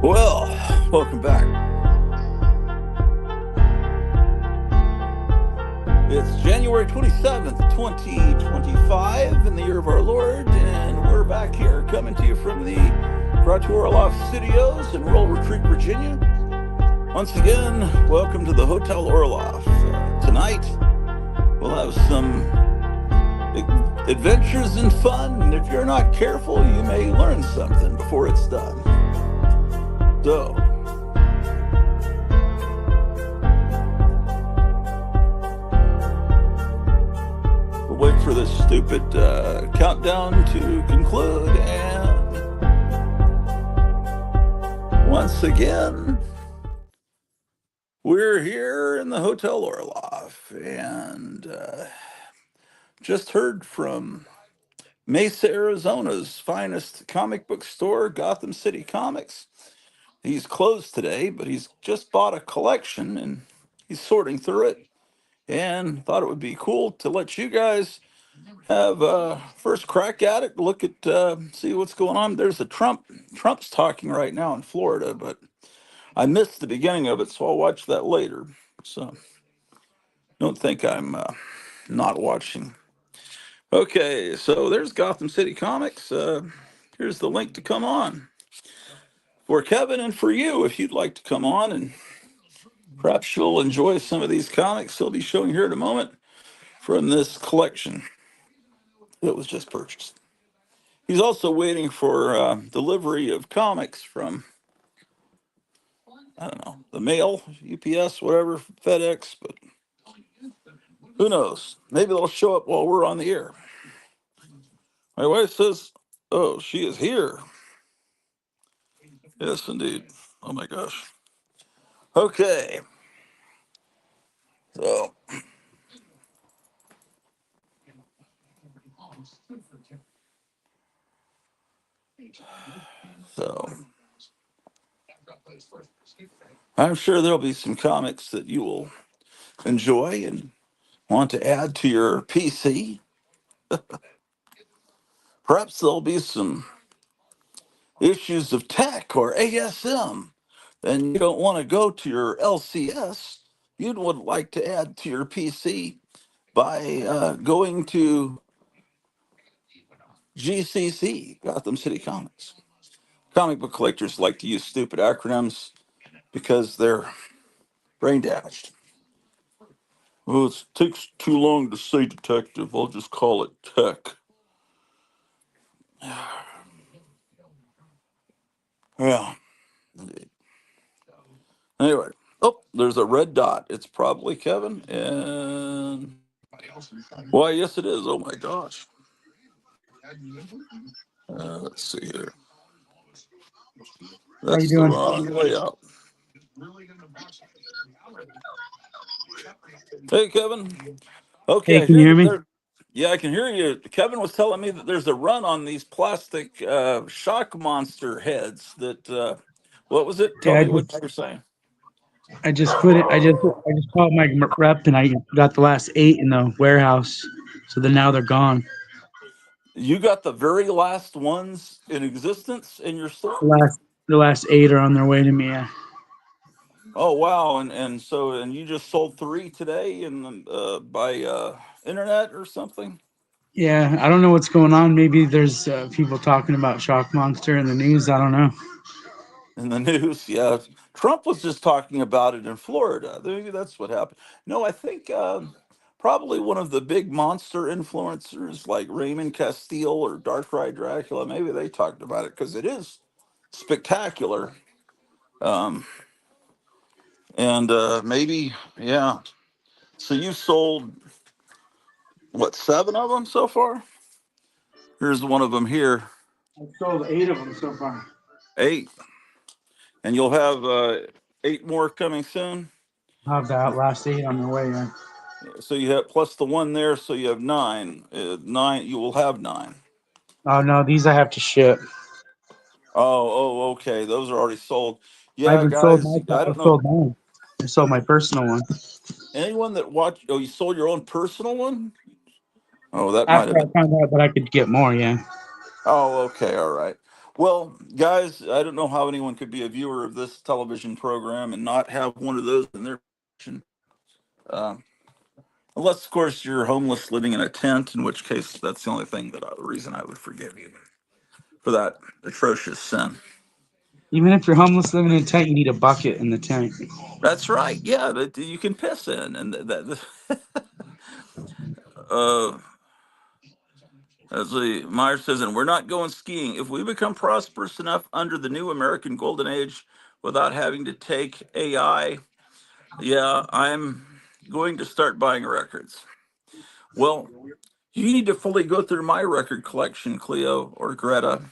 Well, welcome back. It's January 27th, 2025, in the year of our Lord, and we're back here coming to you from the Orloff Studios in Rural Retreat, Virginia. Once again, welcome to the Hotel Orloff. Tonight, we'll have some adventures and fun, and if you're not careful, you may learn something before it's done. So, we'll wait for this stupid countdown to conclude, and once again, we're here in the Hotel Orloff, and just heard from Mesa, Arizona's finest comic book store, Gotham City Comics. He's closed today, but he's just bought a collection, and he's sorting through it, and thought it would be cool to let you guys have first crack at it, look at, see what's going on. There's a Trump's talking right now in Florida, but I missed the beginning of it, so I'll watch that later. So don't think I'm not watching. Okay, so there's Gotham City Comics. Here's the link to come on for Kevin and for you if you'd like to come on, and perhaps you'll enjoy some of these comics he'll be showing here in a moment from this collection that was just purchased. He's also waiting for delivery of comics from, I don't know, the mail, UPS, whatever, FedEx, but who knows? Maybe they'll show up while we're on the air. My wife says, oh, she is here. Yes, indeed. Oh, my gosh. Okay. So, so I'm sure there'll be some comics that you will enjoy and want to add to your PC. Perhaps there'll be some issues of tech or ASM, and you don't want to go to your LCS. You'd would like to add to your PC by going to GCC, Gotham City Comics. Comic book collectors like to use stupid acronyms because they're brain damaged. Well, it takes too long to say detective. I'll just call it tech. Yeah. Anyway, oh, there's a red dot. It's probably Kevin. And why, yes, it is. Oh my gosh. Let's see here. How you That's the doing? wrong layout. Hey, Kevin. Hey, Okay, can you here hear me? there. Yeah, I can hear you. Kevin was telling me that there's a run on these plastic shock monster heads. That what was it? Tell Yeah, me what you were saying. I just put it. I just called my rep and I got the last 8 in the warehouse. So then now they're gone. You got the very last ones in existence in your The store? last 8 are on their way to me. Yeah. Oh wow! And you just sold 3 today and by internet or something Yeah, I don't know what's going on. Maybe there's people talking about Shock Monster in the news. I don't know. in the news. Yeah, Trump was just talking about it in Florida. Maybe that's what happened. No, I think probably one of the big monster influencers like Raymond Castile or Dark Ride Dracula. Maybe they talked about it because it is spectacular. Um, and maybe yeah. So you sold what, 7 of them so far? Here's one of them here. I've sold 8 of them so far. 8, and you'll have 8 more coming soon. I'll have that last 8 on their way. Yeah. So you have plus the one there, so you have 9. 9. You will have 9. Oh no, these I have to ship. Okay. Those are already sold. I Yeah, haven't sold guys. my. I I don't know sold mine. I sold my personal one. anyone that watched. Oh, you sold your own personal one. Oh, that might After have I been. found out that I could get more. Yeah. Oh, okay. All right. Well, guys, I don't know how anyone could be a viewer of this television program and not have one of those in their collection. Um, Unless, of course, you're homeless living in a tent, in which case that's the only thing the reason I would forgive you for that atrocious sin. Even if you're homeless living in a tent, you need a bucket in the tent. That's right. Yeah, that you can piss in, and uh, as the Meyer says, and we're not going skiing. If we become prosperous enough under the new American Golden Age without having to take AI, yeah, I'm going to start buying records. Well, you need to fully go through my record collection, Cleo or Greta,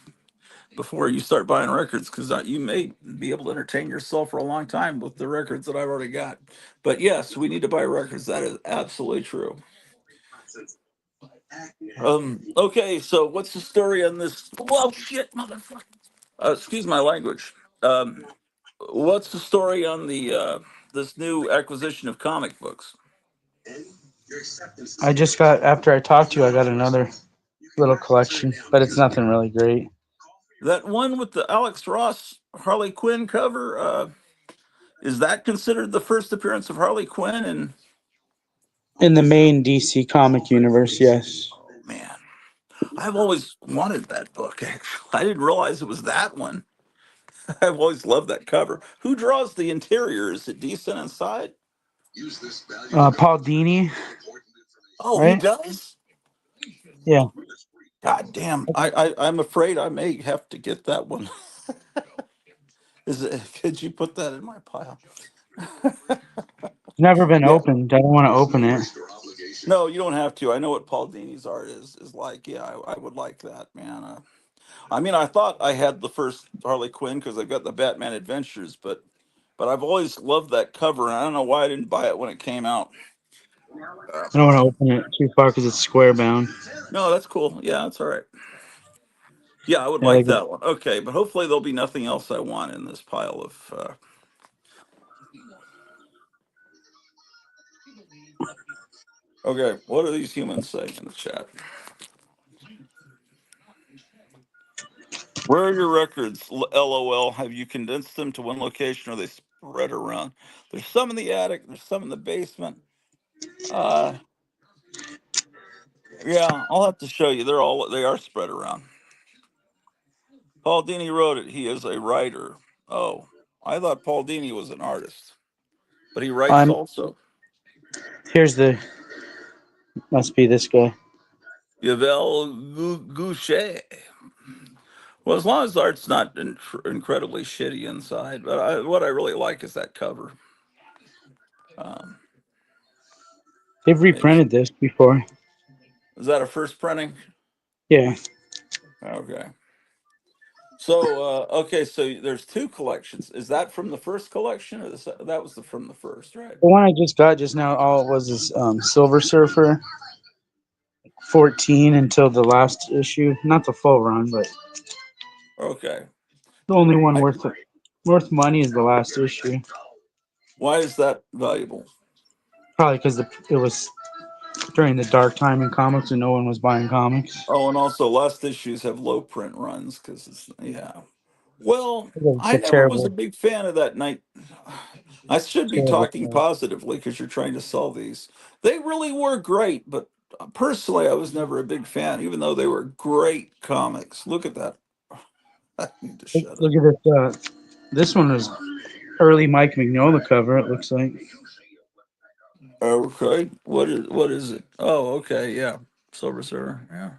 before you start buying records, because you may be able to entertain yourself for a long time with the records that I've already got. But yes, we need to buy records. That is absolutely true. Okay, so what's the story on this? Well, shit, motherfucker. Excuse my language. Um, what's the story on the this new acquisition of comic books? I just got after I talked to you, I got another little collection, but it's nothing really great. That one with the Alex Ross Harley Quinn cover. Is that considered the first appearance of Harley Quinn? And In the main DC comic universe, yes. oh man, I've always wanted that book. Actually, I didn't realize it was that one. I've always loved that cover. Who draws the interior? Is it decent inside? Paul Dini, Oh, he right? does. Yeah. God damn! I'm afraid I may have to get that one. Is it? Could you put that in my pile? It's never been Yeah. opened. I don't want to open it. No, you don't have to. I know what Paul Dini's art is like. Yeah, I would like that, man. I mean, I thought I had the first Harley Quinn because I got the Batman Adventures, but I've always loved that cover, and I don't know why I didn't buy it when it came out. Uh, I don't want to open it too far because it's square bound. no, that's cool. Yeah, that's all right. Yeah, I would Yeah, like like that one. Okay, but hopefully there'll be nothing else I want in this pile of. Okay, what are these humans saying in the chat? Where are your records? LOL. Have you condensed them to one location, or are they spread around? There's some in the attic. There's some in the basement. Uh, yeah, I'll have to show you. They are spread around. Paul Dini wrote it. He is a writer. Oh, I thought Paul Dini was an artist, but he writes I'm also. here's the must be this guy. Yvel Goucher. Well, as long as the art's not incredibly shitty inside, but what I really like is that cover. Um, They've is reprinted this before. that a first printing? Yeah. Okay. So okay, so there's two collections. Is that from the first collection, or that was from the first, right? The one I just got just now, all it was is Silver Surfer 14 until the last issue. Not the full run, but Okay. the only one I worth money is the last issue. Why is that valuable? Probably because it was during the dark time in comics and no one was buying comics. Oh, and also last issues have low print runs because it's yeah. Well, It's I a never was a terrible, big fan of that night. I should be terrible talking thing. positively because you're trying to sell these. They really were great, but personally, I was never a big fan, even though they were great comics. Look at that. I need to Look, shut look up. at this. This one was early Mike Mignola cover. It looks like. Okay, what is it? Oh, okay, yeah, Silver Surfer. Yeah.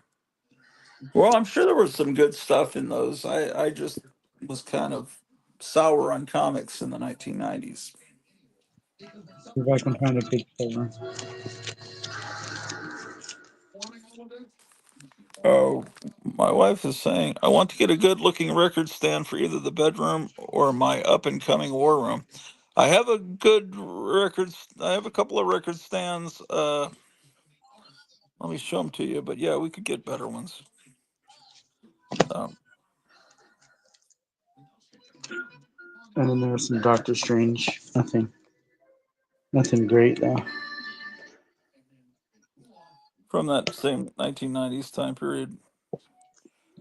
Well, I'm sure there was some good stuff in those. I just was kind of sour on comics in the 1990s. See if I can find a picture cover. Oh, my wife is saying, I want to get a good looking record stand for either the bedroom or my up and coming war room. I have a good records. I have a couple of record stands. Let me show them to you. But yeah, we could get better ones. Um, And then there was some Doctor Strange. Nothing great though. from that same 1990s time period.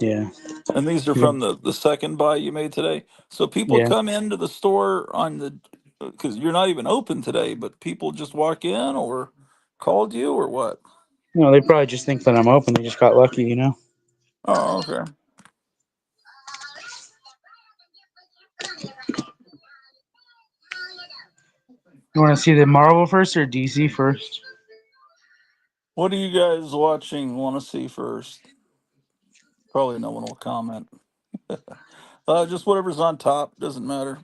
Yeah. And these are Yeah. from the second buy you made today. So people Yeah. come into the store on the, because you're not even open today, but people just walk in or called you or what? No, they probably just think that I'm open. They just got lucky, you know. Oh, okay. You want to see the Marvel first or DC first? What are you guys watching? Want to see first? Probably no one will comment. Just whatever's on top doesn't matter.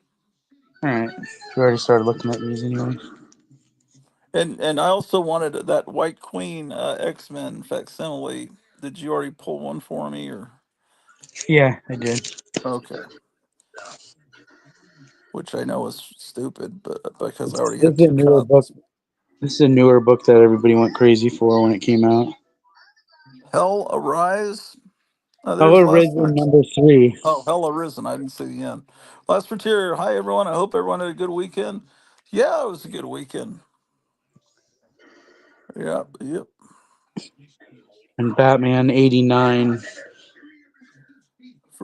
All right. We already started looking at these anyway. And I also wanted that White Queen X Men facsimile. Did you already pull one for me or Yeah, I did. okay? Which I know is stupid, but because I already This had is a two newer book. copies. This is a newer book that everybody went crazy for when it came out. Hell Arise. Oh, there's Color last Vision night. #3. Oh, Hell Arisen. I didn't see the end. Last Frontier. Hi everyone. I hope everyone had a good weekend. Yeah, it was a good weekend. Yep, yep. And Batman '89.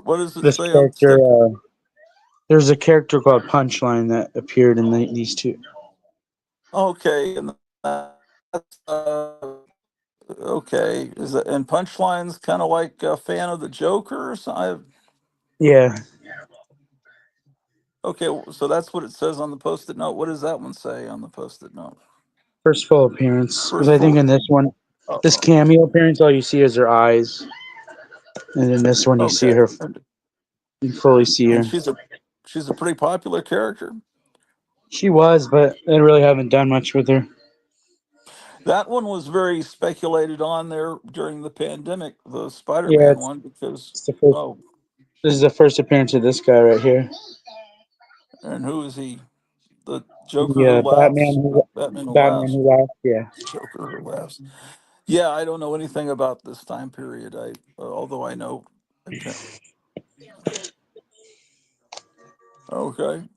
What does it This say on the character, sticker? there's a character called Punchline that appeared in these two. Okay, and that's okay. Is that and Punchline's kind of like a fan of the Joker or something? Yeah, Okay, so that's what it says on the post-it note. What does that one say on the post-it note? first full appearance. Because First I think full. in this one, this Oh, cameo appearance, all you see is her eyes, and in this one, you see okay. her. You fully see And her. she's a pretty popular character. She was, but they really haven't done much with her. That one was very speculated on there during the pandemic, the Yeah, Spider-Man one, because it's the first. oh, This is the first appearance of this guy right here. and who is he? The Joker who The laughs, not Batman who Batman laughs. who laughs. Yeah, Joker who laughs. Yeah, I don't know anything about this time period. Although I know. Okay,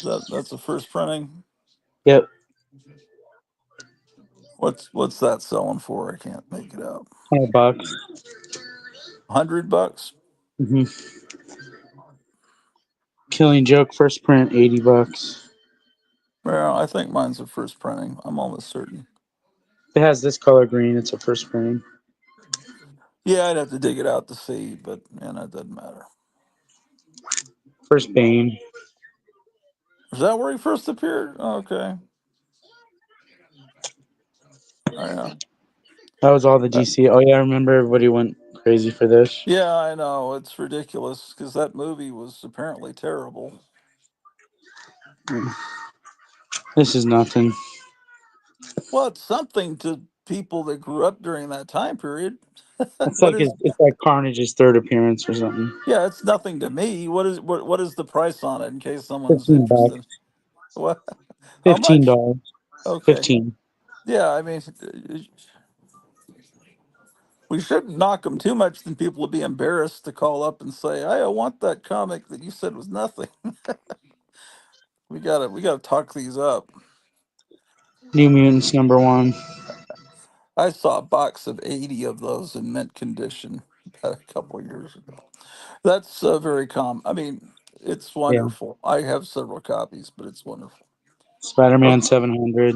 that's the first printing. yep, What's that selling for? I can't make it out. $100. $100. hmm Killing Joke first print, $80. Well, I think mine's a first printing. I'm almost certain. It has this color green. It's a first printing. Yeah, I'd have to dig it out to see, but it doesn't matter. First Bane. Is that where he first appeared? Okay. Yeah. That was all the Uh, DC. Oh yeah, I remember everybody went crazy for this. yeah, I know. It's ridiculous because that movie was apparently terrible. This is nothing. Well, it's something to people that grew up during that time period. It's What like is it's like Carnage's third appearance or something. Yeah, it's nothing to me. What is the price on it in case someone's $15. interested? What? How Fifteen much? dollars. Okay. 15. Yeah, I mean, we shouldn't knock them too much, then people will be embarrassed to call up and say, "Hey, I want that comic that you said was nothing." We gotta talk these up. New Mutants #1. I saw a box of 80 of those in mint condition about a couple of years ago. That's very common. I mean, it's Yeah. wonderful. I have several copies, but it's wonderful. Spider-Man O- 700.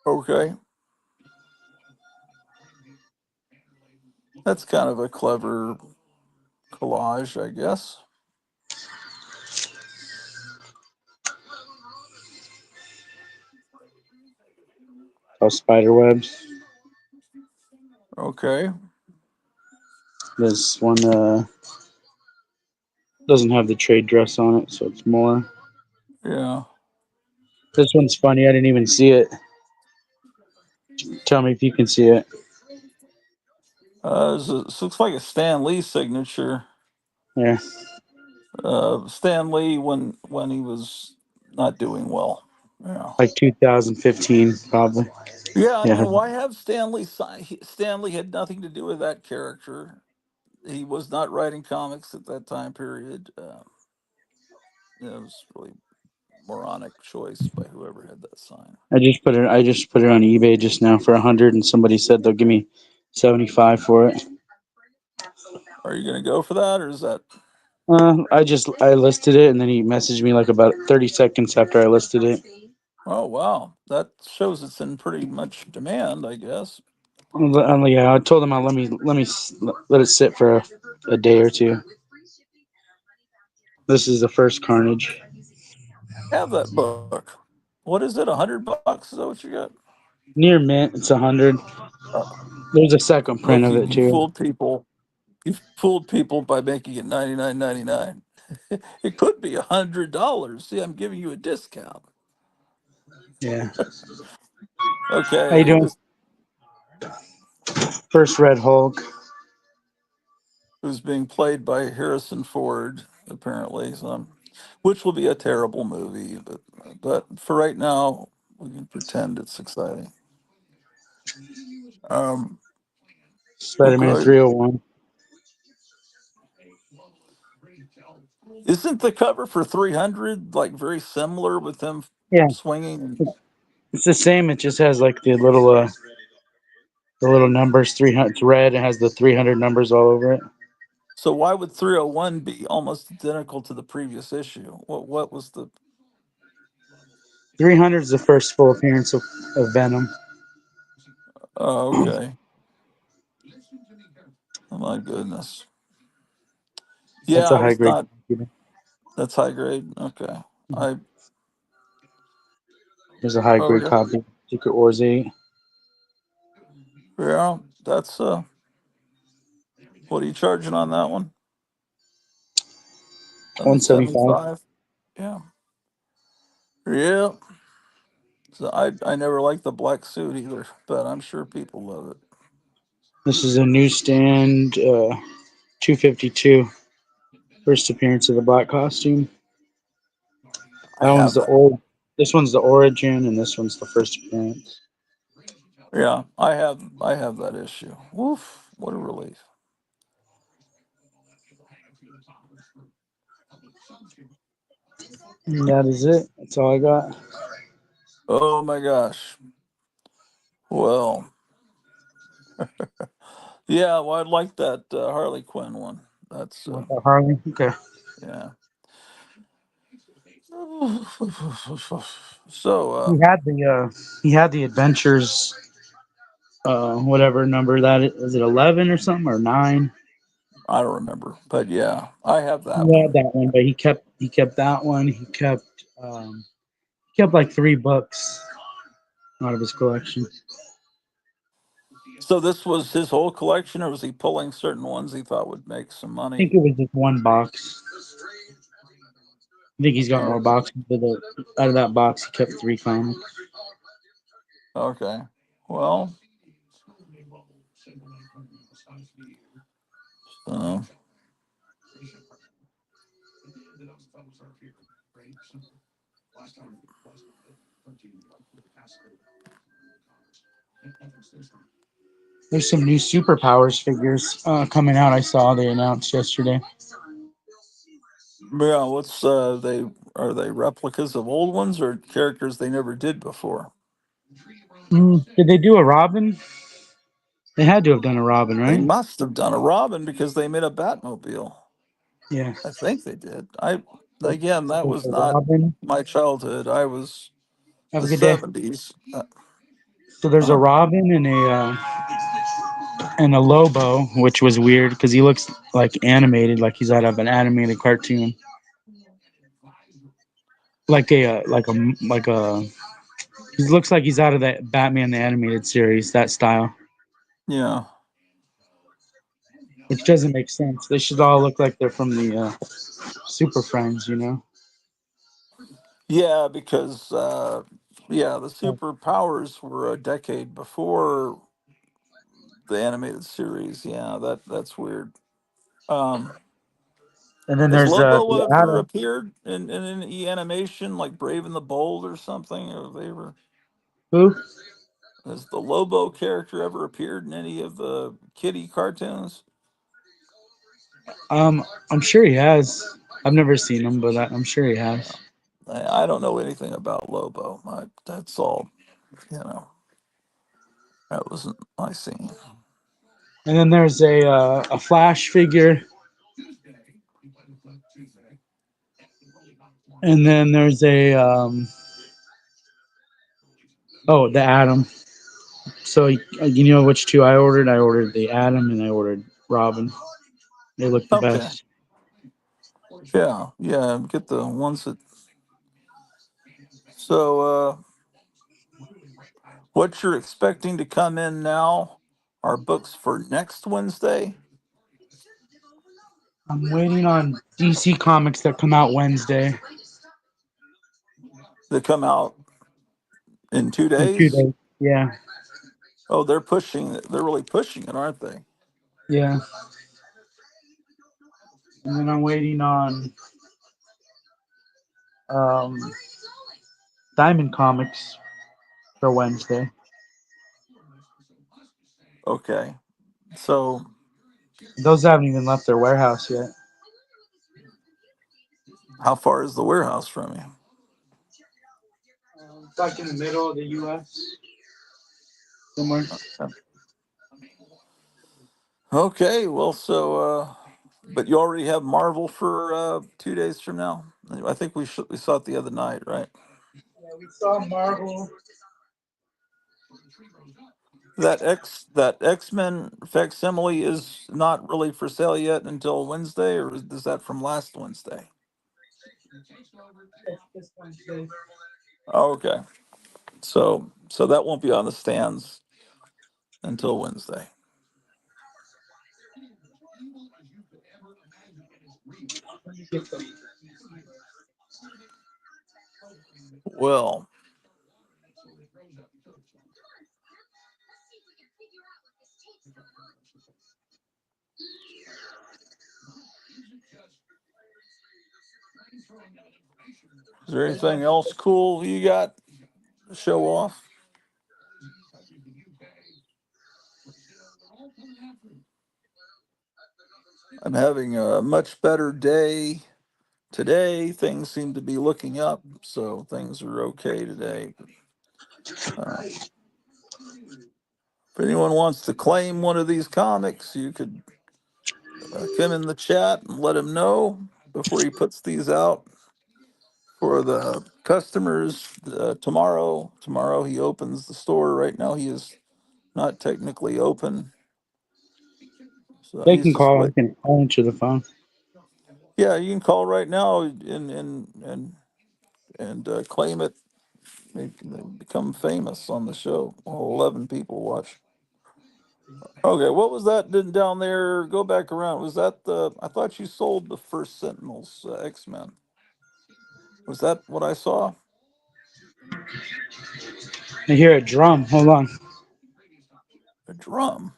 Okay, that's kind of a clever collage, I guess. Oh, spider webs. Okay, This one doesn't have the trade dress on it, so it's more. yeah. This one's funny. I didn't even see it. Tell me if you can see it. This looks like a Stan Lee signature. Yeah, Stan Lee when he was not doing well. Yeah. like 2015, probably. Yeah, I Yeah, mean, why have Stanley? Stanley had nothing to do with that character. He was not writing comics at that time period. It was really moronic choice by whoever had that sign. I just put it. I just put it on eBay just now for 100, and somebody said they'll give me 75 for it. Are you going to go for that, or is that? I listed it, and then he messaged me like about 30 seconds after I listed it. Oh wow, that shows it's in pretty much demand, I guess. Yeah, I told him I'll let it sit for a day or two. This is the first Carnage. I have that book. What is it? $100? Is that what you got? Near mint, it's 100. Uh, There's a second print Look, of it you too. fooled people. You fooled people by making it 99.99. It could be $100. See, I'm giving you a discount. Yeah. How you Okay, doing? this First Red Hulk. was being played by Harrison Ford, apparently, which will be a terrible movie. But for right now, we can pretend it's exciting. Um, Spider-Man okay. 301. Isn't the cover for 300 like very similar with them Yeah, swinging? it's the same. It just has like the little numbers. 300. It's red. It has the 300 numbers all over it. So why would 301 be almost identical to the previous issue? What was the? 300 is the first full appearance of Venom. Oh, okay. Oh my goodness. Yeah, That's a I high was grade not. computer. That's high grade. Okay. I. There's a high Oh grade yeah. copy. Secret Wars 8. Yeah. That's What are you charging on that one? Seven 175. 75. Yeah. Yeah. So I never liked the black suit either, but I'm sure people love it. This is a newsstand 252. First appearance of the black costume. I That one's have the that. old. This one's the origin, and this one's the first appearance. Yeah, I have that issue. Woof, what a relief. And that is it. That's all I got. Oh my gosh. Well, yeah, well, I like that Harley Quinn one. That's You want that Harley? Okay. yeah. So He had the adventures. Whatever number that is it 11 or something or 9? I don't remember, but yeah, I have He that had one. that one, but he kept that one. He kept like 3 books out of his collection. I So this was his whole collection, or was he pulling certain ones he thought would make some money? think it was just one box. I think he's got more Okay, boxes, but out of that box, he kept 3 comics. okay. Well, uh, There's some new superpowers figures coming out. I saw they announced yesterday. yeah. What's they are they replicas of old ones or characters they never did before? Did they do a Robin? They had to have done a Robin, They right? must have done a Robin because they made a Batmobile. Yeah. I think they did. Again, that There's was a not Robin. my childhood. I was Have the a good day. '70s. So there's a Uh, Robin and a Lobo, which was weird because he looks like animated, like he's out of an animated cartoon, like a. He looks like he's out of that Batman the animated series, that style, yeah, which doesn't make sense. They should all look like they're from the Super Friends, you know. yeah, because yeah, the superpowers were a decade before the animated series. Yeah, that's weird. Um, And then has there's Lobo the ever Atom. appeared in any animation like Brave and the Bold or something? Or they ever Who? has the Lobo character ever appeared in any of the kitty cartoons? I'm sure he has. I've never seen him, but I'm sure he has. I don't know anything about Lobo. That's all. You know, that wasn't my scene. And then there's a Flash figure, and then there's a oh, the Atom. So you know which two I ordered? I ordered the Atom and I ordered Robin. They look the Okay. best. Yeah, yeah. Get the ones that. So, what you're expecting to come in now are books for next Wednesday. I'm waiting on DC Comics that come out Wednesday That come out in two in two days. days. Yeah, Oh, they're pushing it. They're really pushing it, aren't they? yeah. And then I'm waiting on um, Diamond Comics for Wednesday. Okay. So, Those haven't even left their warehouse yet. how far is the warehouse from you? It's like in the middle of the U.S. somewhere. Okay. Well, so, but you already have Marvel for 2 days from now. I think we saw it the other night, right? Yeah, we saw Marvel. That X-Men facsimile is not really for sale yet until Wednesday, or is that from last Wednesday? This Wednesday. Oh, okay. So that won't be on the stands until Wednesday. Let me get them. Well, is there anything else cool you got to show off? I'm having a much better day today. Things seem to be looking up, so things are okay today. If anyone wants to claim one of these comics, you could come in the chat and let him know before he puts these out for the customers tomorrow. Tomorrow he opens the store. Right now he is not technically open, so They he's can just call. I wait. can answer the phone. Yeah, you can call right now and claim it. They become famous on the show. All 11 people watch. Okay, what was that down there? Go back around. Was that the? I thought you sold the first Sentinels X-Men. Was that what I saw? I hear a drum. Hold on. A drum.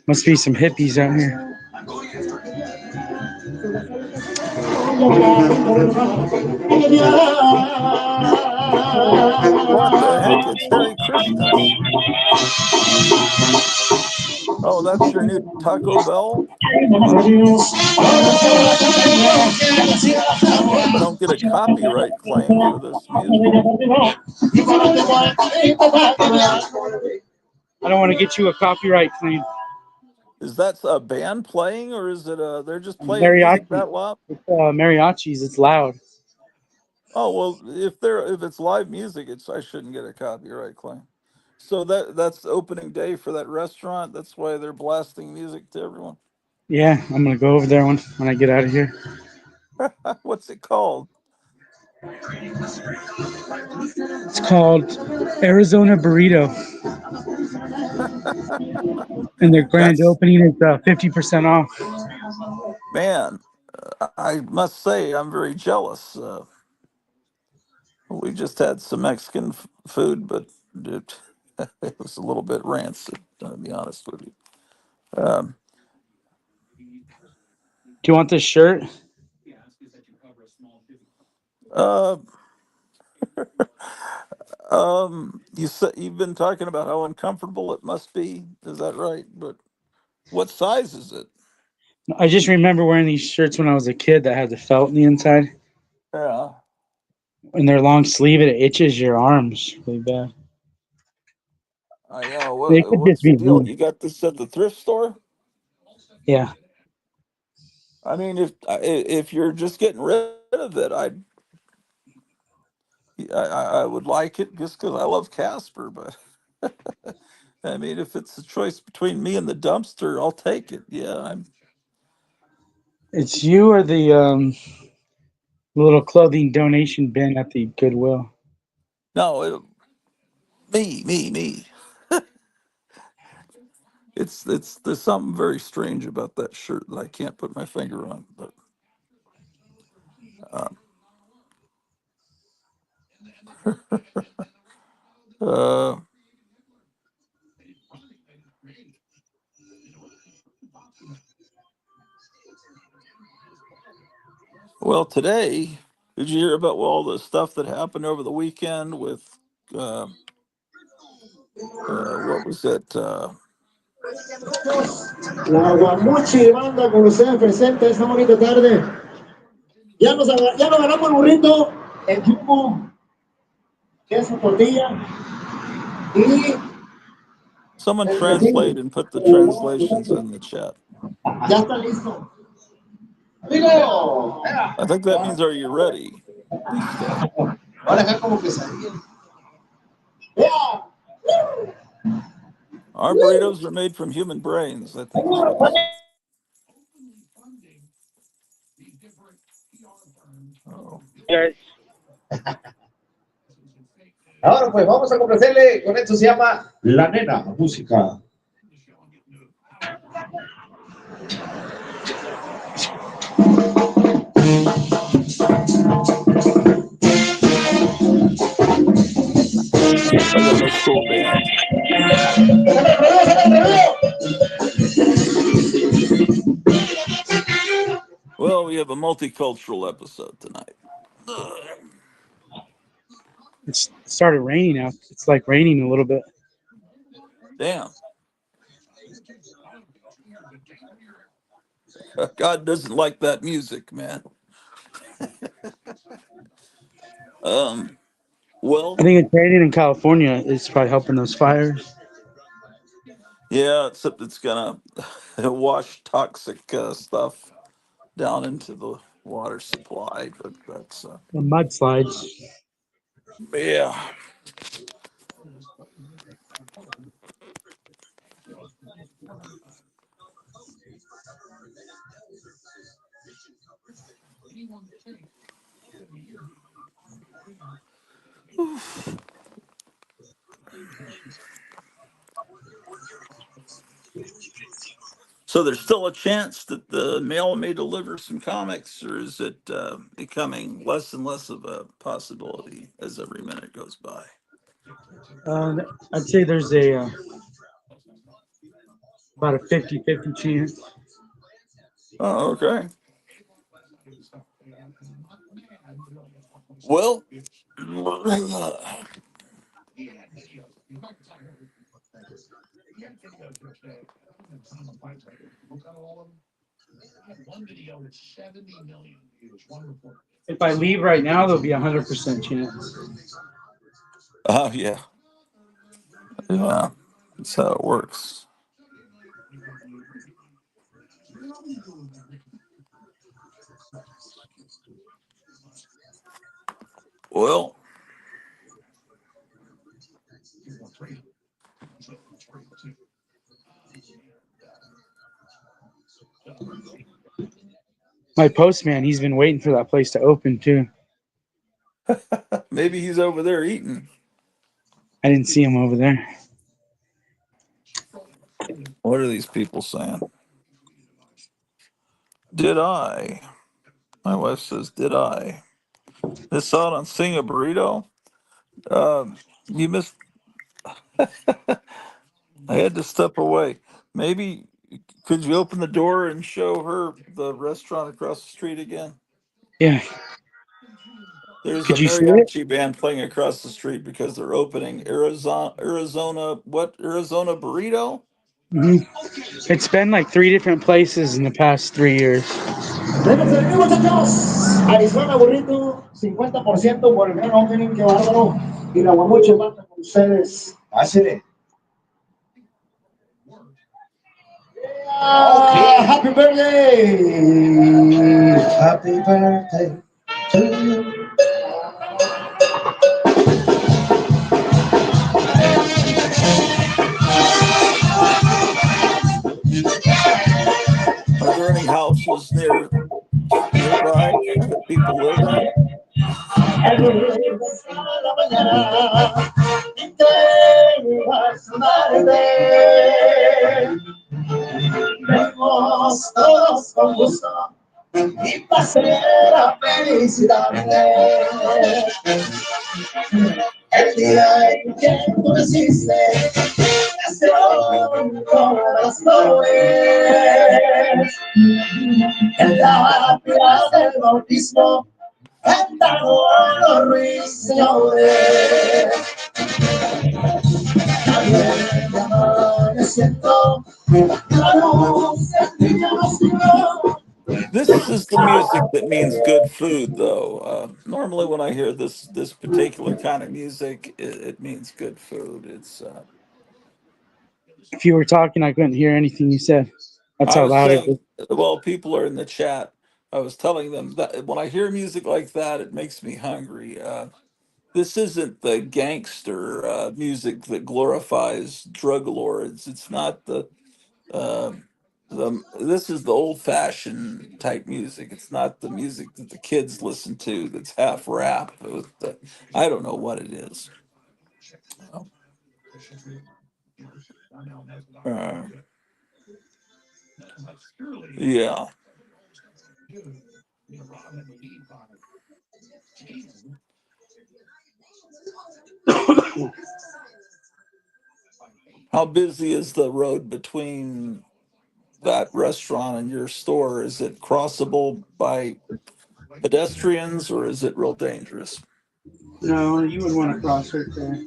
Must be some hippies out here. What the heck? It's Hare Krishnas. Oh, that's your new Taco Bell? I hope I don't get a copyright claim for this music. I don't want to get you a copyright claim. Is that a band playing, or is it they're just playing music Mariachi. that loud? It's mariachis. It's loud. Oh well, if it's live music, it's I shouldn't get a copyright claim. So that's the opening day for that restaurant. That's why they're blasting music to everyone. Yeah, I'm gonna go over there when I get out of here. What's it called? It's called Arizona Burrito, and their grand That's opening is 50% off. man. I must say I'm very jealous. We just had some Mexican food, but it, it was a little bit rancid, to be honest with you. Um, Do you want this shirt? uh, you said you've been talking about how uncomfortable it must be. Is that right? But what size is it? I just remember wearing these shirts when I was a kid that had the felt in the inside, Yeah. and they're long sleeve. It itches your arms really bad. I know. They could just What's the be deal? me. You got this at the thrift store? Yeah. I mean, if you're just getting rid of it, I would like it just because I love Casper. But I mean, if it's a choice between me and the dumpster, I'll take it. Yeah, I'm. It's you or the little clothing donation bin at the Goodwill. No, me. It's there's something very strange about that shirt that I can't put my finger on. But uh, uh, well, today, did you hear about all the stuff that happened over the weekend with uh, what was it? La Guamuchi banda con ustedes presente esta bonita tarde. Ya nos ganamos el burrito, el jumbo, queso, tortilla y Someone el translate refil. and put the translations in the chat. Ya está listo. Amigo, I think that means are you ready? Listo. ahora acá como que salía. Yeah. Our burritos are made from human brains, I think is what he said. Oh. Ahora pues vamos a complacerle, con esto se llama La Nena, música. Like a high school band. Well, we have a multicultural episode tonight. Ugh. It started raining out. It's like raining a little bit. Damn. God doesn't like that music, man. Um, I well, think it's raining in California. It's probably helping those fires. yeah, except it's gonna wash toxic stuff down into the water supply, but that's The mudslides. yeah. So there's still a chance that the mail may deliver some comics, or is it becoming less and less of a possibility as every minute goes by? Uh, I'd say there's a about a 50-50 chance. Oh, okay. Well, If I leave right now, there'll be a 100% chance. oh yeah, yeah, that's how it works. Well, My postman, he's been waiting for that place to open too. maybe he's over there eating. I didn't see him over there. What are these people saying? Did I? My wife says, "Did I?" This saw it on Sing a Burrito. You missed. I had to step away. Maybe could you open the door and show her the restaurant across the street again? Yeah. There's a Could you see it? mariachi band playing across the street because they're opening Arizona, what, Arizona Burrito? Hmm. It's been like 3 different places in the past 3 years. Muchachos, Arizona burrito, 50% por el gran opening, qué bárbaro. Y la guamuche banda con ustedes. Pásele. Happy birthday! Happy birthday to you. Are there any houses nearby that people live in? A la mañana y te vas a amarte. Vemos todos con gusto y pasará felicidad. El día en que tú naciste, nació todas las flores. En la plaza del bautismo, cantaron los ruiseñores. También amaneciendo, la luz del niño nos dio. This is the music that means good food, though. Normally, when I hear this particular kind of music, it means good food. If you were talking, I couldn't hear anything you said. That's I how was loud it saying, is. well, people are in the chat. I was telling them that when I hear music like that, it makes me hungry. This isn't the gangster music that glorifies drug lords. It's not uh, this is the old fashioned type music. It's not the music that the kids listen to that's half rap. I don't know what it is. Uh, yeah. How busy is the road between that restaurant and your store? Is it crossable by pedestrians or is it real dangerous? No, you would want to cross right there.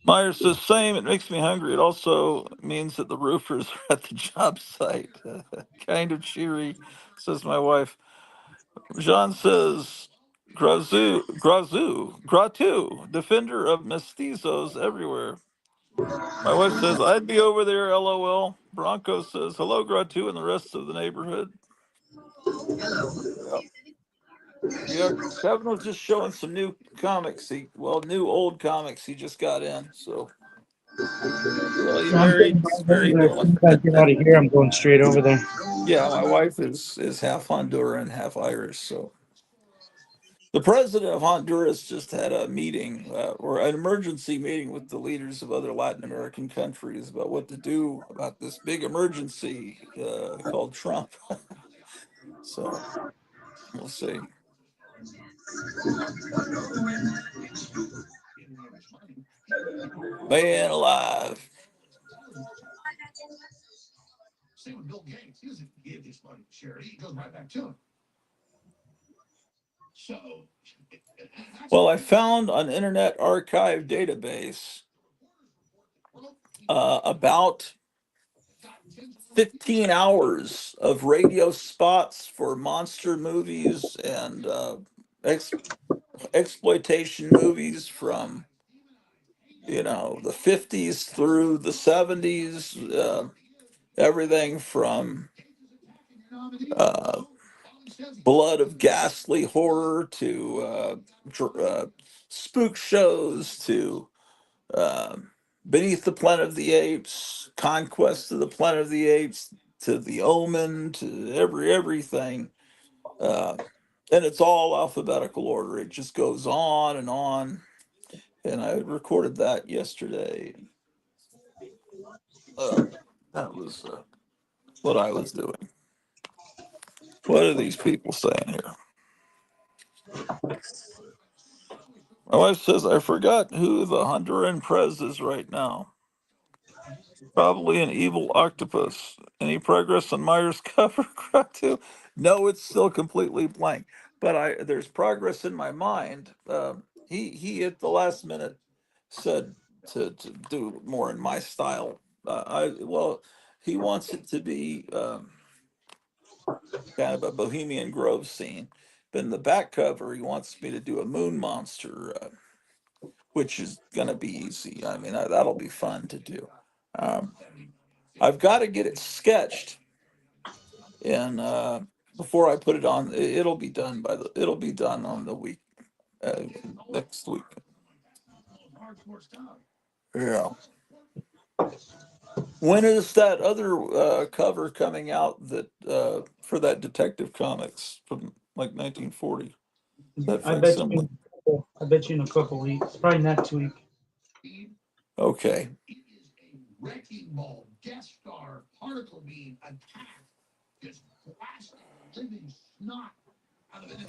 Myers says, same. It makes me hungry. It also means that the roofers are at the job site. Kind of cheery, says my wife. Jean says, Gratu, defender of mestizos everywhere. My wife says, I'd be over there, lol. Bronco says, hello, Gratu, and the rest of the neighborhood. Yeah. Yeah, Kevin was just showing some new comics. New old comics he just got in. So, well, he I'm married, going he's right over married there. to As one. soon as I get out of here, I'm going straight over there. Yeah, my wife is half Honduran, half Irish. So the president of Honduras just had a meeting or an emergency meeting with the leaders of other Latin American countries about what to do about this big emergency called Trump. So we'll see. Man alive. Well, I found an Internet Archive database about 15 hours of radio spots for monster movies and ex- exploitation movies from the 50s through the 70s, everything from uh, blood of ghastly horror to spook shows to Beneath the Planet of the Apes, Conquest of the Planet of the Apes, to The Omen, to everything. Uh, and it's all alphabetical order. It just goes on and on. And I recorded that yesterday. Uh, that was what I was doing. What are these people saying here? My wife says, I forgot who the Honduran prez is right now. Probably an evil octopus. Any progress on Myers cover too? No, it's still completely blank. But there's progress in my mind. He at the last minute said to do more in my style. He wants it to be kind of a Bohemian Grove scene. But in the back cover, he wants me to do a moon monster which is going to be easy. I mean, that'll be fun to do. Um, I've got to get it sketched, and before I put it on, it'll be done it'll be done on the week uh, next week. Yeah. When is that other cover coming out that for that Detective Comics from like 1940? That I bet facsimile. you. I bet you in a couple weeks, probably next week. Okay.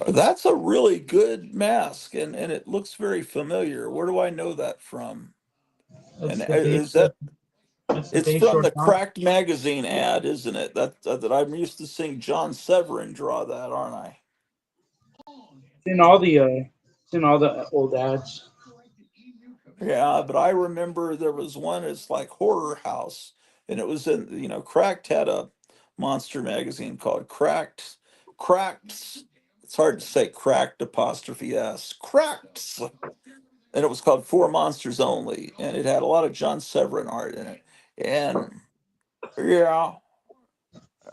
That's a really good mask, and it looks very familiar. Where do I know that from? That's And the base. is that That's the it's base from short the comic. Cracked magazine ad, isn't it? That I'm used to seeing John Severin draw that, aren't I? It's in all the. It's in all the old ads. Yeah, but I remember there was one. It's like Horror House, and it was in Cracked had a monster magazine called Cracked. Cracked. It's hard to say. Cracked apostrophe s. Cracked. And it was called Four Monsters Only, and it had a lot of John Severin art in it. And yeah,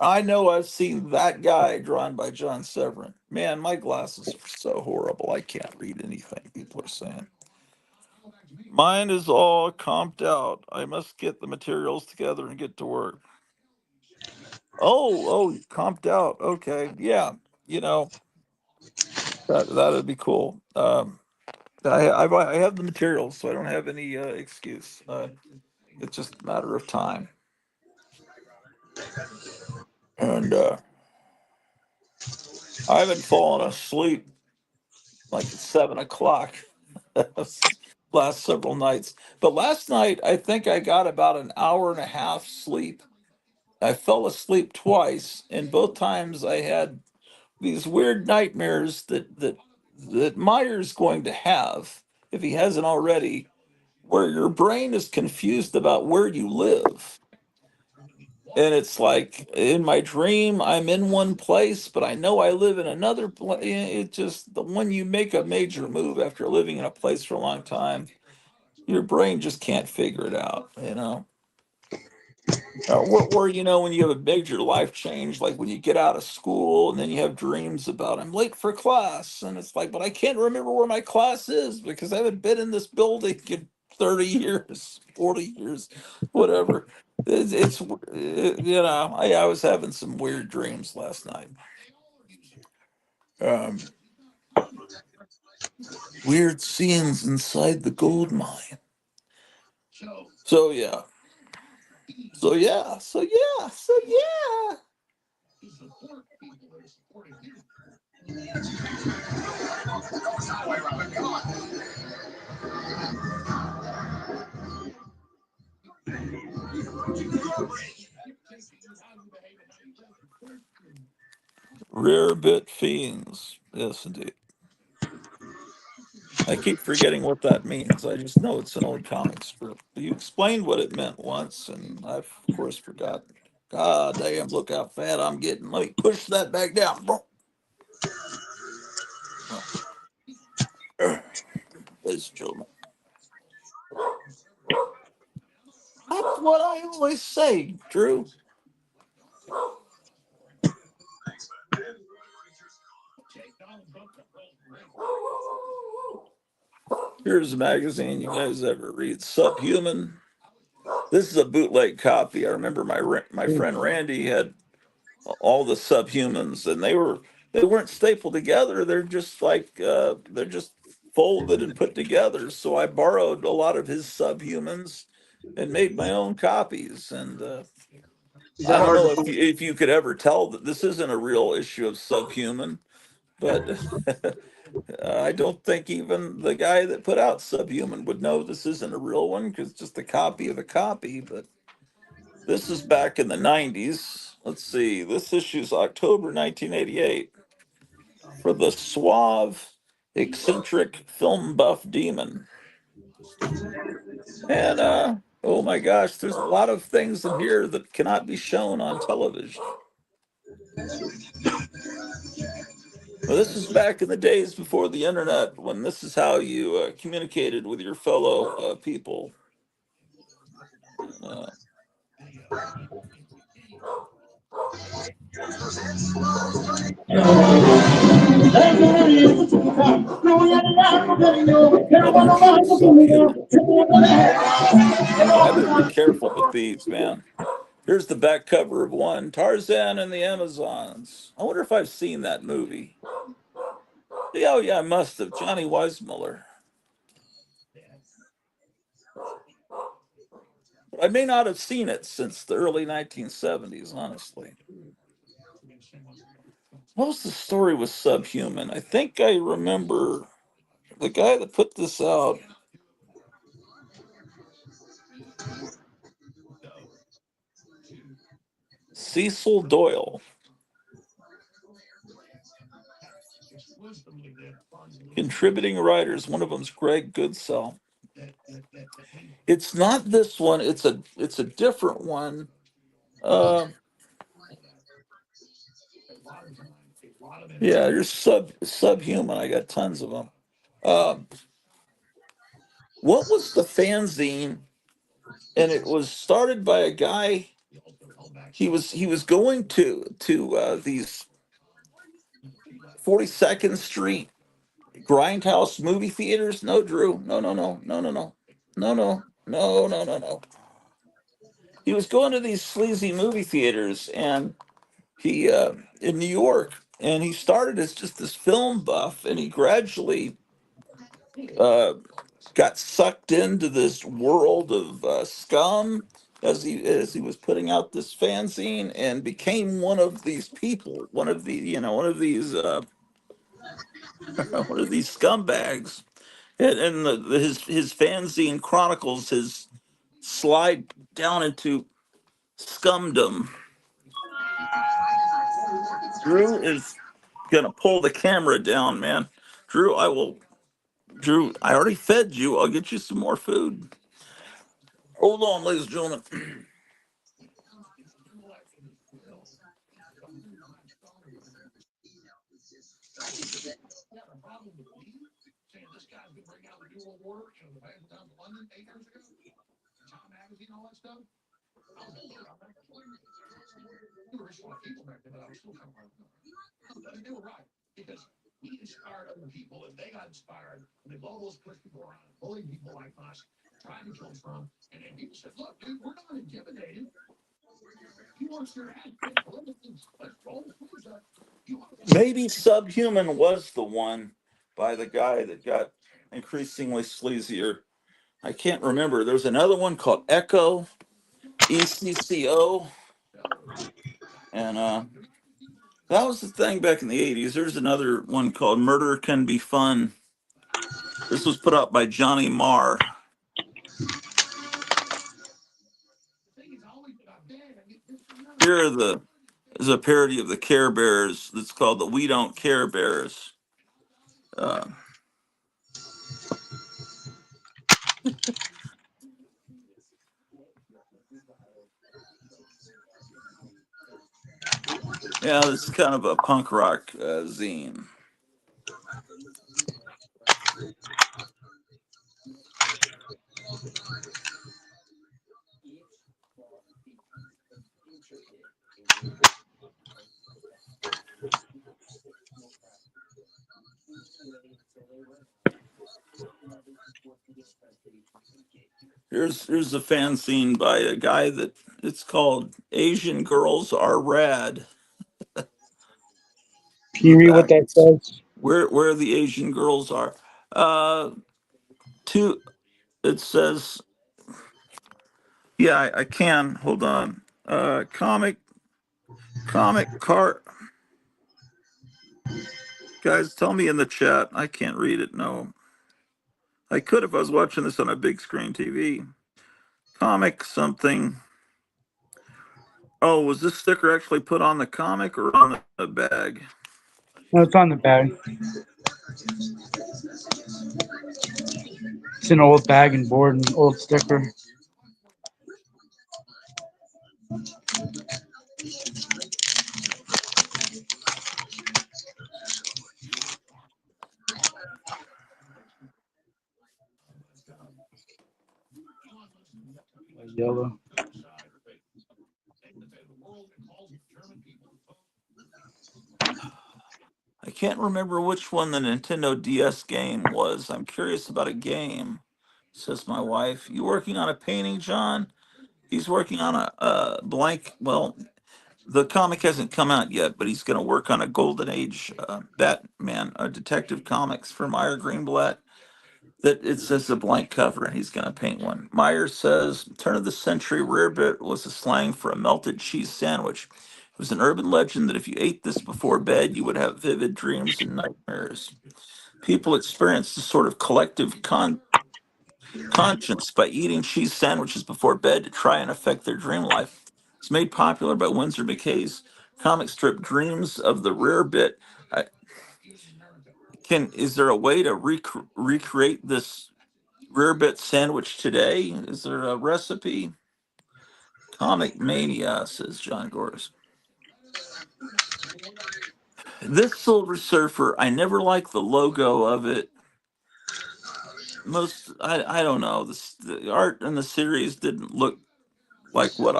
I know I've seen that guy drawn by John Severin. Man, my glasses are so horrible. I can't read anything people are saying. Mine is all comped out. I must get the materials together and get to work. Oh, comped out. Okay, yeah. You know that'd be cool. I have the materials, so I don't have any excuse. It's just a matter of time. And I haven't fallen asleep like at 7 o'clock last several nights. But last night, I think I got about an hour and a half sleep. I fell asleep twice, and both times I had these weird nightmares that Meyer's going to have if he hasn't already, where your brain is confused about where you live. And it's like in my dream, I'm in one place, but I know I live in another place. It just, the when you make a major move after living in a place for a long time, your brain just can't figure it out. Or when you have a major life change, like when you get out of school and then you have dreams about, I'm late for class. And it's like, but I can't remember where my class is because I haven't been in this building in 30 years, 40 years, whatever. I was having some weird dreams last night. Um, Weird scenes inside the gold mine. So yeah. So yeah. So yeah. So yeah. Rare bit fiends. Yes, indeed. I keep forgetting what that means. I just know it's an old comic strip. You explained what it meant once, and I've of course forgotten. God damn! Look how fat I'm getting. Let me push that back down. Boom. Ladies and gentlemen, that's what I always say, Drew. Here's a magazine you guys ever read, Subhuman. This is a bootleg copy. I remember my friend Randy had all the subhumans, and they weren't stapled together. They're just folded and put together. So I borrowed a lot of his subhumans and made my own copies. And Is I that don't hard to know find? if you could ever tell that this isn't a real issue of Subhuman, but I don't think even the guy that put out Subhuman would know this isn't a real one because it's just a copy of a copy. But this is back in the 90s. Let's see, this issue's October 1988 for the suave, eccentric film buff demon. And oh my gosh, there's a lot of things in here that cannot be shown on television. Well, this is back in the days before the internet, when this is how you communicated with your fellow people. Uh, How about subhuman? I better be careful with these, man. Here's the back cover of one, Tarzan and the Amazons. I wonder if I've seen that movie. Yeah, oh yeah, I must have. Johnny Weissmuller. But I may not have seen it since the early 1970s, honestly. What was the story with Subhuman? I think I remember the guy that put this out. Cecil Doyle. Contributing writers. One of them's Greg Goodsell. It's not this one. It's a different one. Uh, yeah, there's subhuman. I got tons of them. Um, what was the fanzine? And it was started by a guy. He was going to these 42nd Street grindhouse movie theaters. No, Drew. No, no, no, no, no, no, no, no, no, no, no, no. He was going to these sleazy movie theaters, and he in New York, and he started as just this film buff, and he gradually uh, got sucked into this world of scum as he was putting out this fanzine, and became one of these people, one of these one of these scumbags. And his fanzine chronicles his slide down into scumdom. Drew is gonna pull the camera down, man. Drew, I will. Drew, I already fed you. I'll get you some more food. Hold on, ladies and gentlemen. Maybe Subhuman was the one by the guy that got increasingly sleazier. I can't remember. There's another one called Echo, ECCO, and that was the thing back in the 80s. There's another one called Murder Can Be Fun. This was put out by Johnny Marr. Here are the is a parody of the Care Bears that's called the We Don't Care Bears. Uh, yeah, this is kind of a punk rock zine. Here's a fan scene by a guy that it's called Asian Girls Are Rad. Can The you read what back, that it's says? where the Asian girls are. Two. It says, yeah, I can hold on. Comic cart. Guys, tell me in the chat. I can't read it. No, I could if I was watching this on a big screen TV. Comic something. Oh, was this sticker actually put on the comic or on the bag? No, it's on the bag. It's an old bag and board and old sticker. Yellow. I can't remember which one the Nintendo DS game was. I'm curious about a game, says my wife. You working on a painting, John? He's working on a blank. Well, the comic hasn't come out yet, but he's going to work on a Golden Age Batman, Detective Comics for Meyer Greenblatt. That it says a blank cover, and he's going to paint one. Meyer says, turn of the century rarebit was a slang for a melted cheese sandwich. It was an urban legend that if you ate this before bed, you would have vivid dreams and nightmares. People experienced a sort of collective conscience by eating cheese sandwiches before bed to try and affect their dream life. It's made popular by Winsor McKay's comic strip Dreams of the Rare Bit. I, is there a way to recreate this rare bit sandwich today? Is there a recipe? Comic Mania, says John Gores. This Silver Surfer, I never liked the logo of it. I don't know. The art in the series didn't look like what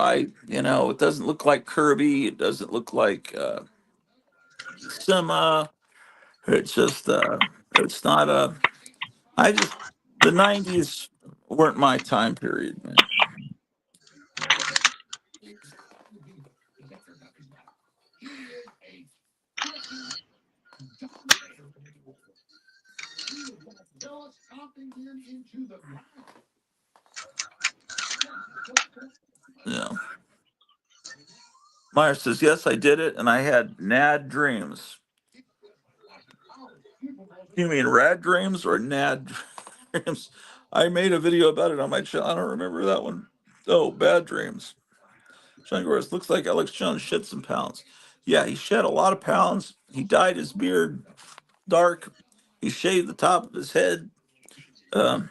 it doesn't look like Kirby. It doesn't look like Sima. It's just, it's not I just, the 90s weren't my time period, man. Yeah. Meyer says, yes, I did it, and I had NAD dreams. You mean rad dreams or NAD dreams? I made a video about it on my channel. I don't remember that one. Oh, bad dreams. John Gores looks like Alex Jones shed some pounds. Yeah, he shed a lot of pounds. He dyed his beard dark. He shaved the top of his head. Um,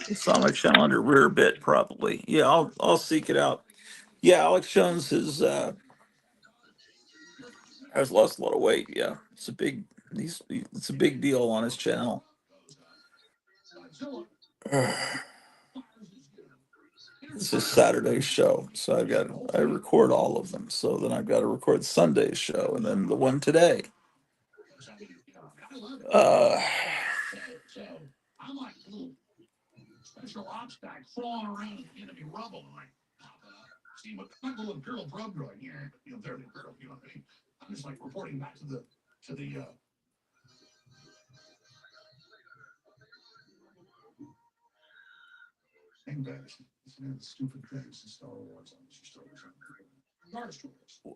it's on my channel under rear bit, probably. Yeah, I'll seek it out. Yeah, Alex Jones has lost a lot of weight. Yeah, it's a big deal on his channel. This is Saturday's show, so I record all of them. So then I've got to record Sunday's show and then the one today. Uh,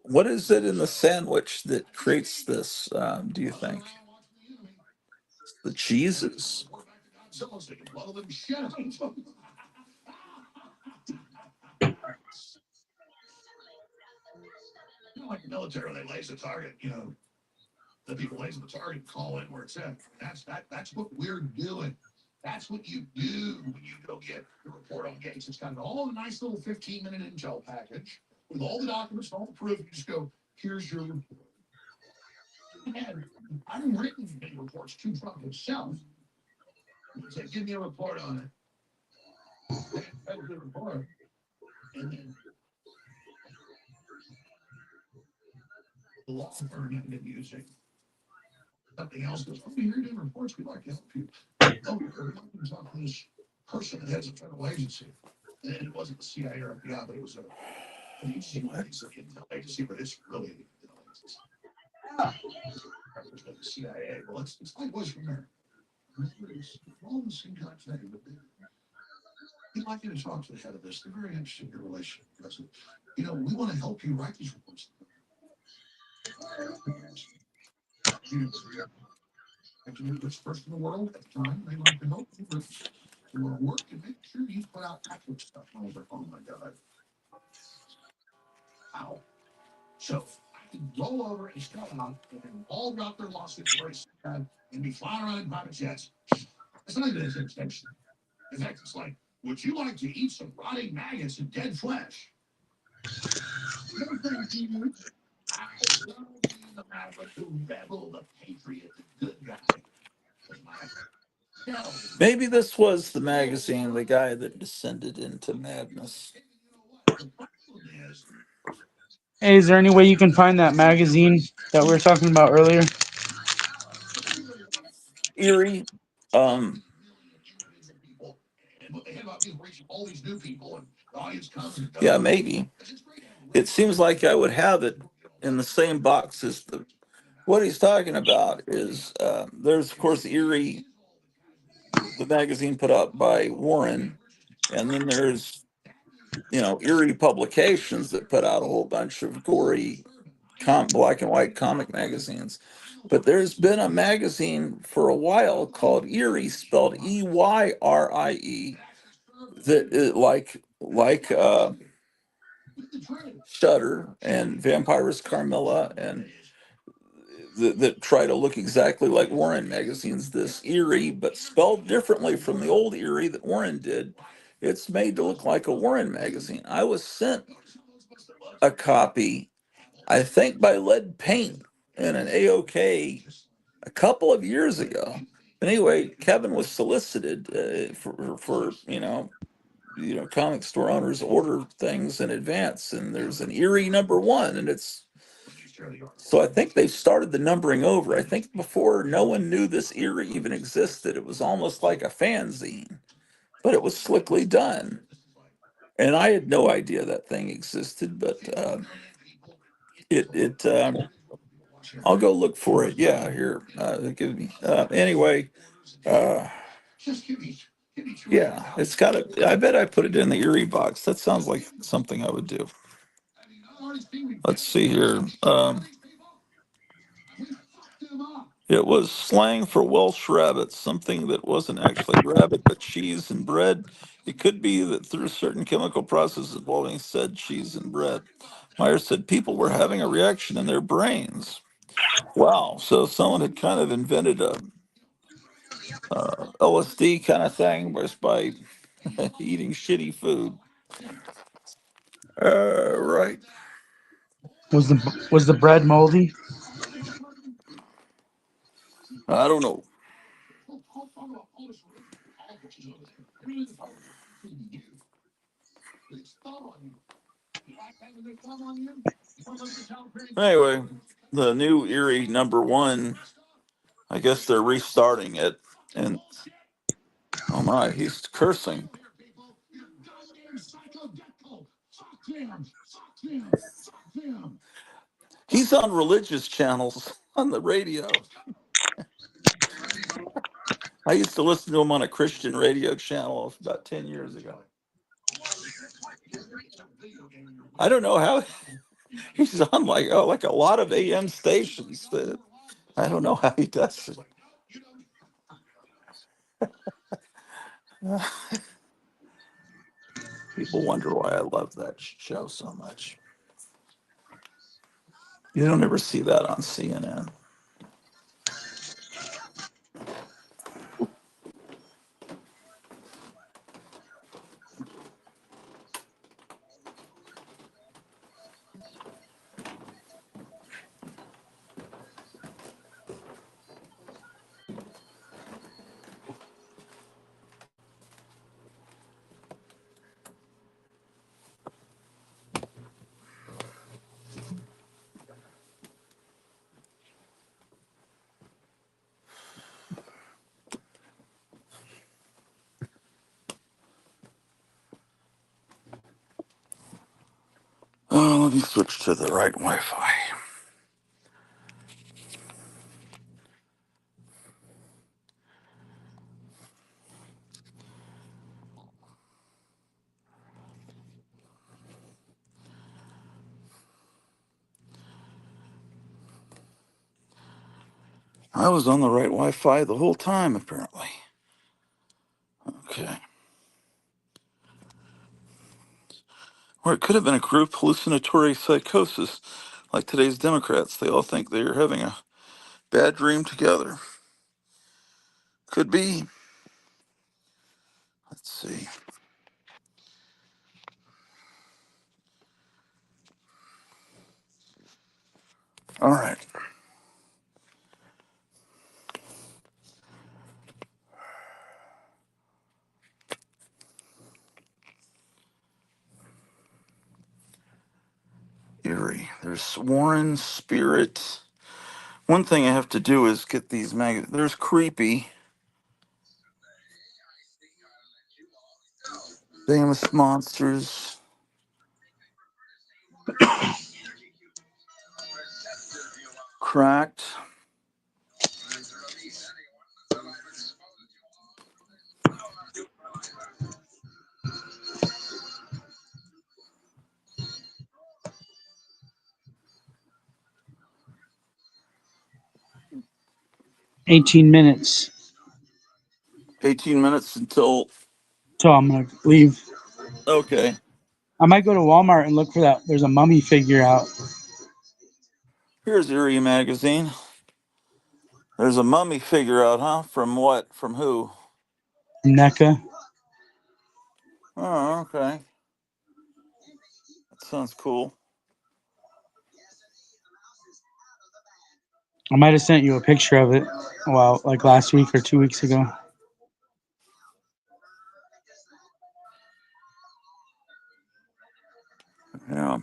what is it in the sandwich that creates this? Do you think the cheeses? Maybe this was the magazine, the guy that descended into madness. Hey, is there any way you can find that magazine that we were talking about earlier? Eerie. Um, yeah, maybe. It seems like I would have it in the same box as the. What he's talking about is there's, of course, Eerie, the magazine put out by Warren, and then there's, Eerie Publications that put out a whole bunch of gory black and white comic magazines. But there's been a magazine for a while called Eerie, spelled Eyrie, that like Shudder and Vampirus Carmilla and that try to look exactly like Warren magazines. This Eerie, but spelled differently from the old Eerie that Warren did. It's made to look like a Warren magazine. I was sent a copy, I think by Lead Paint in an AOK a couple of years ago. Anyway, Kevin was solicited for comic store owners order things in advance, and there's an Eerie #1, and it's so I think they've started the numbering over. I think before no one knew this Eerie even existed. It was almost like a fanzine, but it was slickly done, and I had no idea that thing existed. But it I'll go look for it. Yeah, here. Give me. Anyway, uh, yeah, it's got a. I bet I put it in the Eerie box. That sounds like something I would do. Let's see here. It was slang for Welsh rabbits, something that wasn't actually rabbit but cheese and bread. It could be that through certain chemical processes involving said cheese and bread. Meyer said people were having a reaction in their brains. Wow, so someone had kind of invented a LSD kind of thing just by eating shitty food. Right. Was the bread moldy? I don't know. Anyway, the new Eerie #1, I guess they're restarting it. And oh my, he's cursing. He's on religious channels on the radio. I used to listen to him on a Christian radio channel about 10 years ago. I don't know how he's on like a lot of AM stations. I don't know how he does it. People wonder why I love that show so much. You don't ever see that on CNN. Oh, let me switch to the right Wi-Fi. I was on the right Wi-Fi the whole time, apparently. Okay. Or it could have been a group hallucinatory psychosis, like today's Democrats. They all think they are having a bad dream together. Could be. Let's see. All right. There's Warren Spirit. One thing I have to do is get these magazines. There's Creepy. Famous Monsters. Cracked. $18 minutes 18 minutes until. till I'm gonna leave. Okay. I might go to Walmart and look for that. There's a mummy figure out. Here's Eerie Magazine. There's a mummy figure out, huh? From what? From who? NECA. Oh, okay. That sounds cool. I might have sent you a picture of it. Well, like last week or 2 weeks ago. Yeah.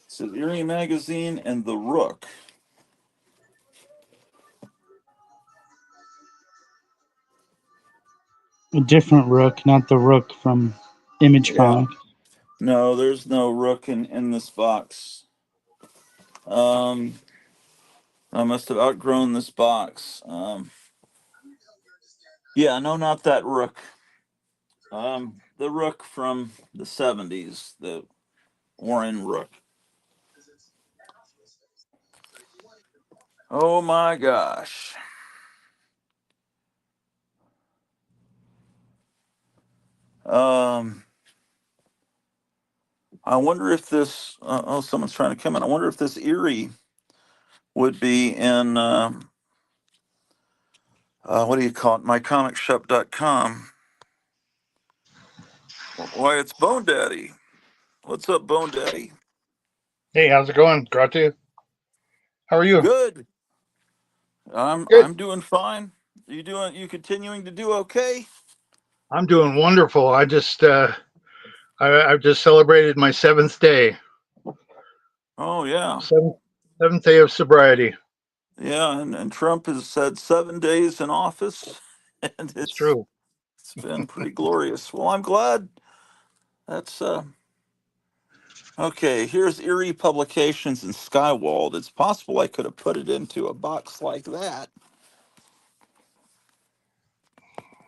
It's Eerie Magazine and The Rook. A different Rook, not the Rook from Image Yeah. Comic. No, there's no Rook in this box. I must have outgrown this box. Yeah, no, not that Rook. The Rook from the 70s, the Warren Rook. Oh my gosh. Um, I wonder if this. Oh, someone's trying to come in. I wonder if this Erie would be in. What do you call it? MyComicShop.com. Why, it's Bone Daddy. What's up, Bone Daddy? Hey, how's it going, Gratu? How are you? Good. I'm Good. I'm doing fine. You continuing to do okay? I'm doing wonderful. I've just celebrated my seventh day, Oh yeah. seventh seventh day of sobriety. Yeah, and Trump has said 7 days in office, and It's it's true. it's been pretty glorious. Well, I'm glad. That's okay. Here's Erie Publications in Skywald. It's possible I could have put it into a box like that.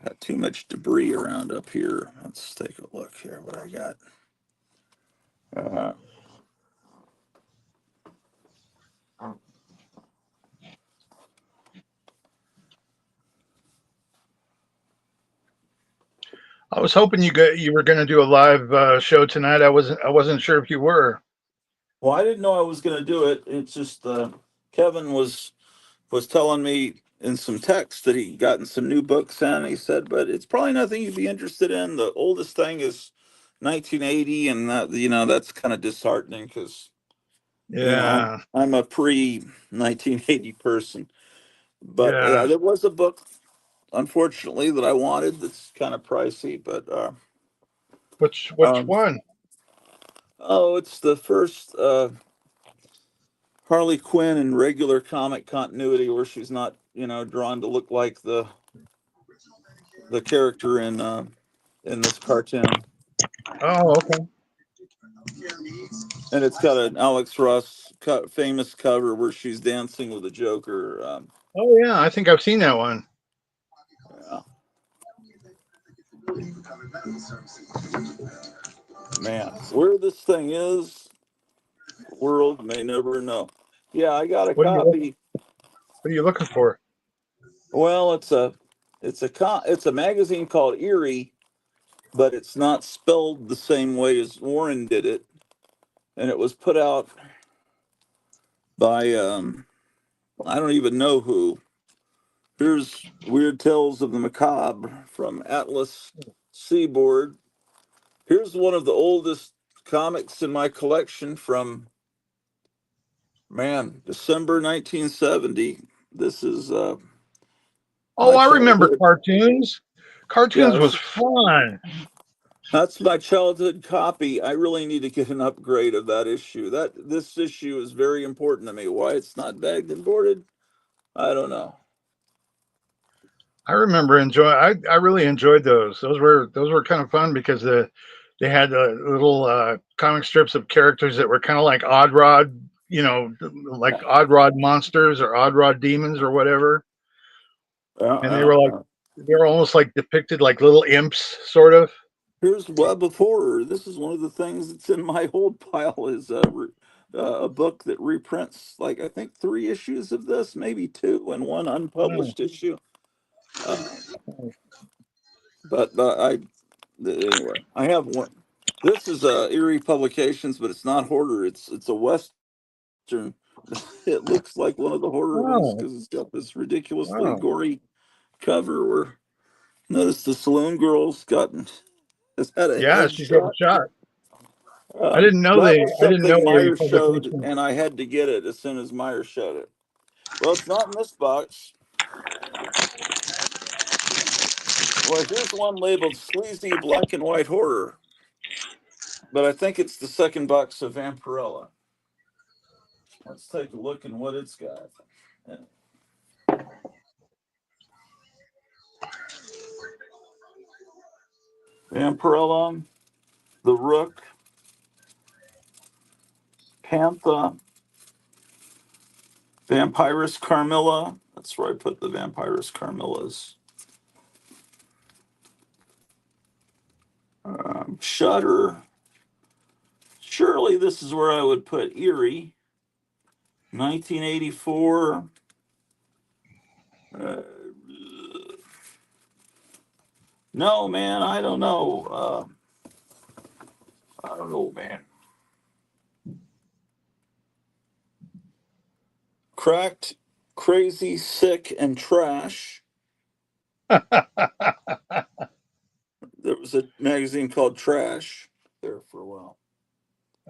Got too much debris around up here. Let's take a look here. What I got. Uh, I was hoping you were going to do a live show tonight. I wasn't sure if you were. well, I didn't know I was going to do it. It's just Kevin was telling me in some text that he gotten some new books in. He said, but it's probably nothing you'd be interested in. The oldest thing is 1980, and that's kind of disheartening because Yeah, I'm a pre 1980 person. But yeah, yeah. there was a book, unfortunately, that I wanted. That's kind of pricey, but Which um, one? oh, it's the first Harley Quinn in regular comic continuity, where she's not drawn to look like the character in this cartoon. Oh, okay. And it's got an Alex Ross famous cover where she's dancing with the Joker. Oh, yeah. I think I've seen that one. Yeah, man, where this thing is, the world may never know. Yeah, I got a What are you copy. What are you looking for? Well, it's a magazine called Eerie, but it's not spelled the same way as Warren did it, and it was put out by I don't even know who. Here's Weird Tales of the Macabre from Atlas Seaboard. Here's one of the oldest comics in my collection from, man, December 1970. This is Oh, my I remember childhood. cartoons. Yeah, Cartoons was fun. That's my childhood copy. I really need to get an upgrade of that issue. This issue is very important to me. Why it's not bagged and boarded, I don't know. I remember I really enjoyed those. Those were kind of fun because they had little comic strips of characters that were kind of like Odd Rod, like Yeah, Odd Rod monsters or Odd Rod demons or whatever, yeah, and yeah, yeah. they were almost like depicted like little imps, sort of. Here's Web of Horror. This is one of the things that's in my old pile is a book that reprints like I think three issues of this, maybe two, and one Oh, unpublished issue. Uh, but anyway, I have one. This is Erie Publications, but it's not horror. It's a western. It looks like one of the horror ones wow, because it's got this ridiculously wow. gory cover. Where notice the saloon girl's gotten has had a Yeah, head she's getting shot. shot. That was I didn't something know Erie Meyer showed, Publication. and I had to get it as soon as Meyer showed it. Well, it's not in this box. Well, here's one labeled sleazy black and white horror, but I think it's the second box of Vampirella. Let's take a look at what it's got. Vampirella, the Rook, Pantha, Vampirus Carmilla. That's where I put the Vampirus Carmillas. Shutter. Surely this is where I would put Erie. 1984. Uh, no, man, I don't know. I don't know, man. Cracked, crazy, sick, and trash. There was a magazine called Trash there for a while.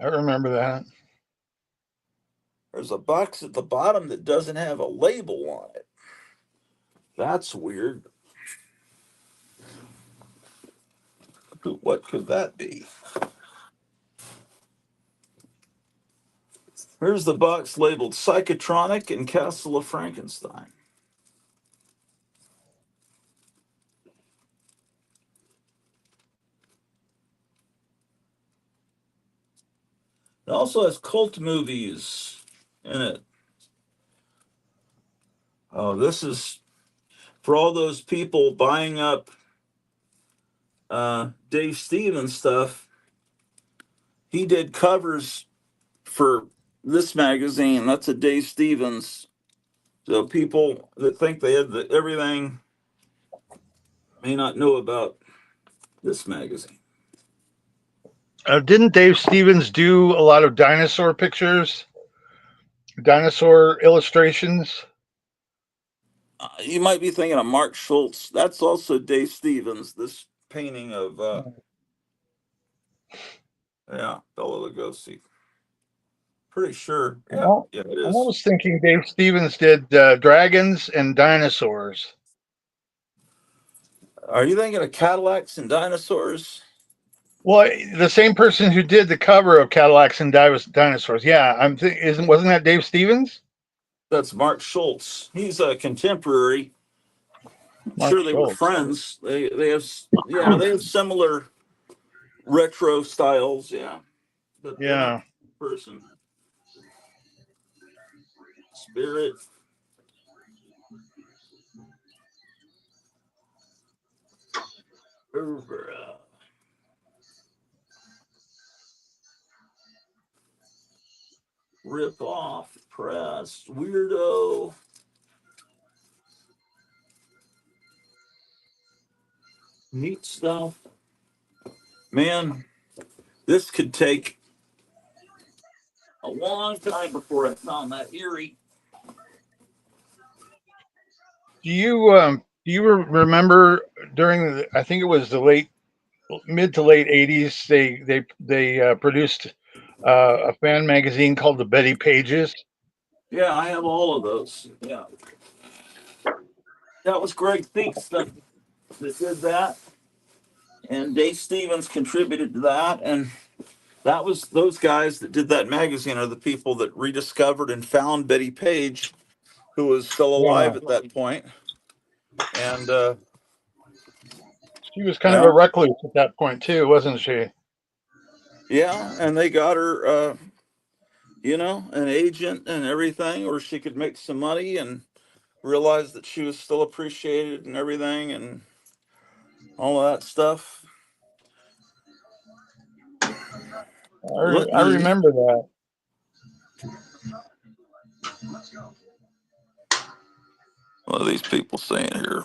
I remember that. There's a box at the bottom that doesn't have a label on it. That's weird. What could that be? Here's the box labeled Psychotronic and Castle of Frankenstein. It also has cult movies in it. Oh, this is for all those people buying up Dave Stevens stuff. He did covers for this magazine. That's a Dave Stevens. So people that think they have everything may not know about this magazine. Didn't Dave Stevens do a lot of dinosaur pictures, dinosaur illustrations? You might be thinking of Mark Schultz. That's also Dave Stevens. This painting of yeah, Bela Lugosi. Pretty sure. I'm, Yeah, al- yeah, it I'm is. always thinking Dave Stevens did dragons and dinosaurs. Are you thinking of Cadillacs and dinosaurs? Well, the same person who did the cover of Cadillacs and Dinosaurs. Yeah, wasn't that Dave Stevens? That's Mark Schultz. He's a contemporary. Mark Sure, they were Schultz. friends. They have yeah, they have similar retro styles. Yeah, but they're not Yeah. the person. Spirit. Rip off press. Weirdo. Neat stuff. Man, this could take a long time before I found that Erie. Do you remember during I think it was the mid to late '80s they produced a fan magazine called the Betty Pages. Yeah, I have all of those. Yeah. That was Greg Theaks that did that. and Dave Stevens contributed to that. And that was those guys that did that magazine are the people that rediscovered and found Betty Page, who was still Yeah, alive at that point. And she was kind of a well, recluse at that point too, wasn't she? yeah, and they got her, an agent and everything, where she could make some money and realized that she was still appreciated and everything and all of that stuff. Let I me. remember that. What are these people saying here?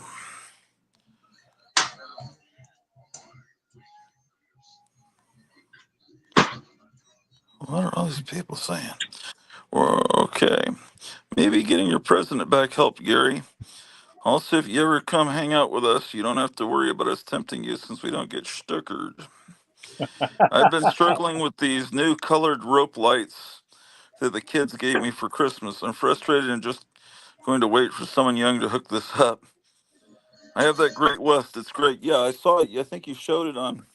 What are all these people saying? Well, okay. Maybe getting your president back helped, Gary. Also, if you ever come hang out with us, you don't have to worry about us tempting you since we don't get stuckered. I've been struggling with these new colored rope lights that the kids gave me for Christmas. I'm frustrated and just going to wait for someone young to hook this up. I have that Great West. It's great. Yeah, I saw it. I think you showed it on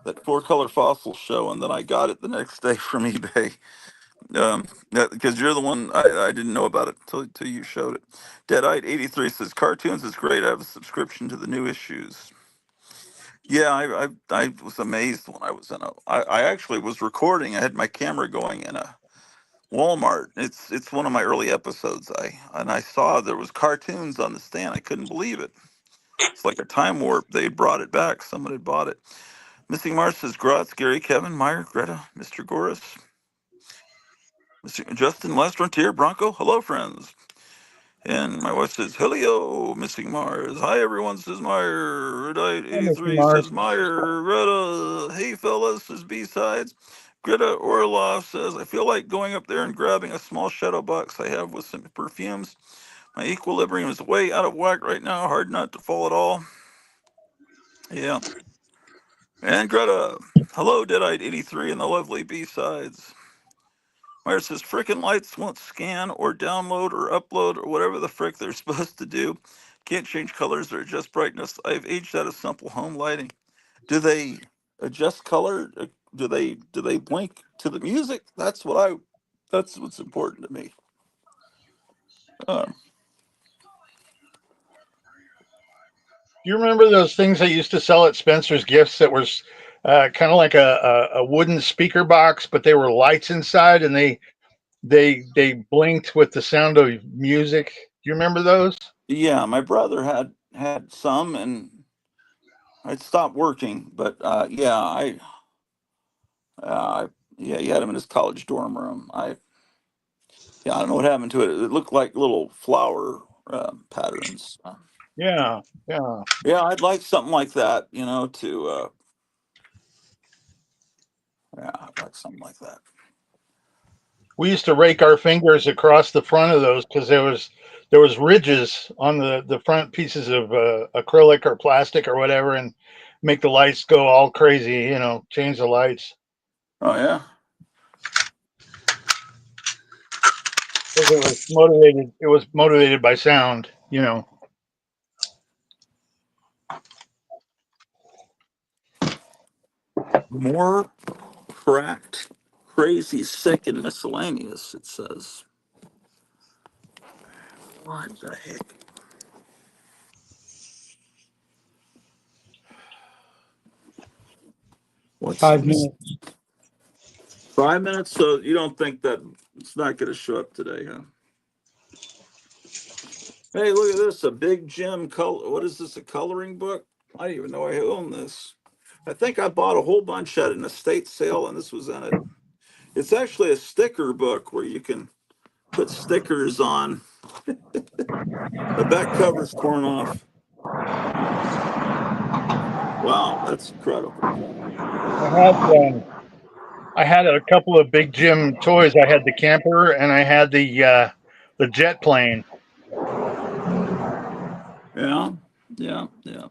that Four Color Fossil show, and then I got it the next day from eBay. Because you're the one I didn't know about it till you showed it. Deadite 83 says cartoons is great. I have a subscription to the new issues. Yeah, I was amazed when I was in I actually was recording. I had my camera going in a Walmart. It's one of my early episodes. I saw there was cartoons on the stand. I couldn't believe it. It's like a time warp. They brought it back. Someone had bought it. Missing Mars says Grotz, Gary, Kevin, Meyer, Greta, Mr. Goris, Mr. Justin, Last Frontier, Bronco. Hello, friends. And my wife says, Helio, Missing Mars. Hi, everyone, says Meyer. Redite Hi, Mr. 83 Mars. says Meyer. Greta, hey, fellas, says B-Sides. Greta Orloff says, I feel like going up there and grabbing a small shadow box I have with some perfumes. My equilibrium is way out of whack right now. Hard not to fall at all. Yeah. And Greta, hello, Deadite 83 and the lovely B-Sides. Meyer says, frickin' lights won't scan or download or upload or whatever the frick they're supposed to do. Can't change colors or adjust brightness. I've aged out of simple home lighting. Do they adjust color? Do they blink to the music? That's what's important to me. Um, Do you remember those things they used to sell at Spencer's Gifts that were kind of like a wooden speaker box, but they were lights inside, and they blinked with the sound of music? Do you remember those? yeah, my brother had some, and I'd stopped working, but yeah, uh, yeah, he had them in his college dorm room. Yeah, I don't know what happened to it. It looked like little flower patterns. Yeah, yeah. Yeah, I'd like something like that, to, yeah, I'd like something like that. We used to rake our fingers across the front of those because there was ridges on the front pieces of acrylic or plastic or whatever, and make the lights go all crazy. Change the lights. Oh, yeah. 'Cause It was motivated by sound. More cracked, crazy, sick, and miscellaneous, it says. What the heck? What's 5 minutes. 5 minutes? So you don't think that it's not going to show up today, huh? Hey, look at this. A Big Jim color. What is this? A coloring book? I didn't even know I owned this. I think I bought a whole bunch at an estate sale, and this was in it. It's actually a sticker book where you can put stickers on. The back cover's torn off. Wow, that's incredible. I had a couple of Big Jim toys. I had the camper and I had the jet plane. Yeah, yeah, yeah.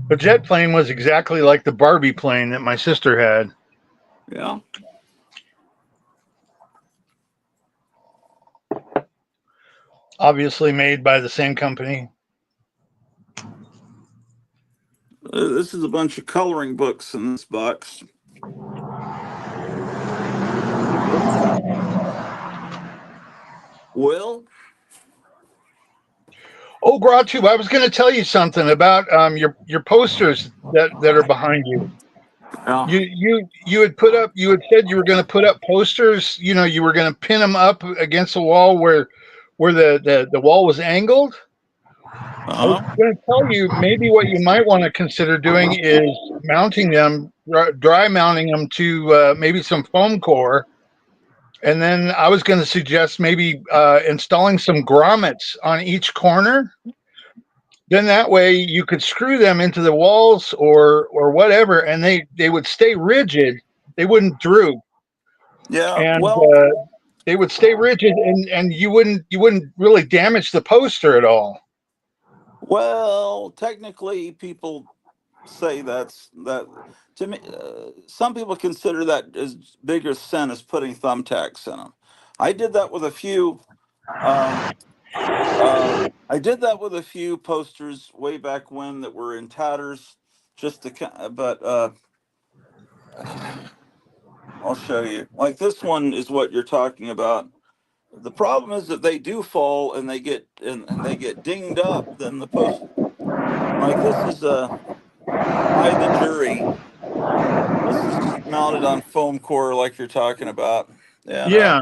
The jet plane was exactly like the Barbie plane that my sister had. Yeah. Obviously made by the same company. This is a bunch of coloring books in this box. Well, Oh, Gratu, I was going to tell you something about your posters that are behind you. yeah. You had put up. You had said you were going to put up posters. You know, you were going to pin them up against the wall where the wall was angled. I was Uh-huh. going to tell you maybe what you might want to consider doing is mounting them, dry mounting them to maybe some foam core. And then I was going to suggest maybe installing some grommets on each corner. Then that way you could screw them into the walls or whatever, and they would stay rigid. They wouldn't droop, Yeah. and Well, they would stay rigid, and you wouldn't really damage the poster at all. technically, people say that to me. Some people consider that as big a sin as putting thumbtacks in them. I did that with a few. Um, I did that with a few posters way back when that were in tatters, just to. But I'll show you. Like this one is what you're talking about. The problem is that they do fall and and they get dinged up. Then the post, like this is a Hide the Jury. This is mounted on foam core, like you're talking about, and Yeah,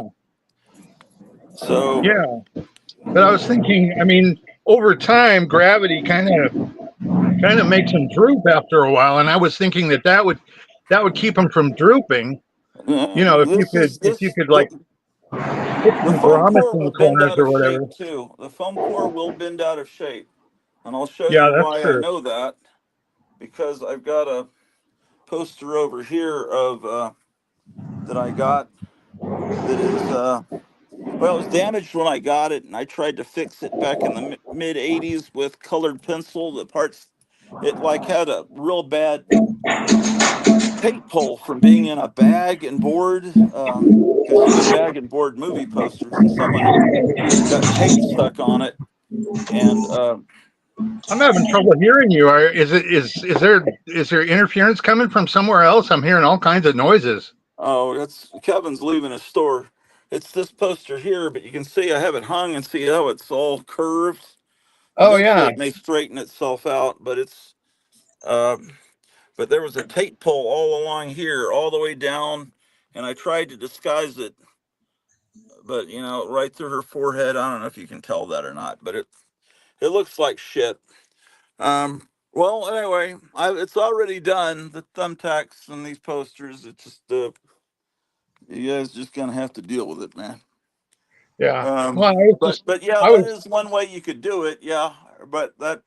so yeah. But I was thinking, I mean, over time, gravity kind of makes them droop after a while, and I was thinking that would keep them from drooping. You know, this is if you this could like put the some foam grommets core in will the bend corners out or of whatever. shape too. The foam core will bend out of shape, and I'll show Yeah, you that's why I true. know that because I've got a poster over here of that I got that is well, it was damaged when I got it, and I tried to fix it back in the mid '80s with colored pencil. The parts, it like had a real bad tape pull from being in a bag and board, because you get bag and board movie posters, and someone got tape stuck on it, and I'm having trouble hearing you. Is there interference coming from somewhere else? I'm hearing all kinds of noises. oh, that's Kevin's leaving his store. It's this poster here, but you can see I have it hung and see how it's all curved. Oh Eventually, yeah. it may straighten itself out, but it's. Um, but there was a tape pull all along here, all the way down, and I tried to disguise it, but right through her forehead. I don't know if you can tell that or not, but it looks like shit. Well, anyway, it's already done. The thumbtacks and these posters. It's just you guys just gonna have to deal with it, man. Yeah. Well, I was just But yeah, I that was is one way you could do it. Yeah, but that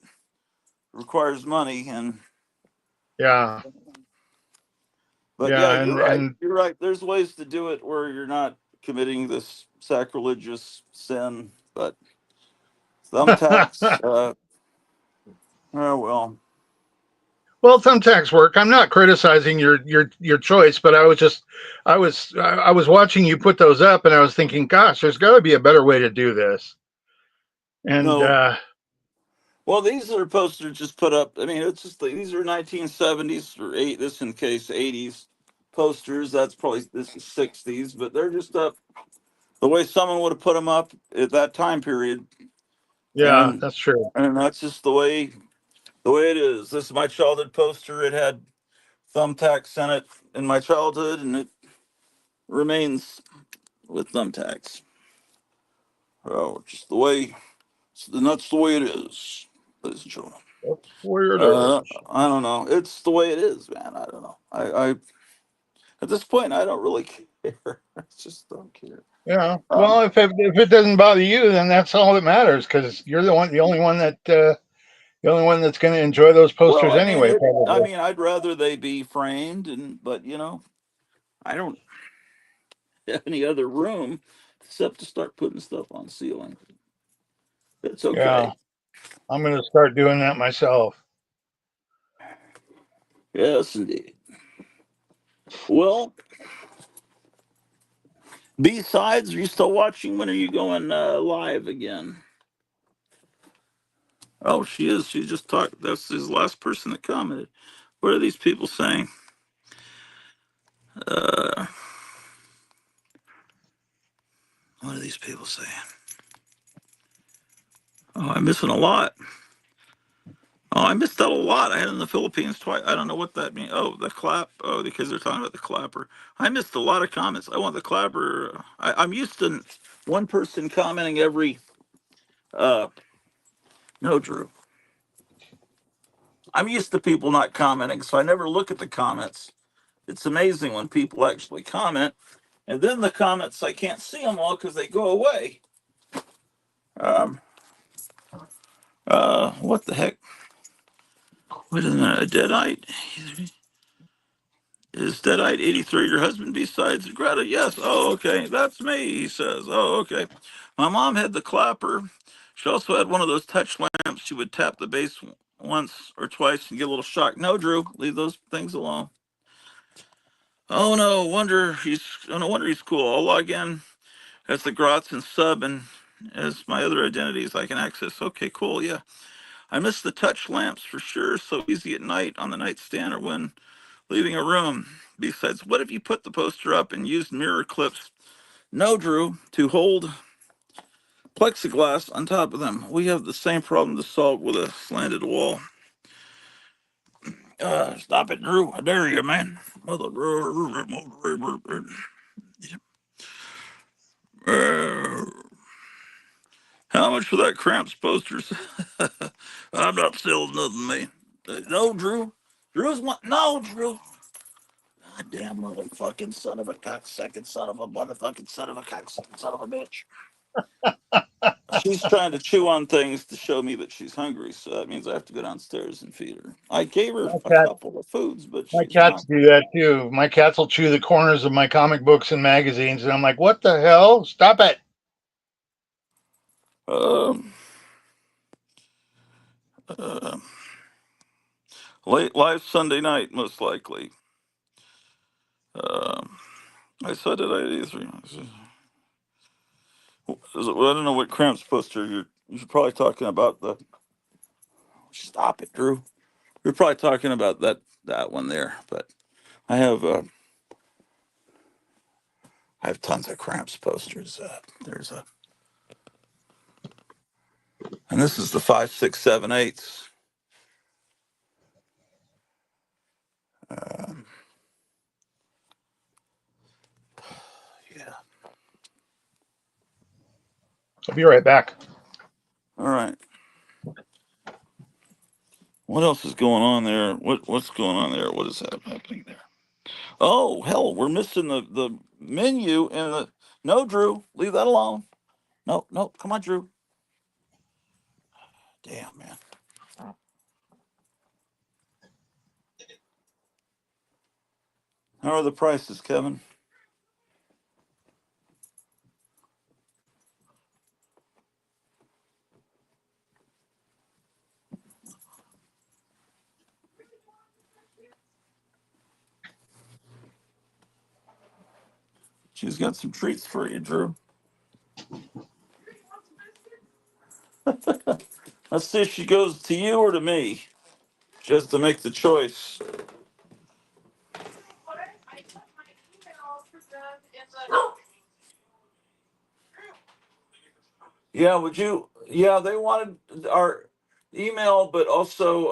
requires money, and yeah. but yeah, Yeah, you're and right. and You're right. There's ways to do it where you're not committing this sacrilegious sin. But thumbtacks, oh well. well, thumbtacks work. I'm not criticizing your choice, but I was watching you put those up, and I was thinking, gosh, there's got to be a better way to do this. And No. Well, these are posters just put up. I mean, it's just these are 1970s or this in case 80s posters. That's probably this is 60s, but they're just up the way someone would have put them up at that time period, yeah, and that's true. that's just the way it is. This is my childhood poster. It had thumbtacks in it in my childhood, and it remains with thumbtacks. Oh, just the way, and that's the way it is, ladies and gentlemen. That's where it is. I don't know. It's the way it is, man. I don't know. I at this point, I don't really care. I just don't care. Yeah. Um, Well, if it doesn't bother you, then that's all that matters because you're the only one that's going to enjoy those well, posters I mean, anyway, probably. I'd rather they be framed, but I don't have any other room except to start putting stuff on ceiling. It's Yeah, okay. I'm going to start doing that myself. Yes, indeed. Well, besides, are you still watching? When are you going live again? Oh, she is. She just talked. That's his last person that commented. What are these people saying? Uh, what are these people saying? Oh, I'm missing a lot. Oh, I missed out a lot. I had it in the Philippines twice. I don't know what that means. Oh, the clap. Oh, because they're talking about the clapper. I missed a lot of comments. I want the clapper. I'm used to one person commenting every. Uh, no, Drew. I'm used to people not commenting, so I never look at the comments. It's amazing when people actually comment, and then the comments I can't see them all because they go away. Um, what the heck? Wait a minute, a deadite? Is Deadite 83 your husband besides Greta? Yes. Oh, okay. That's me, he says. Oh, okay. My mom had the clapper. She also had one of those touch lamps. She would tap the base once or twice and get a little shock. No, Drew, leave those things alone. Oh no, no wonder he's cool. I'll log in as the Grots and sub and as my other identities I can access. Okay, cool. Yeah. I miss the touch lamps for sure. So easy at night on the nightstand or when leaving a room. Besides, what if you put the poster up and used mirror clips? No, Drew, to hold plexiglass on top of them. We have the same problem to solve with a slanted wall. Stop it, Drew. I dare you, man. How much for that Cramps posters? I'm not selling nothing, man. No, Drew. Drew's one. No, Drew. Goddamn motherfucking son of a cocksucking son of a motherfucking son of a cocksucking son of a bitch. She's trying to chew on things to show me that she's hungry, so that means I have to go downstairs and feed her. I gave her My a cat, couple of foods, but my she's cats not. do that too. My cats will chew the corners of my comic books and magazines, and I'm like, "What the hell? Stop it!" Um, uh, late live Sunday night, most likely. Um, I said it. Well, I don't know what Cramps poster you're probably talking about. The stop it, Drew. You're probably talking about that one there, but I have uh, I have tons of Cramps posters. There's a and this is the 5, 6, 7, 8s. Um, yeah. I'll be right back. All right. What else is going on there? What's going on there? What is happening there? Oh hell, we're missing the menu and the. No, Drew, leave that alone. No, no, come on, Drew. Damn, man. How are the prices, Kevin? She's got some treats for you, Drew. Let's see if she goes to you or to me. Just to make the choice. Yeah, would you? Yeah, they wanted our email, but also.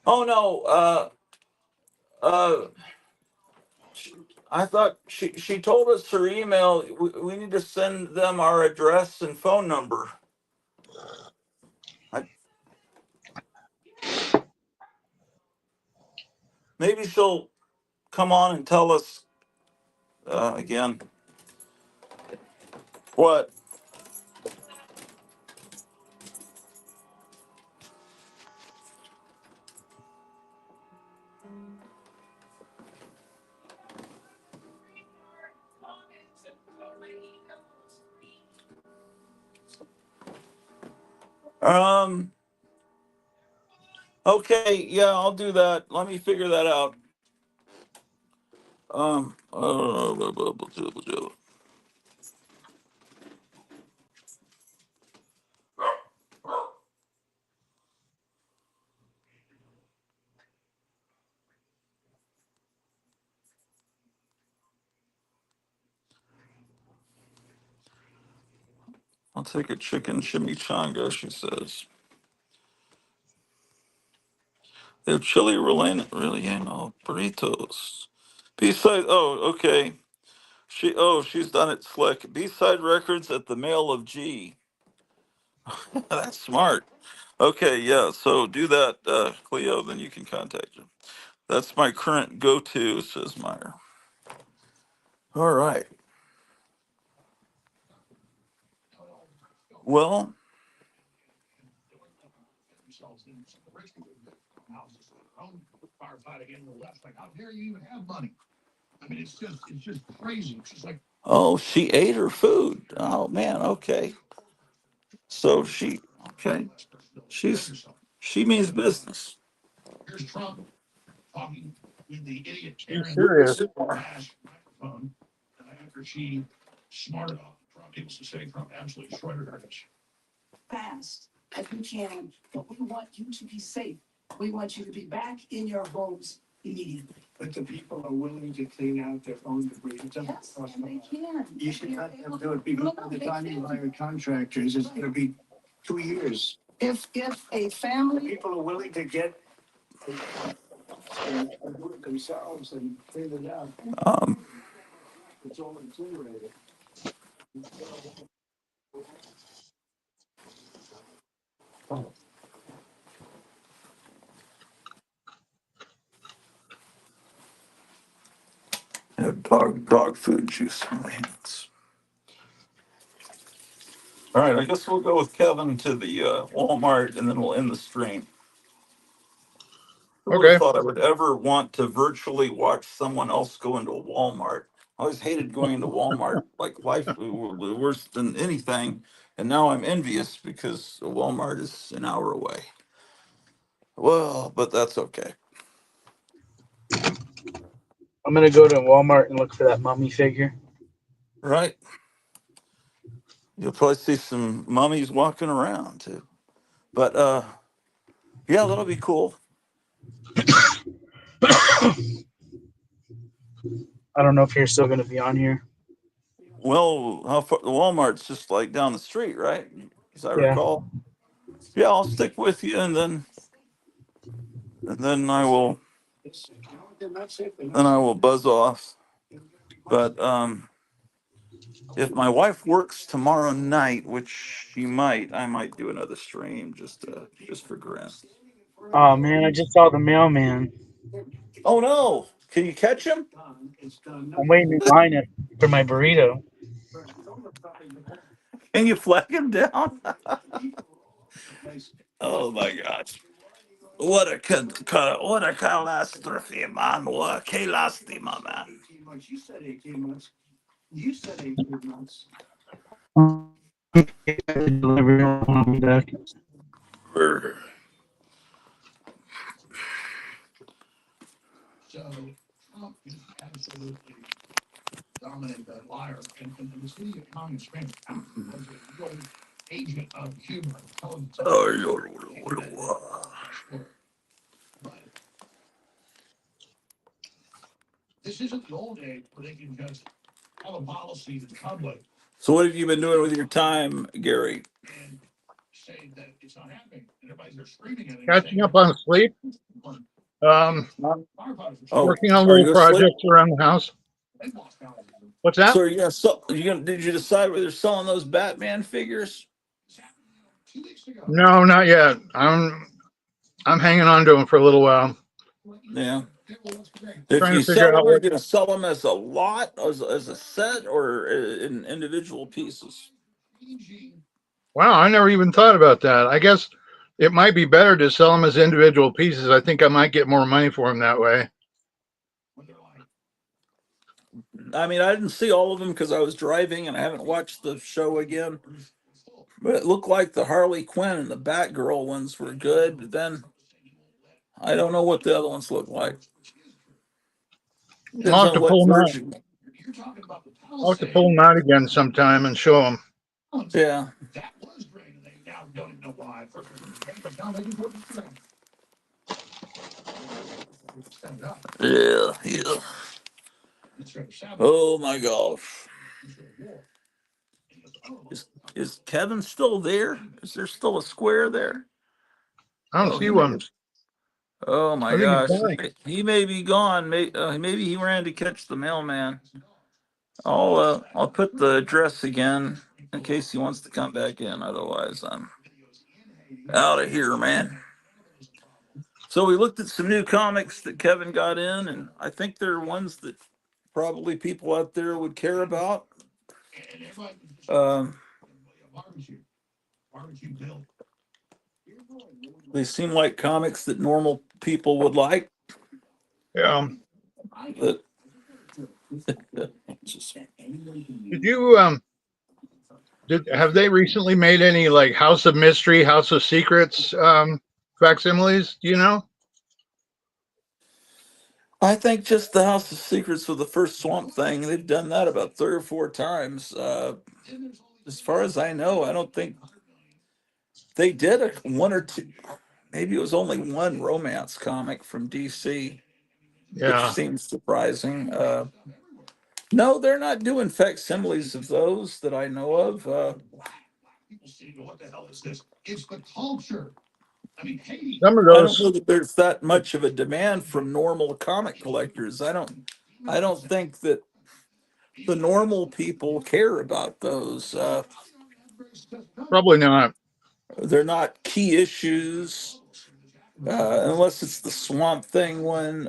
Oh no. Uh, I thought she told us her email. We need to send them our address and phone number. I, maybe she'll come on and tell us again. What? Um. Okay. Yeah, I'll do that. Let me figure that out. Um. take a chicken chimichanga, she says. They have chili relleno burritos. B-side, oh, okay. She's done it slick. B-side records at the Mail of G. That's smart. Okay, yeah, so do that, Cleo, then you can contact him. That's my current go-to, says Meyer. All right. Well, oh, she ate her food. Oh man, okay. So okay. She means business. She's serious. Um, have dog food juice in my hands. All right, I guess we'll go with Kevin to the Walmart, and then we'll end the stream. Who would have Okay. thought I would ever want to virtually watch someone else go into a Walmart? I always hated going into Walmart, like life worse than anything. And now I'm envious because Walmart is an hour away. Well, but that's okay. I'm gonna go to Walmart and look for that mummy figure. Right? You'll probably see some mummies walking around too. But yeah, that'll be cool. I don't know if you're still gonna be on here. Well, how far the Walmart's just like down the street, right? As I Yeah. recall. Yeah, I'll stick with you, and then I will buzz off. But if my wife works tomorrow night, which she might, I might do another stream just for grins. Oh man, I just saw the mailman. Oh no! Can you catch him? I'm waiting in line for my burrito. Can you flag him down? Oh my gosh! What a catastrophe, man! What a catastrophe, man! Delivery. I'll be back. Brr. So, what have you been doing with your time, Gary? Catching up on sleep. Um, Oh, Working on are little you asleep? projects around the house. What's that? So, are you gonna sell? Did you decide whether you're selling those Batman figures? No, not yet. I'm hanging on to them for a little while. Yeah. If Trying you to figure sell out them, are you what. going to sell them as a lot, as a set, or in individual pieces? Wow, I never even thought about that. I guess it might be better to sell them as individual pieces. I think I might get more money for them that way. I mean, I didn't see all of them because I was driving and I haven't watched the show again. But it looked like the Harley Quinn and the Batgirl ones were good. But then I don't know what the other ones look like. I'll Depends have on to what pull them out. version. I'll have to pull them out again sometime and show them. Yeah. Yeah. Yeah. Oh my gosh. Is Kevin still there? Is there still a square there? I don't Oh, see he may one. have. Oh my I think he's gosh, gone. he may be gone. Maybe he ran to catch the mailman. I'll put the address again in case he wants to come back in. Otherwise, I'm out of here, man. So we looked at some new comics that Kevin got in, and I think they're ones that probably people out there would care about. Um, they seem like comics that normal people would like. Yeah. That Did you have they recently made any like House of Mystery, House of Secrets facsimiles? Do you know? I think just the House of Secrets with the first Swamp Thing. They've done that about 3 or 4 times. As far as I know, I don't think they did one or two. Maybe it was only one romance comic from DC, which Yeah. seems surprising. No, they're not doing facsimiles of those that I know of. Some of I don't those know that there's that much of a demand from normal comic collectors. I don't think that the normal people care about those. probably not. They're not key issues unless it's the Swamp Thing one.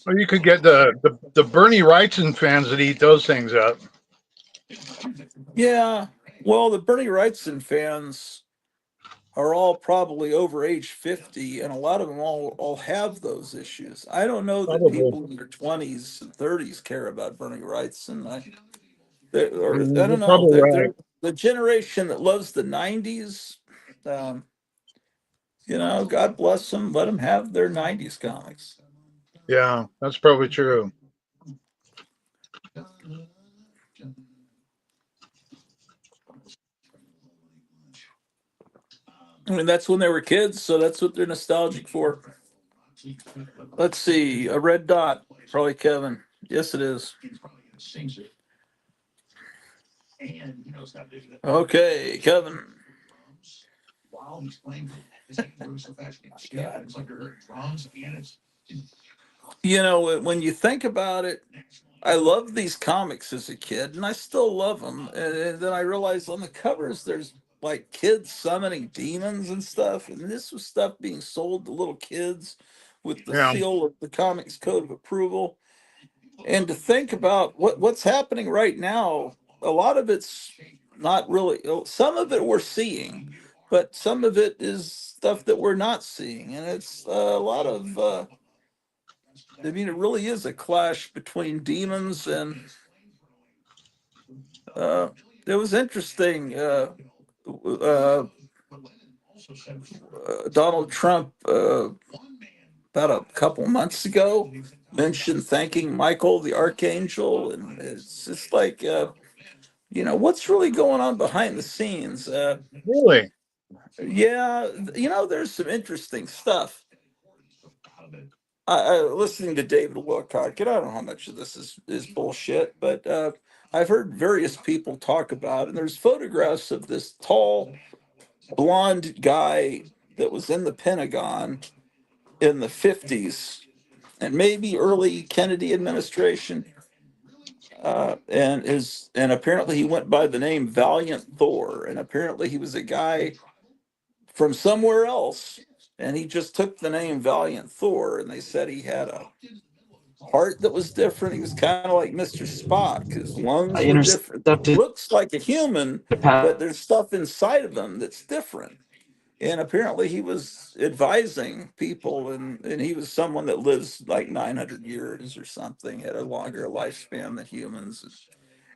Or you could get the Bernie Wrightson fans that eat those things up. Yeah, well, the Bernie Wrightson fans are all probably over age 50, and a lot of them all have those issues. I don't know that Probably. people in their 20s and 30s care about Bernie Wrightson. I You're don't know. probably right. They're the generation that loves the 90s. Um, God bless them. Let them have their 90s comics. Yeah, that's probably true. I mean, that's when they were kids, so that's what they're nostalgic for. Let's see, a red dot, probably Kevin. Yes, it is. Okay, Kevin. When you think about it, I loved these comics as a kid, and I still love them. And then I realized on the covers, there's like kids summoning demons and stuff, and this was stuff being sold to little kids with the Yeah. seal of the Comics Code of Approval. And to think about what's happening right now, a lot of it's not really. Some of it we're seeing, but some of it is stuff that we're not seeing, and it's a lot of. I mean, it really is a clash between demons and. Uh, it was interesting. Donald Trump, about a couple months ago, mentioned thanking Michael the Archangel, and it's just like, what's really going on behind the scenes? Really? Yeah, there's some interesting stuff. Listening to David Wilcock, and I don't know how much of this is bullshit, but I've heard various people talk about it, and there's photographs of this tall, blonde guy that was in the Pentagon in the 50s and maybe early Kennedy administration. And apparently he went by the name Valiant Thor, and apparently he was a guy from somewhere else, and he just took the name Valiant Thor, and they said he had a heart that was different. He was kind of like Mr. Spock. His I lungs were different. intercepted Looks like a human, a pass. but there's stuff inside of him that's different. And apparently he was advising people, and he was someone that lives like 900 years or something, had a longer lifespan than humans.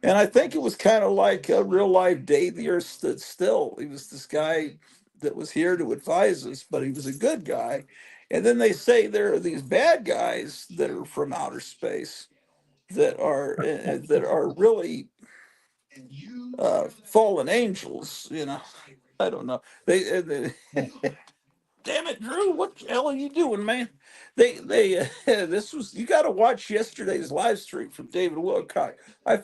And I think it was kind of like a real life day the earth stood still. He was this guy that was here to advise us, but he was a good guy. And then they say there are these bad guys that are from outer space that are really fallen angels. I don't know. They Damn it, Drew! What the hell are you doing, man? This was you got to watch yesterday's live stream from David Wilcock. I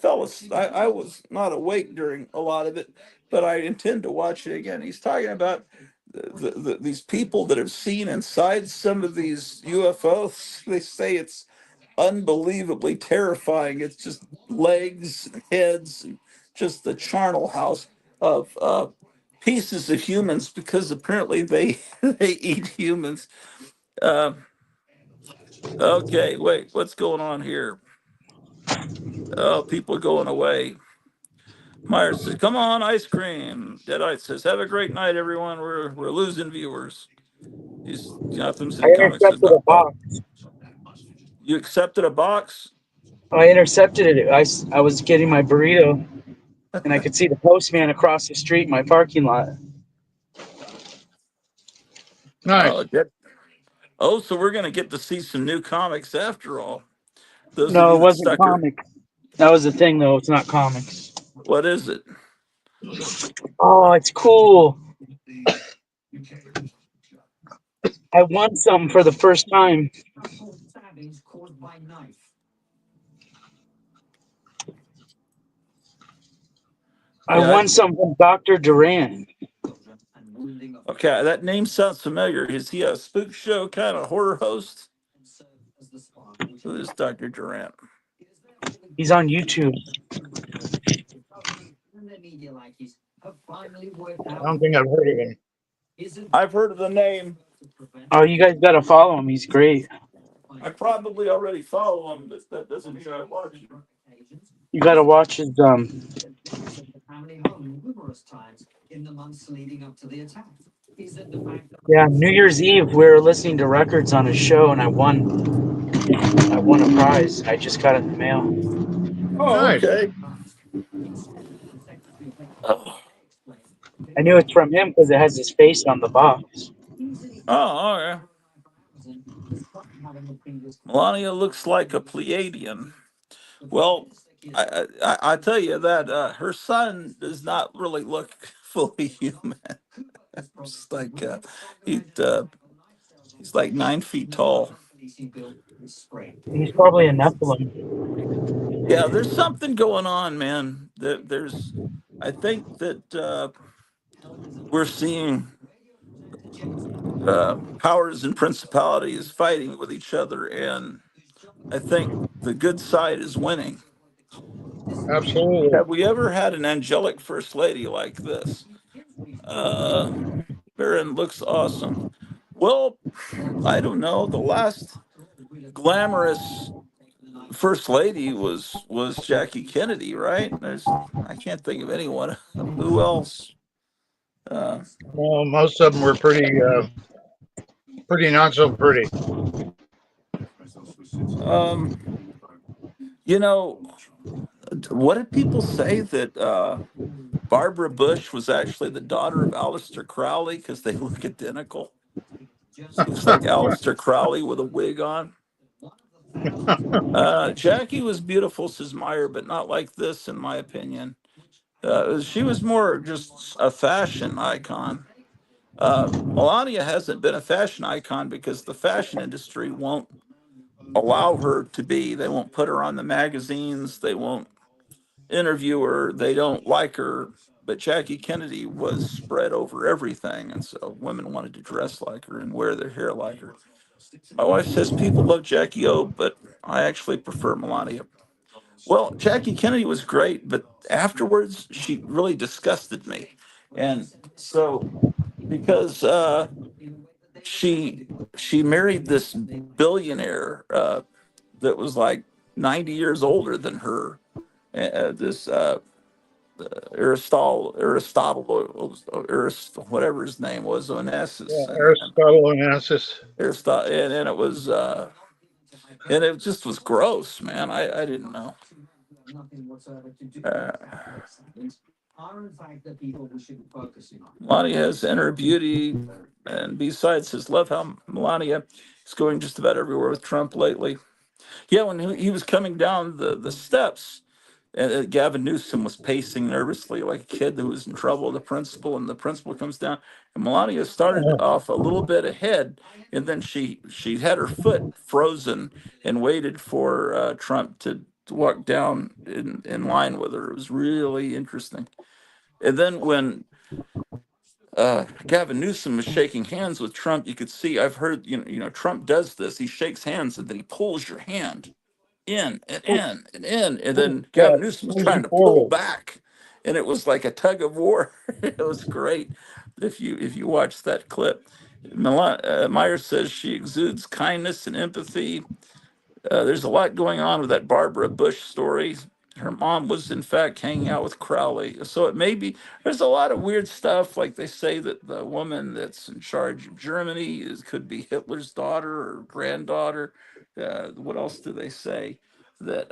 was not awake during a lot of it, but I intend to watch it again. He's talking about these people that have seen inside some of these UFOs. They say it's unbelievably terrifying. It's just legs and heads and just the charnel house of pieces of humans because apparently they they eat humans. Uh, okay, wait, what's going on here? Oh, people are going away. Myers says, "Come on, ice cream." Deadite says, "Have a great night, everyone. We're losing viewers." He's Gotham I City Comics says, intercepted a box. "You accepted a box." I intercepted it. I was getting my burrito, and I could see the postman across the street in my parking lot. Oh, Nice. oh, so we're gonna get to see some new comics after all. Those of No, you it that wasn't stuck her, comics. That was the thing, though. It's not comics. what is it? Oh, it's cool. I won some for the first time. I Yeah. won some from Dr. Duran. Okay, that name sounds familiar. Is he a spook show kind of horror host? Who is Dr. Durant? He's on YouTube. I don't think I've heard of him. I've heard of the name. Oh, you guys gotta follow him. He's great. I probably already follow him, but that doesn't mean I watch him. You gotta watch his Yeah, New Year's Eve we were listening to records on his show and I won a prize. I just got it in the mail. Oh, Nice. okay. Oh, I knew it's from him because it has his face on the box. all right. Melania looks like a Pleiadian. Well, I tell you that her son does not really look fully human. It's like he he's like 9 feet tall. He's probably a Nephilim. Yeah, there's something going on, man. I think that we're seeing powers and principalities fighting with each other, and I think the good side is winning. Absolutely. Have we ever had an angelic first lady like this? Uh, Baron looks awesome. Well, I don't know. The last glamorous first lady was Jackie Kennedy, right? I can't think of anyone. Who else? Uh, Well, most of them were pretty not so pretty. um, you know, what did people say that Barbara Bush was actually the daughter of Aleister Crowley because they look identical? She looks like Aleister Crowley with a wig on. Jackie was beautiful, says Meyer, but not like this, in my opinion. She was more just a fashion icon. Melania hasn't been a fashion icon because the fashion industry won't allow her to be. They won't put her on the magazines. They won't interview her. They don't like her. But Jackie Kennedy was spread over everything. And so women wanted to dress like her and wear their hair like her. My wife says people love Jackie O, but I actually prefer Melania. Well, Jackie Kennedy was great, but afterwards she really disgusted me. And so because she married this billionaire that was like 90 years older than her. This whatever his name was, Yeah, Onassis, and Aristotle Onassis. Aristotle, and it was, and it just was gross, man. I didn't know. Uh, Melania has inner beauty, and besides, says love how Melania is going just about everywhere with Trump lately. Yeah, when he was coming down the steps And Gavin Newsom was pacing nervously like a kid who was in trouble. The principal, and the principal comes down, and Melania started off a little bit ahead, and then she had her foot frozen and waited for Trump to walk down in line with her. It was really interesting. And then when Gavin Newsom was shaking hands with Trump, you could see. I've heard Trump does this. He shakes hands and then he pulls your hand in and in and in, and then Yeah, Gavin Newsom was moves trying you to pull forward. back, and it was like a tug of war. It was great if you watch that clip. Myers says she exudes kindness and empathy. There's a lot going on with that Barbara Bush story. Her mom was, in fact, hanging out with Crowley. So it may be, there's a lot of weird stuff. Like they say that the woman that's in charge of Germany could be Hitler's daughter or granddaughter. What else do they say? That,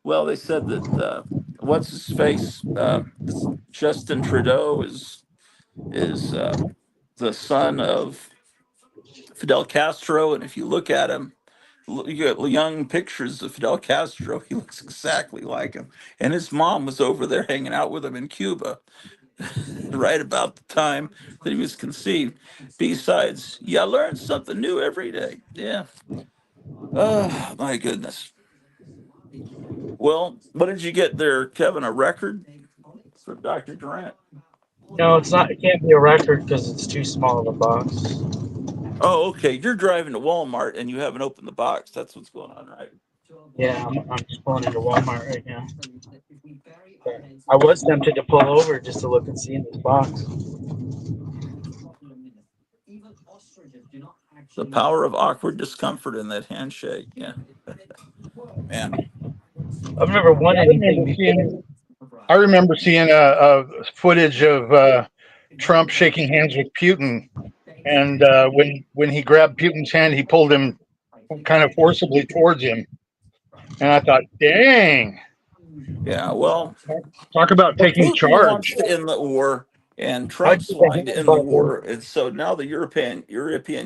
well, they said that, what's his face? Justin Trudeau is the son of Fidel Castro. And if you look at him, you get young pictures of Fidel Castro. He looks exactly like him. And his mom was over there hanging out with him in Cuba, right about the time that he was conceived. Besides, you learn something new every day. Yeah. Oh, my goodness. Well, what did you get there, Kevin? A record for Dr. Durant? No, it's not. It can't be a record because it's too small of a box. Oh, okay. You're driving to Walmart and you haven't opened the box. That's what's going on, right? Yeah, I'm just pulling into Walmart right now. But I was tempted to pull over just to look and see in this box. The power of awkward discomfort in that handshake. Yeah, man. I've never won I anything remember before. seeing I remember seeing a footage of Trump shaking hands with Putin, and when he grabbed Putin's hand, he pulled him kind of forcibly towards him, and I thought, dang, Yeah, well, talk about well, taking Putin wants charge. to end the war, and How'd Trump's you get the wanting to hand end the button? war, and so now the European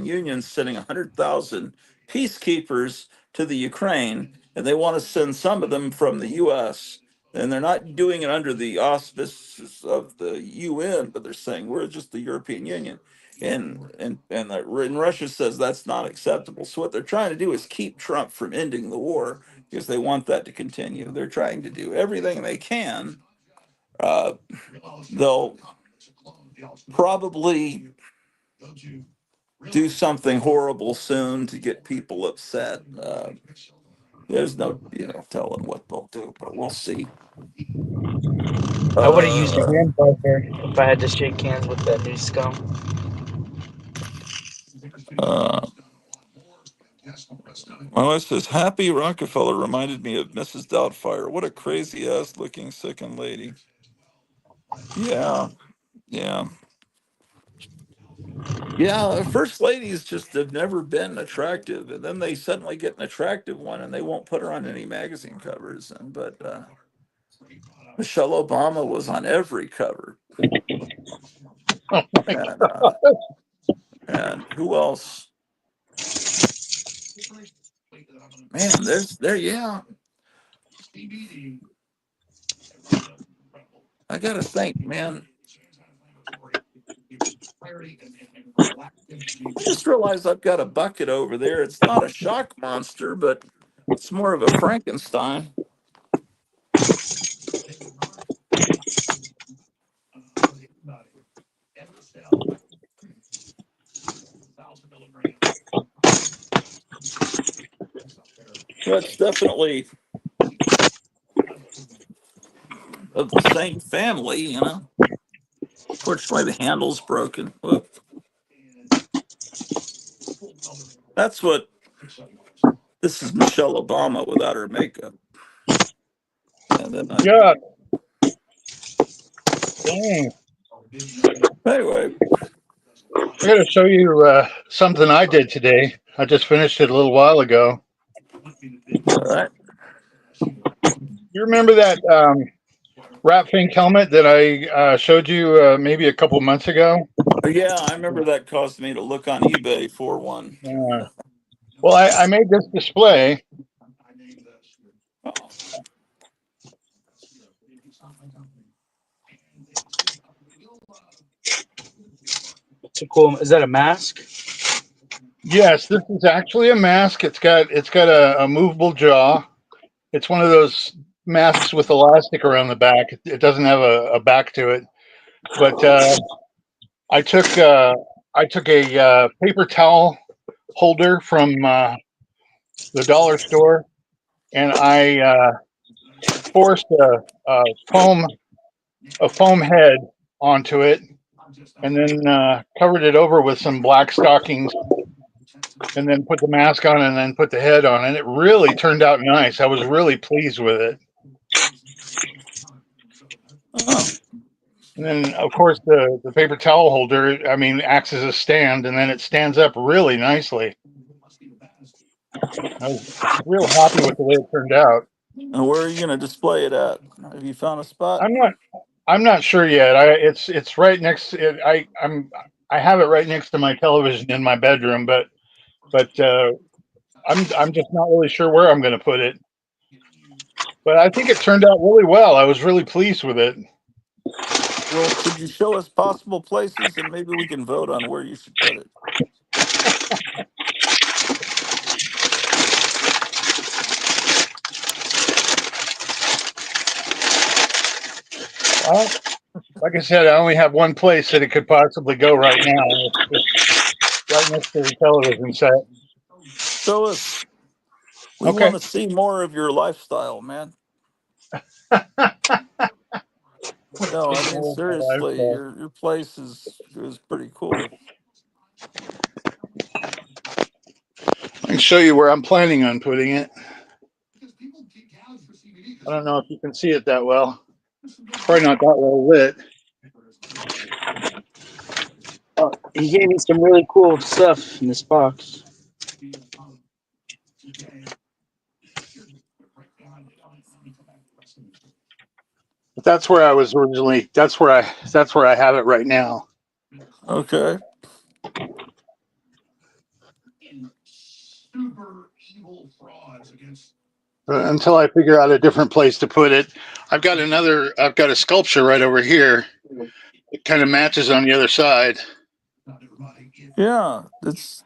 Union's sending 100,000 peacekeepers to the Ukraine, and they want to send some of them from the U.S. And they're not doing it under the auspices of the UN, but they're saying we're just the European Union, and Russia says that's not acceptable. So what they're trying to do is keep Trump from ending the war because they want that to continue. They're trying to do everything they can. Uh, they'll probably do something horrible soon to get people upset. There's no, telling what they'll do, but we'll see. I would have used a Uh, hand buzzer if I had to shake hands with that new scum. uh, my wife says, Happy Rockefeller reminded me of Mrs. Doubtfire. What a crazy ass looking second lady. Yeah, yeah. Yeah, first ladies just have never been attractive, and then they suddenly get an attractive one, and they won't put her on any magazine covers. But Michelle Obama was on every cover, Oh my and and who else? Man, there's there. Yeah, I gotta think, man. I just realized I've got a bucket over there. It's not a shock monster, but it's more of a Frankenstein. Well, it's definitely of the same family. Fortunately, the handle's broken. Whoop. That's what this is Michelle Obama without her makeup. And then God, dang. anyway, I got to show you something I did today. I just finished it a little while ago. all right. You remember that Rat Fink helmet that I showed you maybe a couple months ago? Yeah, I remember that caused me to look on eBay for one. Uh, well, I made this display, Oh, So cool. Is that a mask? Yes, this is actually a mask. It's got a movable jaw. It's one of those masks with elastic around the back. It doesn't have a back to it. But I took uh, I took a paper towel holder from the dollar store, and I forced foam a foam head onto it, and then covered it over with some black stockings, and then put the mask on, and then put the head on, and it really turned out nice. I was really pleased with it. Oh, And then, of course, the paper towel holder, I mean, acts as a stand, and then it stands up really nicely. I was real happy with the way it turned out. and where are you going to display it at? Have you found a spot? I'm not I'm not sure yet. It's right next. I have it right next to my television in my bedroom, but I'm just not really sure where I'm going to put it. But I think it turned out really well. I was really pleased with it. Well, could you show us possible places and maybe we can vote on where you should put it? Well, like I said, I only have one place that it could possibly go right now. And it's right next to the television set. Show us. We Okay. want to see more of your lifestyle, man. No, I mean seriously, your place is pretty cool. I can show you where I'm planning on putting it. I don't know if you can see it that well. It's probably not that well lit. Oh, he gave me some really cool stuff in this box. But that's where I was originally. That's where I have it right now. Okay. Until I figure out a different place to put it. I've got a sculpture right over here. It kind of matches on the other side. Yeah, it's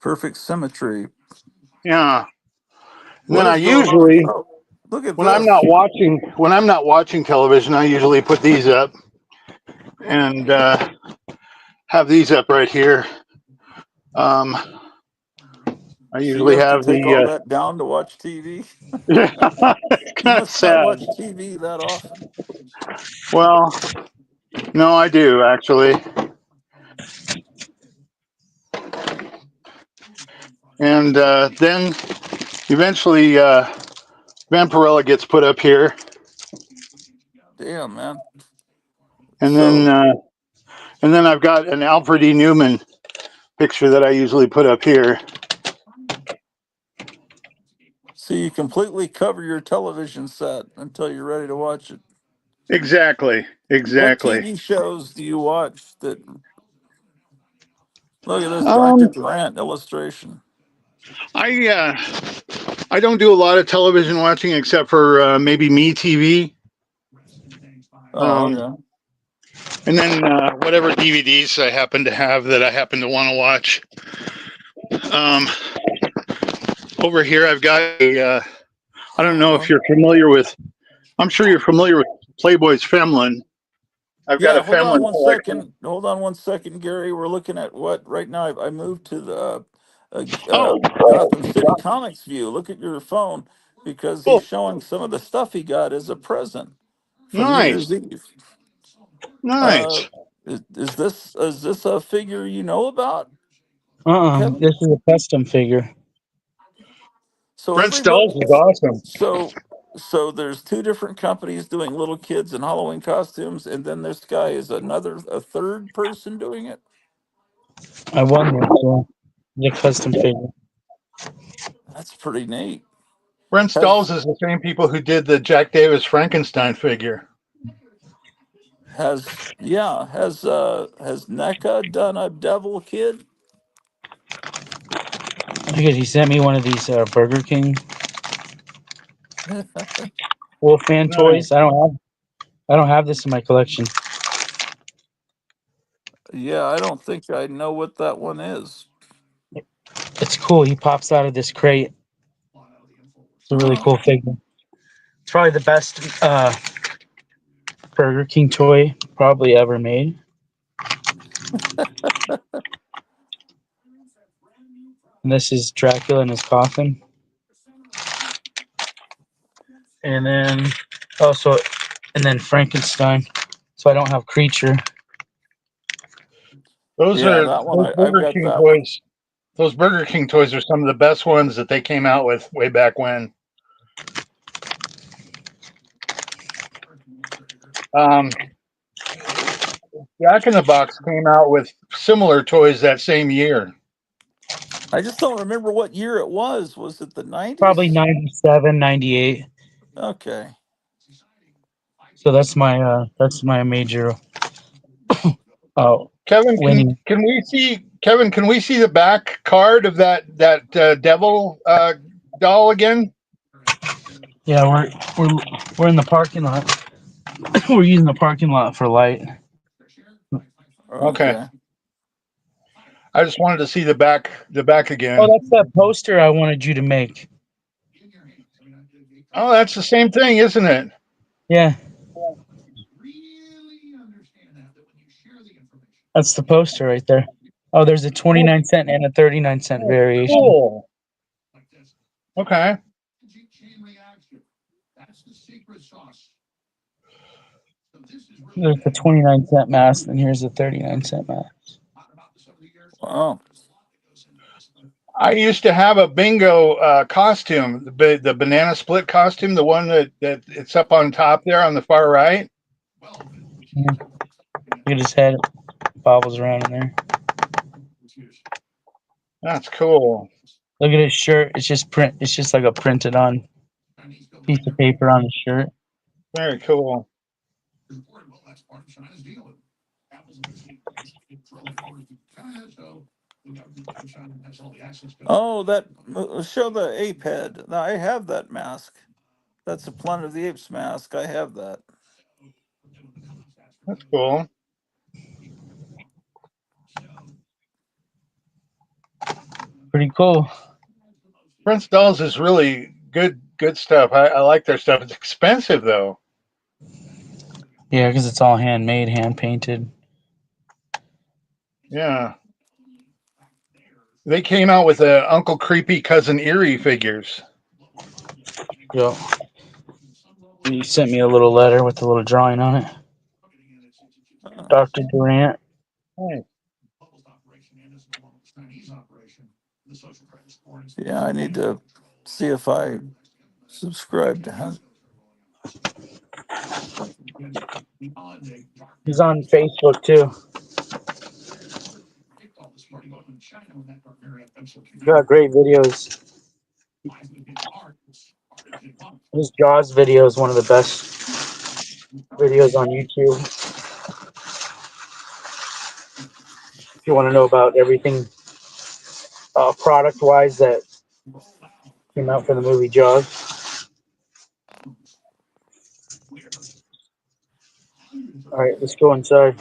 perfect symmetry. Yeah. And What then I is going on? usually, Oh, look at when I'm not this. watching television, I usually put these up and have these up right here. Um, I So you usually have to have take all the that down to watch TV? yeah, You kind of must not sad. watch TV that often. Well, no, I do actually. And then eventually, Vampirella gets put up here, Damn, man. and then So uh, and then I've got an Alfred E. Newman picture that I usually put up here. so you completely cover your television set until you're ready to watch it. Exactly, What exactly. TV shows do you watch that look at this Dr. Um, Durant illustration? I don't do a lot of television watching except for maybe Me TV, Oh, um, okay. and then whatever DVDs I happen to have that I happen to want to watch. Um, over here, I've got a. I don't know if Well, you're familiar with. I'm sure you're familiar with Playboy's Femlin. I've got yeah, a Femlin collection. Hold on one second, Gary. We're looking at what right now. I moved to the Oh, Gotham City Comics view. Look at your phone because he's cool. showing some of the stuff he got as a present for New Nice, Year's Eve. Uh, nice. is this a figure you know about, Kevin? This is a custom figure. So Brent Stells everybody, is awesome. so there's two different companies doing little kids in Halloween costumes, and then this guy is a third person doing it. I won this. The custom figure. That's pretty neat. Brent Has Stells is the same people who did the Jack Davis Frankenstein figure. has NECA done a devil kid? Because he sent me one of these Burger King Wolfman Nice. toys. I don't have this in my collection. Yeah, I don't think I know what that one is. It's cool. He pops out of this crate. It's a really Huh. cool figure. It's probably the best Burger King toy probably ever made. And this is Dracula in his coffin. And then also, and then Frankenstein. So I don't have Creature. Those Yeah, are that one. those I've Burger got King that one. toys. Those Burger King toys are some of the best ones that they came out with way back when. Um, Jack in the Box came out with similar toys that same year. I just don't remember what year it was. Was it the Probably 90s? 97, 98. Okay. So that's my major Kevin, winning. Can we see the back card of that devil doll again? Yeah, we're in the parking lot. We're using the parking lot for light. Okay, Okay. I just wanted to see the back Oh, again. that's that poster I wanted you to make. Oh, that's the same thing, isn't it? Yeah, that's the poster right there. Oh, there's a Oh, 29-cent and a 39-cent oh, variation. cool. Okay. There's the 29-cent mask, and here's the 39-cent mask. Wow. I used to have a bingo costume, the banana split costume, the one that it's up on top there on the far right. Yeah. Look at his head, bobbles around in there. That's cool. Look at his shirt. It's just print. It's just like a printed on piece of paper on his shirt. Very cool. Oh, that show the ape head. Now I have that mask. That's a Planet of the Apes mask. I have that. That's cool. Pretty cool. Prince Dolls is really good stuff. I like their stuff. It's expensive though. Yeah, because it's all handmade, hand painted. Yeah. They came out with Uncle Creepy Cousin Eerie figures. Yep. And you sent me a little letter with a little drawing on it. Uh, Dr. Durant. Nice. yeah, I need to see if I subscribe to him. He's on Facebook too. Got great videos. His Jaws video is one of the best videos on YouTube. If you want to know about everything product wise that came out for the movie Jaws. All right, let's go inside.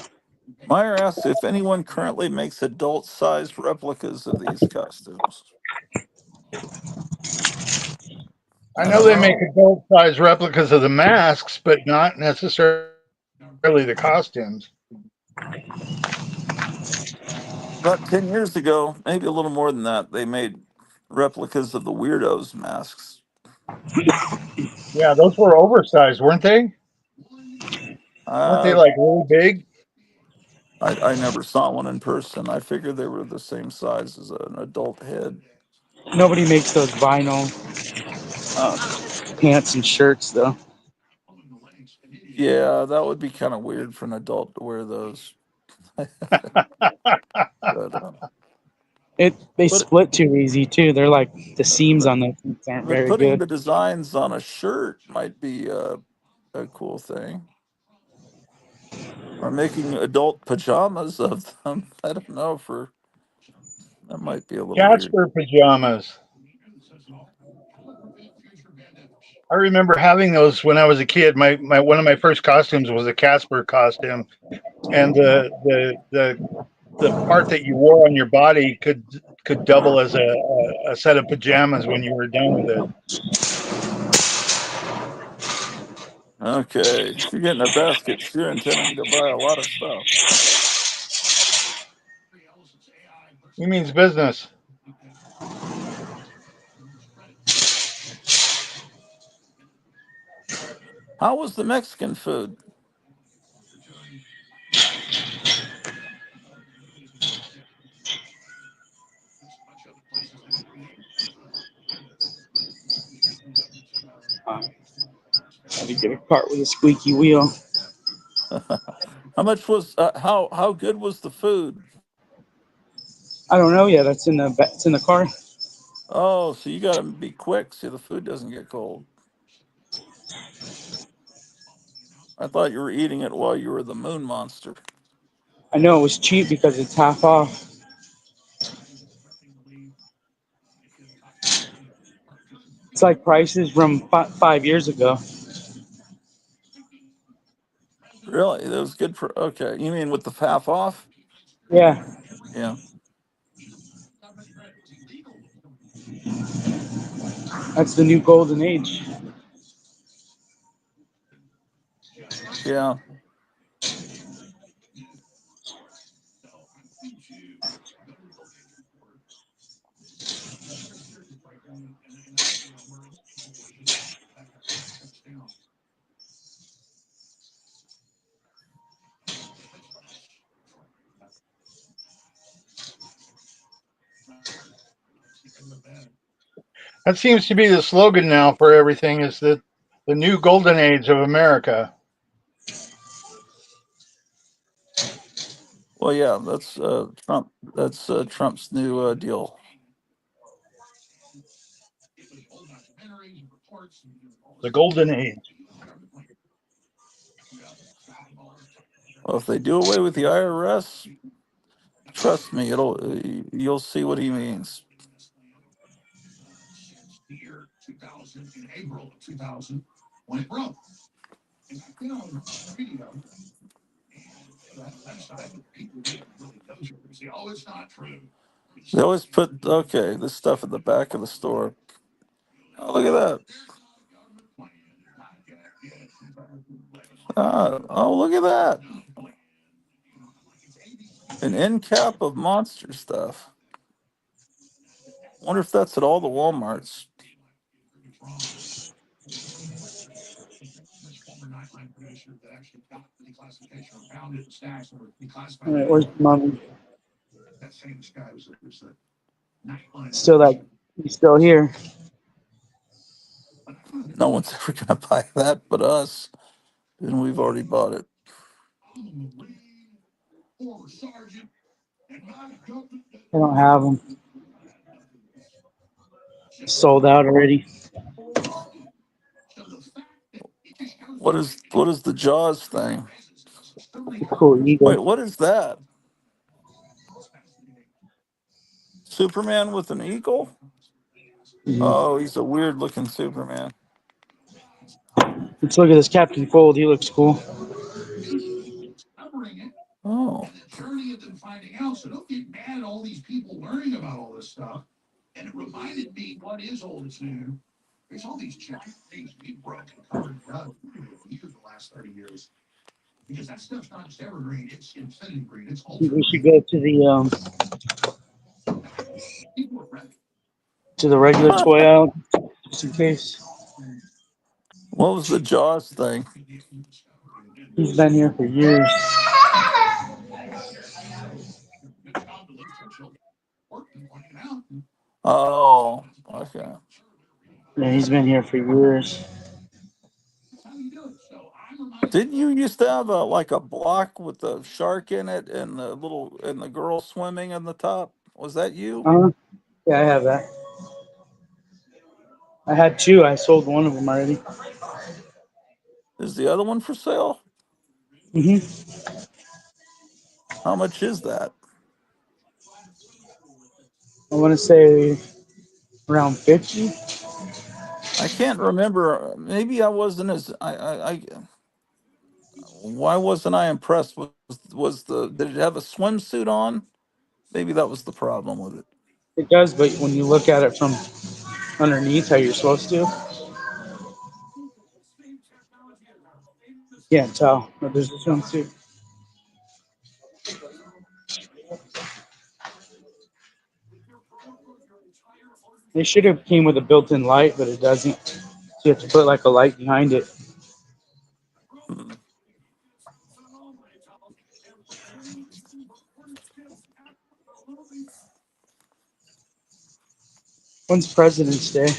Meyer asks if anyone currently makes adult-sized replicas of these costumes. I I know don't they make know. adult size replicas of the masks, but not necessarily the costumes. About 10 years ago, maybe a little more than that, they made replicas of the Weirdos masks. Yeah, those were oversized, weren't they? Weren't they Uh, like really big? I never saw one in person. I figured they were the same size as an adult head. Nobody makes those vinyl pants and shirts though. Yeah, that would be kind of weird for an adult to wear those. But They but split too easy too. They're like the seams but on those pants aren't but very putting good. the designs on a shirt might be a cool thing. Or making adult pajamas of them. I don't know. For that might be a little weird. Casper pajamas. I remember having those when I was a kid. My one of my first costumes was a Casper costume, and the part that you wore on your body could double as a set of pajamas when you were done with it. Okay, if you're getting a basket, you're intending to buy a lot of stuff. He means business. How was the Mexican food? Had to get a cart with a squeaky wheel. How much was how good was the food? I don't know yet. It's in the car. Oh, so you got to be quick so the food doesn't get cold. I thought you were eating it while you were the moon monster. I know it was cheap because it's half off. It's like prices from 5 years ago. Really, that was good for. Okay, you mean with the half off? Yeah, Yeah, that's the new golden age. yeah. That seems to be the slogan now for everything. Is that the new golden age of America? Well, yeah. That's Trump. That's Trump's new deal. The golden age. Well, if they do away with the IRS, trust me, it'll you'll see what he means. They always put this stuff at the back of the store. Oh, look at that. Oh, look at that. An end cap of monster stuff. Wonder if that's at all the Walmarts. All right, where's mommy? Still that? He's still here. No one's ever going to buy that but us. And we've already bought it. I don't have them. Sold out already. What is the Jaws thing? Cool Wait, eagle. what is that? Superman with an eagle? Mm-hmm. Oh, he's a weird looking Superman. Let's look at this Captain Fold. He looks cool. Oh. We should go to the regular toy out just in case. What was the Jaws thing? He's been here for years. Oh, okay. Yeah, he's been here for years. Didn't you used to have a block with the shark in it and the girl swimming in the top? Was that you? Uh-huh. Yeah, I have that. I had two. I sold one of them already. Is the other one for sale? Mm-hmm. How much is that? I want to say around 50. I can't remember. Maybe I wasn't as I. Why wasn't I impressed? Was the did it have a swimsuit on? Maybe that was the problem with it. It does, but when you look at it from underneath, how you're supposed to, you can't tell. But there's a swimsuit. They should have came with a built-in light, but it doesn't. So you have to put like a light behind it. Hmm. When's President's Day?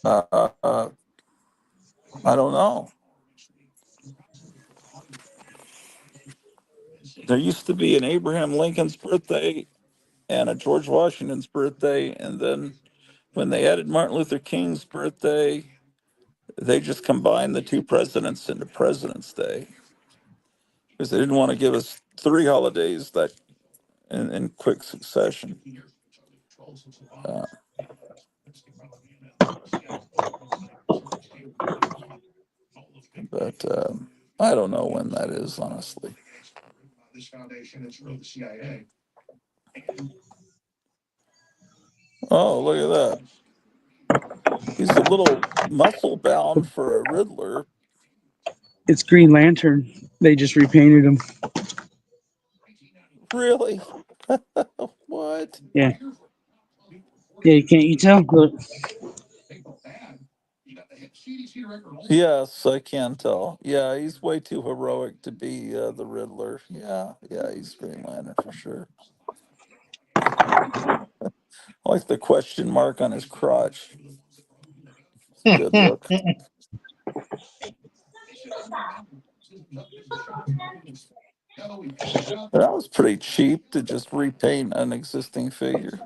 Uh, uh, uh, I don't know. There used to be an Abraham Lincoln's birthday and a George Washington's birthday, and then when they added Martin Luther King's birthday, they just combined the two presidents into President's Day because they didn't want to give us three holidays that in quick succession. Uh, but I don't know when that is, honestly. Oh, look at that. He's a little muscle bound for a Riddler. It's Green Lantern. They just repainted him. Really? What? Yeah. Yeah, you can't you tell? Look, Yes, I can tell. Yeah, he's way too heroic to be the Riddler. Yeah, yeah, he's Green Lantern for sure. I like the question mark on his crotch. It's a good look. That was pretty cheap to just repaint an existing figure.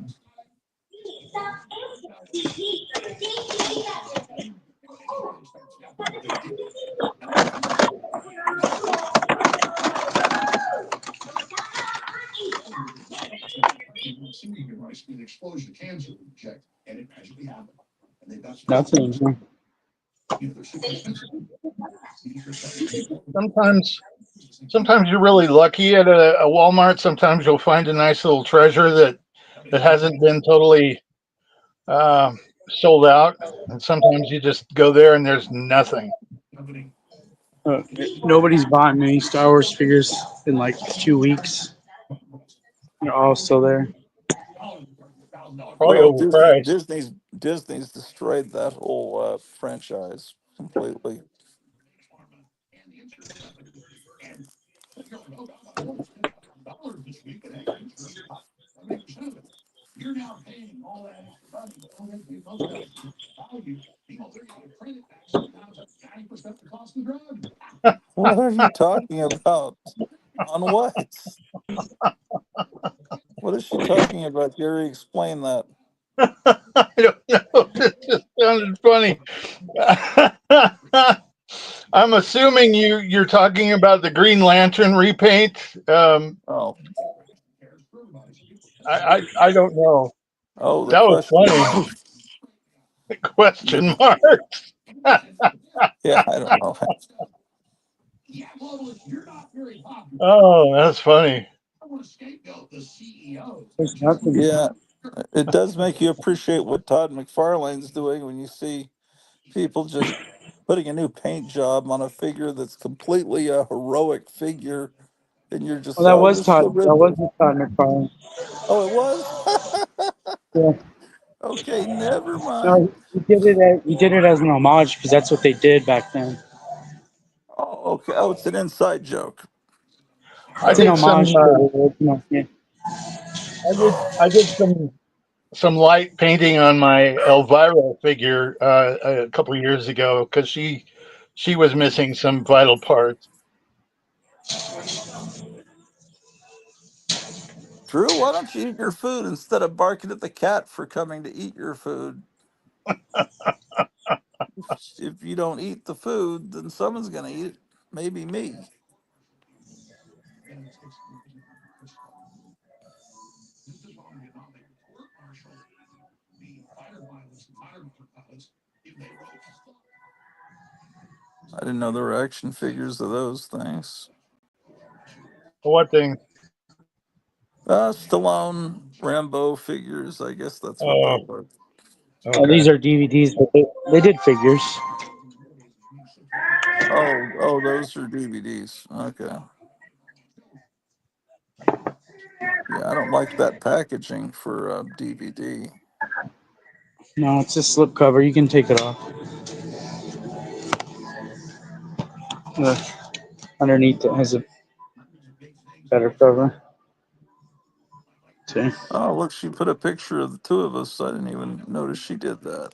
nothing. sometimes sometimes you're really lucky at a Walmart. Sometimes you'll find a nice little treasure that hasn't been totally um, sold out, and sometimes you just go there and there's nothing. Uh, Nobody's bought any Star Wars figures in like 2 weeks. They're all still there. Probably Well, overpriced. Disney's destroyed that whole franchise completely. What are you talking about? On what? What is she talking about, Gary? Explain that. I don't know. It just sounded funny. I'm assuming you're talking about the Green Lantern repaint. Oh, I don't know. oh, the That was question funny. mark. The Question mark. Yeah, I don't know. Oh, that's funny. There's nothing. Yeah, it does make you appreciate what Todd McFarlane's doing when you see people just putting a new paint job on a figure that's completely a heroic figure, and you're just, Well, that oh, was this is Todd. the That was Riddler. Todd McFarlane. Oh, it was. Yeah. Okay, never mind. No, he did it as an homage because that's what they did back then. Oh, okay. Oh, it's an inside joke. I It's an did Okay. some. homage to the original. Yeah. I did some light painting on my Elvira figure a couple years ago because she was missing some vital parts. Drew, why don't you eat your food instead of barking at the cat for coming to eat your food? If you don't eat the food, then someone's going to eat it. Maybe me. I didn't know there were action figures of those things. What thing? Stallone, Rambo figures. I guess that's what they Oh, were. Oh, these okay. are DVDs, but they did figures. Oh, those are DVDs. Okay. Yeah, I don't like that packaging for a DVD. No, it's a slip cover. You can take it off. The, underneath it has a better cover. See? Oh, look, she put a picture of the two of us. I didn't even notice she did that.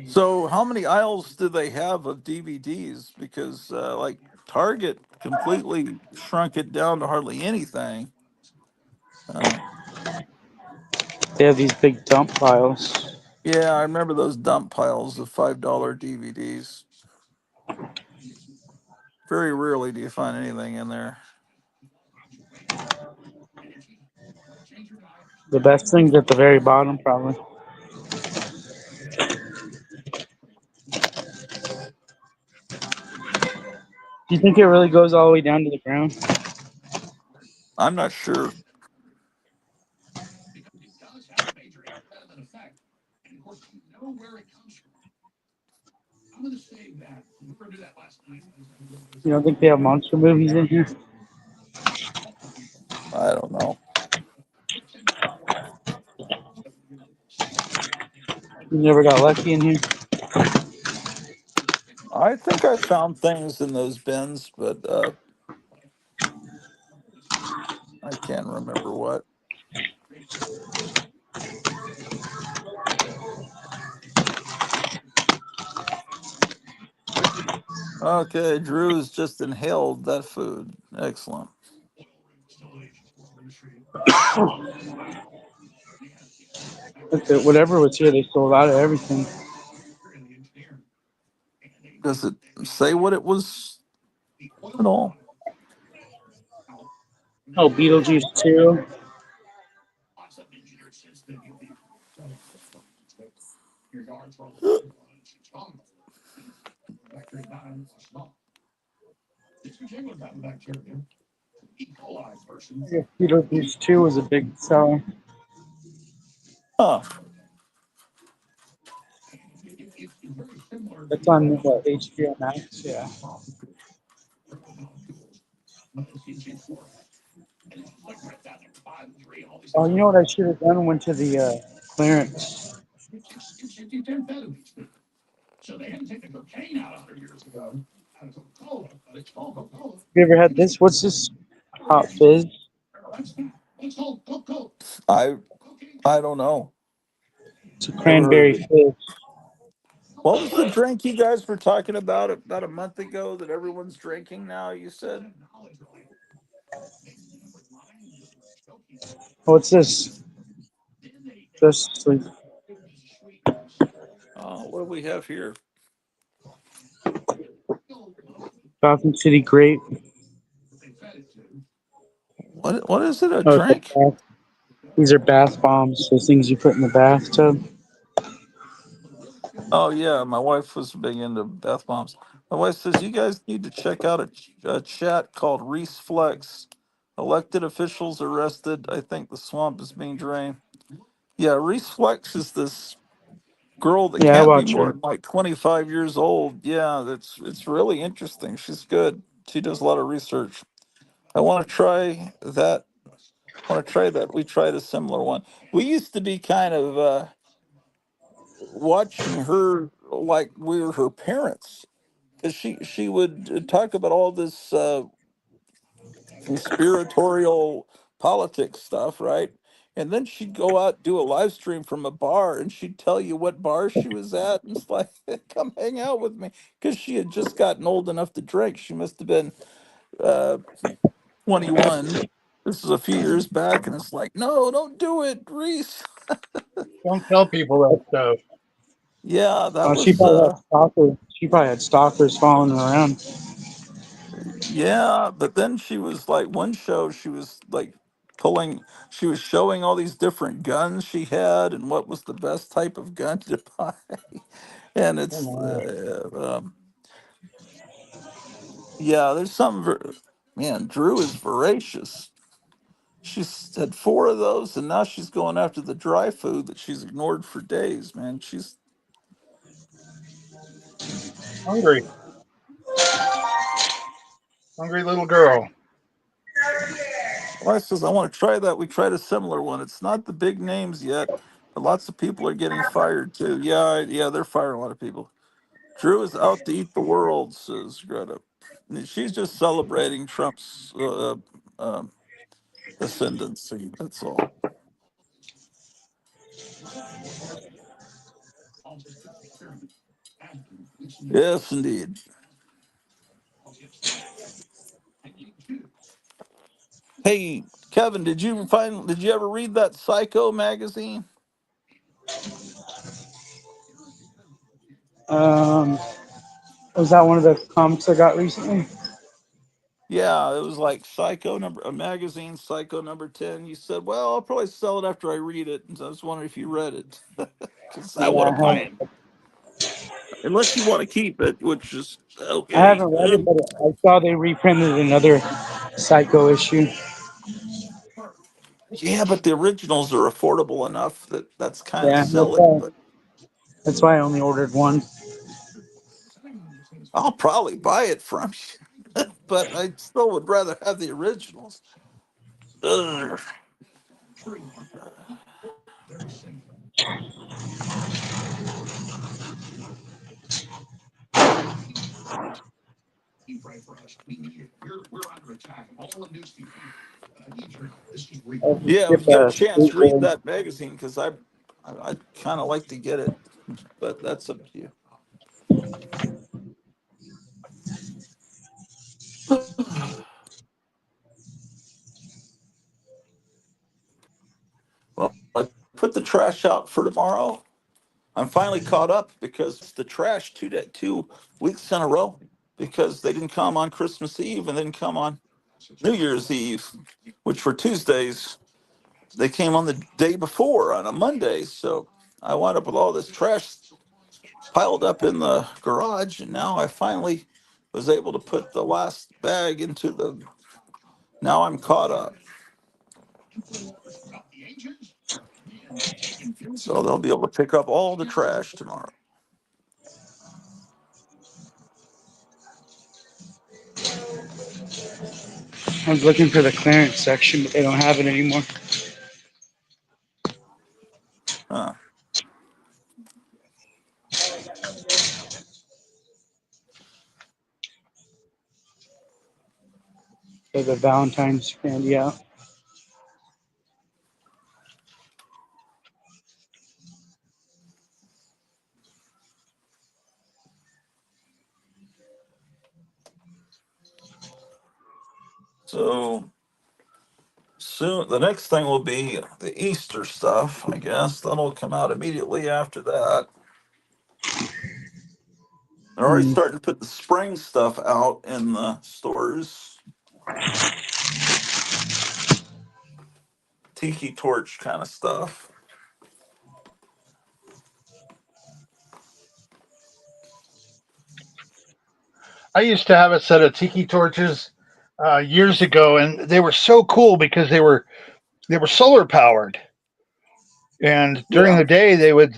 So, how many aisles do they have of DVDs? Because, like, Target completely shrunk it down to hardly anything. Uh, They have these big dump piles. yeah, I remember those dump piles of $5 DVDs. Very rarely do you find anything in there. The best thing's at the very bottom, probably. Do you think it really goes all the way down to the ground? I'm not sure. You don't think they have monster movies in here? I don't know. You never got lucky in here? I think I found things in those bins, but I can't remember what. Okay, Drew's just inhaled that food. Excellent. Whatever was here, they sold out of everything. Does it say what it was at all? Oh, Beetlejuice 2. Yeah, Beetlejuice 2 was a big seller. Huh. That's on what, HBO Max? Yeah. Oh, you know what I should have done? Went to the clearance. You ever had this? What's this? Hot Fizz? I I don't know. It's a Never heard of cranberry it. fizz. What was the drink you guys were talking about a month ago that everyone's drinking now? You said. What's this? Just like What do we have here? Gotham City Grape. What is it? A Oh, it's a drink? bath. These are bath bombs. Those things you put in the bathtub. Oh yeah, my wife was big into bath bombs. My wife says you guys need to check out a chat called Reese Flex. Elected officials arrested. I think the swamp is being drained. Yeah, Reese Flex is this girl that Yeah, I can't be watch more her. than like 25 years old. Yeah, it's really interesting. She's good. She does a lot of research. I want to try that. I want to try that. We tried a similar one. We used to be kind of watching her like we were her parents because she would talk about all this conspiratorial politics stuff, right? And then she'd go out do a live stream from a bar, and she'd tell you what bar she was at, and it's like, come hang out with me, because she had just gotten old enough to drink. She must have been uh, 21. This is a few years back, and it's like, no, don't do it, Reese. Don't tell people that stuff. Yeah, that She was probably had stalkers. She probably had stalkers following her around. yeah, but then she was like one show she was like she was showing all these different guns she had and what was the best type of gun to buy. And it's Oh, yeah, there's man, Drew is voracious. She's had four of those and now she's going after the dry food that she's ignored for days, man. She's hungry, hungry little girl. wife says, I want to try that. We tried a similar one. It's not the big names yet, but lots of people are getting fired too. Yeah, yeah, they're firing a lot of people. Drew is out to eat the world, says Greta. She's just celebrating Trump's ascendancy. That's all. Yes, indeed. Hey, Kevin, did you ever read that Psycho magazine? Was that one of the comics I got recently? Yeah, it was like a magazine, Psycho number 10. You said, well, I'll probably sell it after I read it. And so I was wondering if you read it. Because I Yeah, want to buy it. Unless you want to keep it, which is I okay. haven't read it, but I saw they reprinted another Psycho issue. Yeah, but the originals are affordable enough that that's kind of Yeah, silly. But that's why I only ordered one. I'll probably buy it from you. But I still would rather have the originals. Ugh. I have to Yeah, if skip you get a a chance, read skateboard. that magazine because I'd kind of like to get it, but that's up to you. Well, I put the trash out for tomorrow. I'm finally caught up because it's the trash 2 weeks in a row because they didn't come on Christmas Eve and then come on New Year's Eve, which were Tuesdays. They came on the day before on a Monday. So I wound up with all this trash piled up in the garage. And now I finally was able to put the last bag into now I'm caught up. So they'll be able to pick up all the trash tomorrow. I was looking for the clearance section, but they don't have it anymore. Huh. So the Valentine's candy out. So soon, the next thing will be the Easter stuff, I guess. That'll come out immediately after that. They're already Mm. starting to put the spring stuff out in the stores. Tiki torch kind of stuff. I used to have a set of tiki torches years ago, and they were so cool because they were solar powered. And during Yeah. the day, they would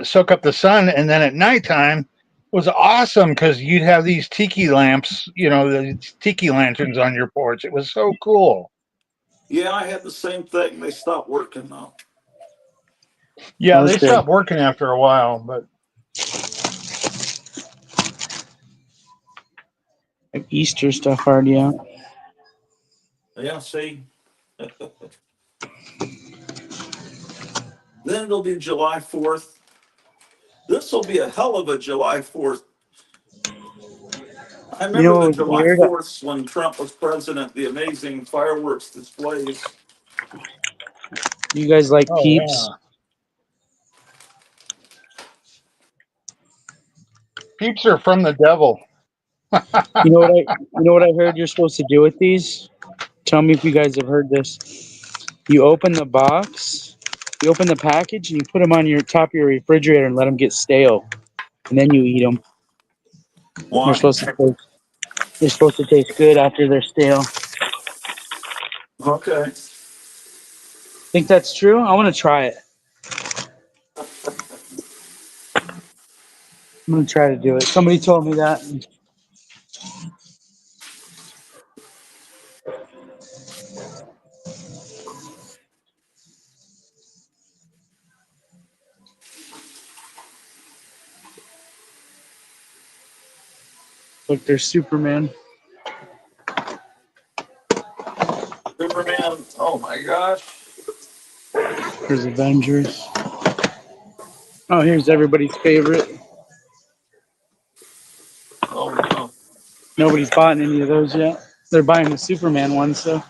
soak up the sun, and then at nighttime was awesome because you'd have these tiki lamps, the tiki lanterns on your porch. It was so cool. Yeah, I had the same thing. They stopped working though. Yeah, Those they good. stopped working after a while, but Like Easter stuff already out. Yeah, see. Then it'll be July 4th. This will be a hell of a July 4th. I You know remember what the was July weird? 4th when Trump was president, the amazing fireworks displays. You guys like oh Peeps? yeah. Peeps are from the devil. You know what I heard you're supposed to do with these? Tell me if you guys have heard this. You open the box, you open the package, and you put them on your top of your refrigerator and let them get stale, and then you eat them. They're Why? supposed to taste. They're supposed to taste good after they're stale. Okay. Think that's true? I want to try it. I'm gonna try to do it. Somebody told me that. Look, there's Superman. Superman. Oh my gosh. There's Avengers. Oh, here's everybody's favorite. Oh no. Nobody's bought any of those yet. They're buying the Superman one, so.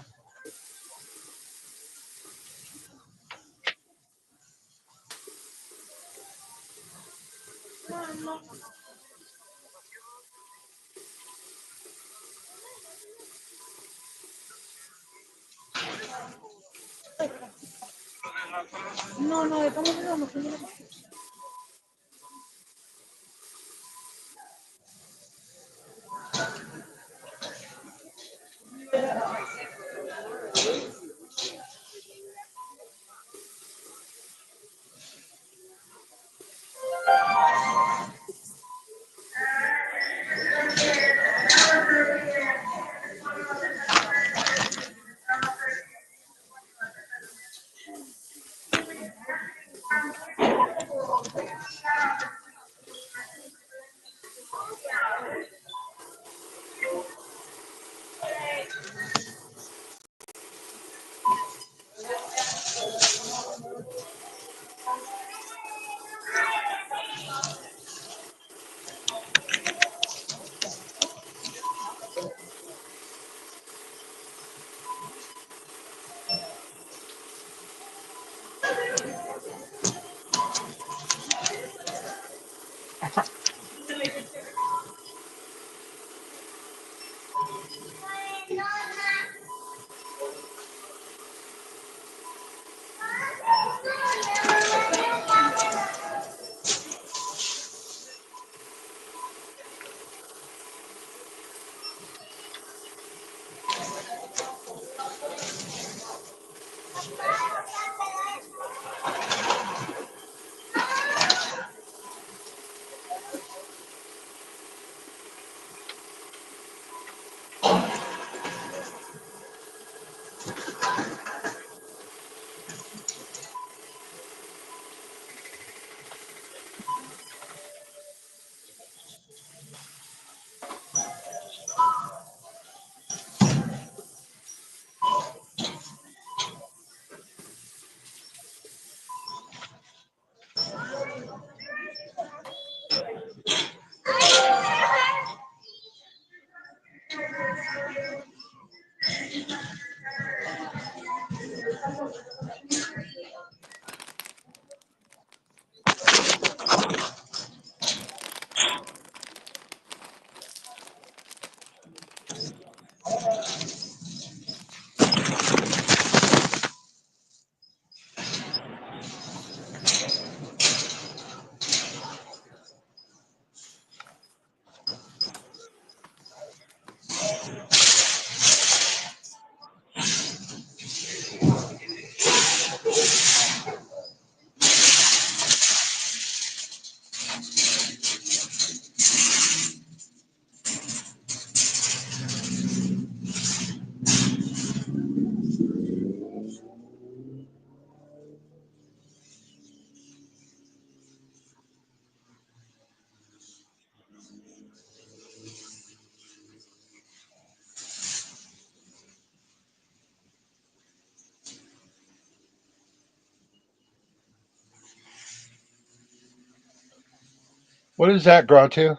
What is that, Gratu?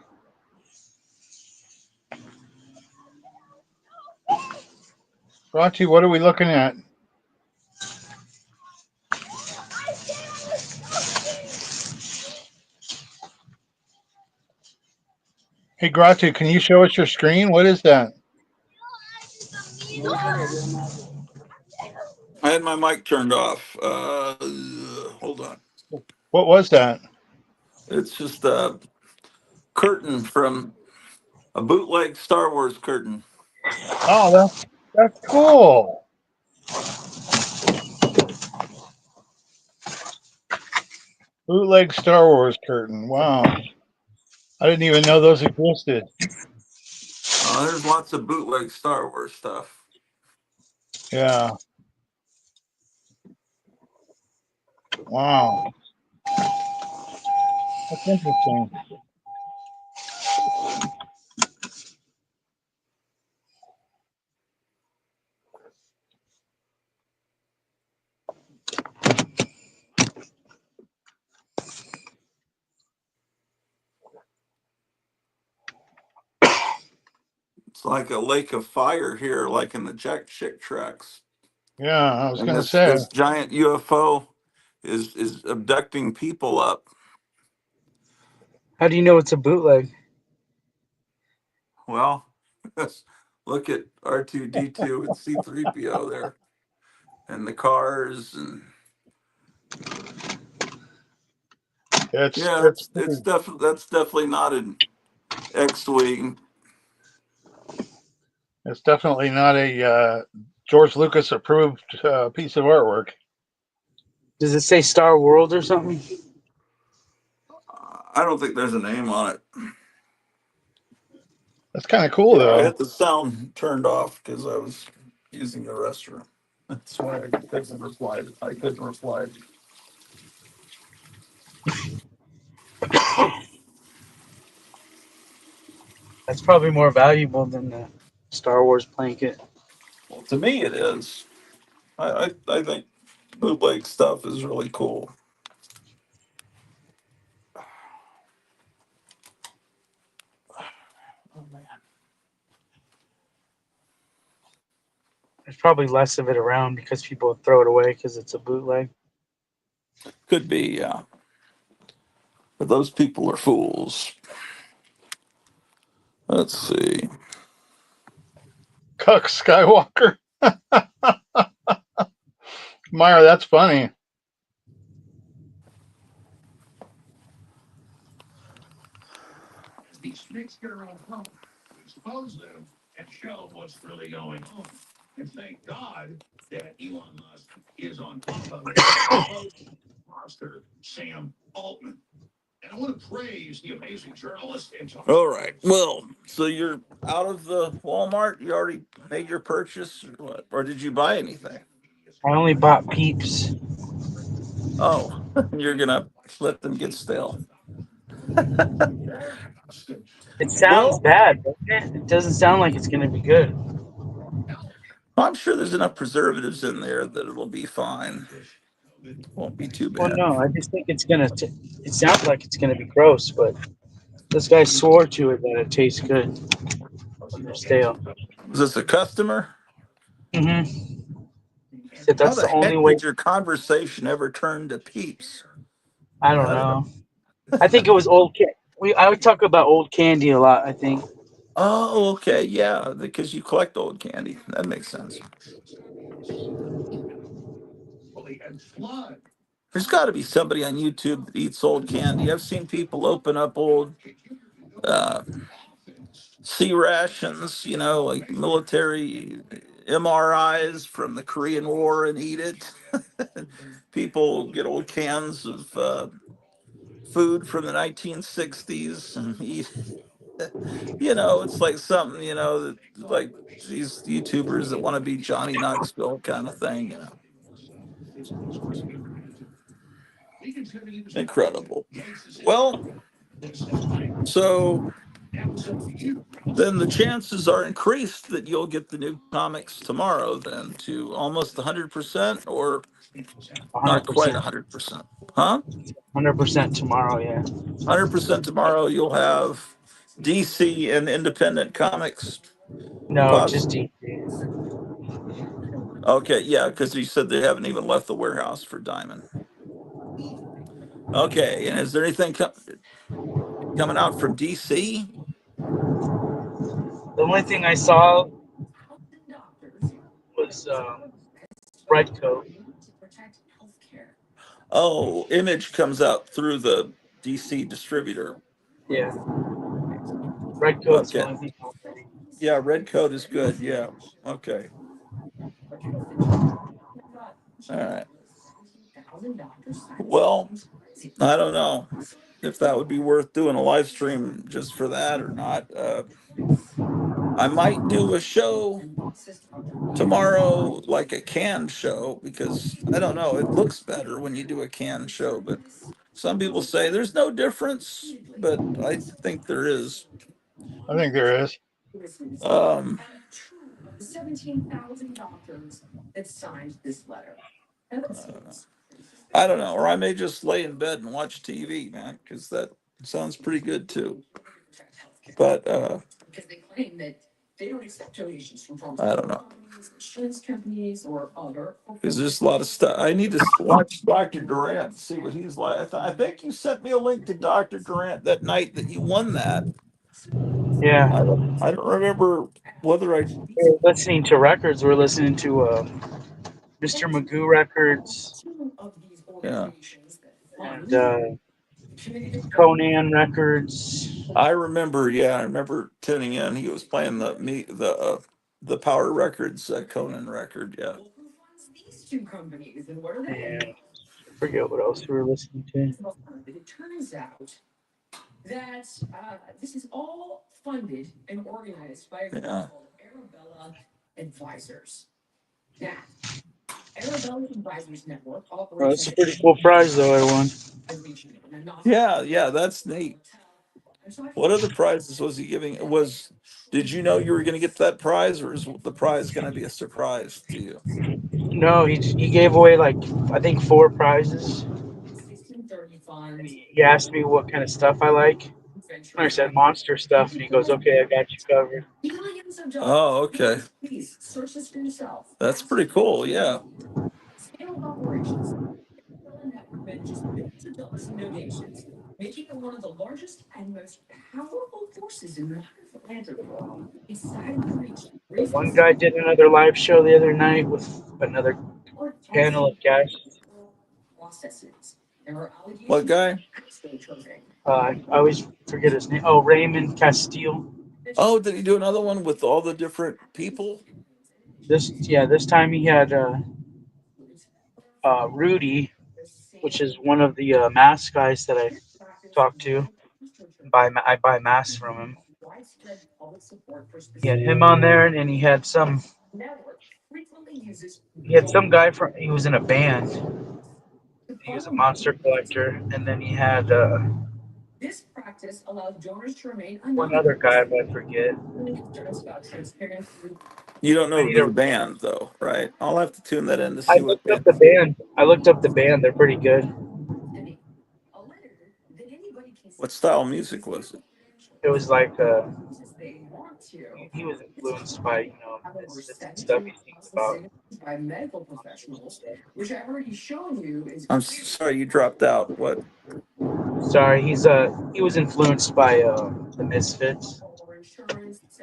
Gratu, what are we looking at? Hey, Gratu, can you show us your screen? What is that? I had my mic turned off. Hold on. What was that? It's just a curtain from a bootleg Star Wars curtain. Oh, that's cool. Bootleg Star Wars curtain. Wow. I didn't even know those existed. There's lots of bootleg Star Wars stuff. Yeah. Wow. That's interesting. It's like a lake of fire here, like in the Jack Chick tracks. Yeah, I was And gonna this say. this giant UFO is abducting people up. How do you know it's a bootleg? Well, look at R2D2 and C3PO there, and the cars, and It's yeah, it's it's pretty, definitely that's definitely not an X-wing. it's definitely not a George Lucas approved piece of artwork. Does it say Star World or something? I don't think there's a name on it. That's kind of cool Yeah, I though. had the sound turned off because I was using the restroom. That's why I couldn't reply. I couldn't reply. That's probably more valuable than the Star Wars blanket. Well, to me, it is. I think bootleg stuff is really cool. Oh man, There's probably less of it around because people throw it away because it's a bootleg. could be, yeah. But those people are fools. Let's see. Cuck Skywalker. Meyer, that's funny. All right. Well, so you're out of the Walmart. You already made your purchase, or what? Or did you buy anything? I only bought Peeps. Oh, you're gonna let them get stale. It sounds Well, bad, doesn't it? It doesn't sound like it's going to be good. I'm sure there's enough preservatives in there that it'll be fine. Won't be too Well, bad. no, I just think it's going to. It sounds like it's going to be gross, but this guy swore to it that it tastes good when they're stale. Is this a customer? Mm-hmm. He said How that's the the only heck way. did your conversation ever turn to Peeps? I don't I don't know. know. I think it was old. I would talk about old candy a lot. I think. Oh, okay, yeah, because you collect old candy. That makes sense. There's got to be somebody on YouTube that eats old candy. I've seen people open up old uh, C rations, like military MRIs from the Korean War and eat it. People get old cans of food from the 1960s and eat. It's like something, that like these YouTubers that want to be Johnny Knoxville kind of thing. Incredible. Well, so then the chances are increased that you'll get the new comics tomorrow, then to almost 100%, or not quite 100%. 100%. Huh? 100% tomorrow. Yeah. 100% tomorrow, you'll have DC and independent comics, No, just possibly. eat. Okay, yeah, because you said they haven't even left the warehouse for Diamond. Okay, and is there anything coming out from DC? The only thing I saw was Red Coat. Oh, Image comes out through the DC distributor. Yeah, Red Coat's the Okay. only thing I was reading. Yeah, Red Coat is good. Yeah. Okay. All right. Well, I don't know if that would be worth doing a live stream just for that or not. I might do a show tomorrow, like a canned show, because I don't know, it looks better when you do a canned show, but some people say there's no difference, but I think there is. I think there is. Um, I don't know, or I may just lay in bed and watch TV, man, because that sounds pretty good too. But I don't know. Because there's a lot of stuff. I need to watch Dr. Durant, see what he's like. I think you sent me a link to Dr. Durant that night that you won that. Yeah, I don't remember whether I. we're listening to records. We're listening to Mr. Magoo records Yeah, and Conan records. I remember. Yeah, I remember tuning in. He was playing the Power Records Conan record. Yeah. And I forget what else we were listening to. Yeah. Oh, that's a pretty cool prize, though. I won. Yeah, yeah, that's neat. What other prizes was he giving? Did you know you were going to get that prize, or is the prize going to be a surprise to you? No, he gave away like I think 4 prizes. And he asked me what kind of stuff I like. And I said monster stuff, and he goes, "Okay, I got you covered." Oh, okay. That's pretty cool. Yeah. But one guy did another live show the other night with another panel of guests. What guy? I always forget his name. Oh, Raymond Castile. Oh, did he do another one with all the different people? This time he had Rudy, which is one of the mask guys that I talked to. I buy masks from him. He had him on there, and then he had some guy from he was in a band. He was a monster collector, and then he had one other guy, but I forget. You don't I know need the to. band though, right? I'll have to tune that in to I see what looked up band. the band. I looked up the band. They're pretty good. What style music was it? It was like he was influenced by Misfits and stuff. He sings about monsters and stuff. Sorry, you dropped out. What? Sorry, he was influenced by the Misfits.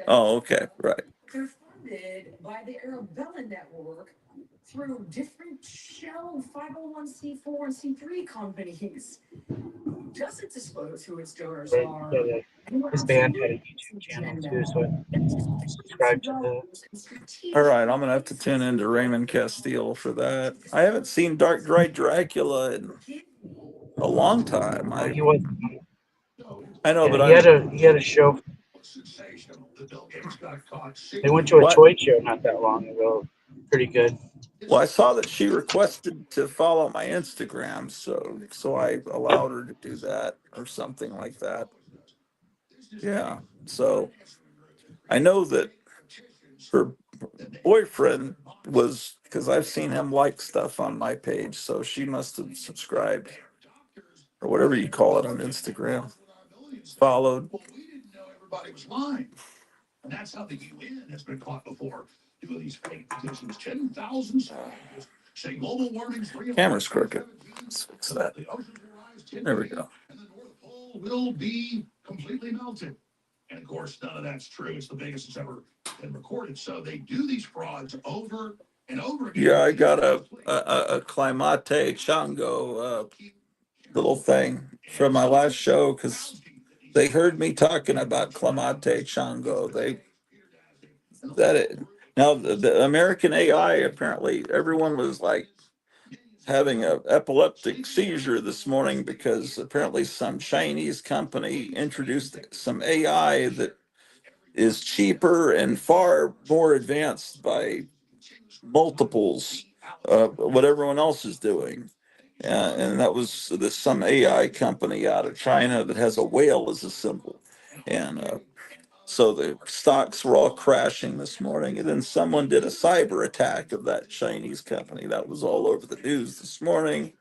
Oh, okay, right. His band had a YouTube channel too, so I subscribed to the. All right, I'm gonna have to tune into Raymond Castile for that. I haven't seen Dark Dry Dracula in a long time. Oh, he was. I know, Yeah, but I'm he had a show. They went to a what? toy show not that long ago. Pretty good. Well, I saw that she requested to follow my Instagram, so I allowed her to do that or something like that. Yeah. So I know that her boyfriend was, because I've seen him like stuff on my page, so she must have subscribed or whatever you call it on Instagram. Followed. Camera's crooked. Let's fix that. There we go. course, none of that's true. It's the biggest that's ever been recorded. So they do these frauds over and over again. Yeah, I got a Climate Chango little thing from my last show because they heard me talking about Climate Chango. Now the American AI, apparently everyone was like having a epileptic seizure this morning because apparently some Chinese company introduced some AI that is cheaper and far more advanced by multiples of what everyone else is doing. And that was this some AI company out of China that has a whale as a symbol. And so the stocks were all crashing this morning. And then someone did a cyber attack of that Chinese company. That was all over the news this morning.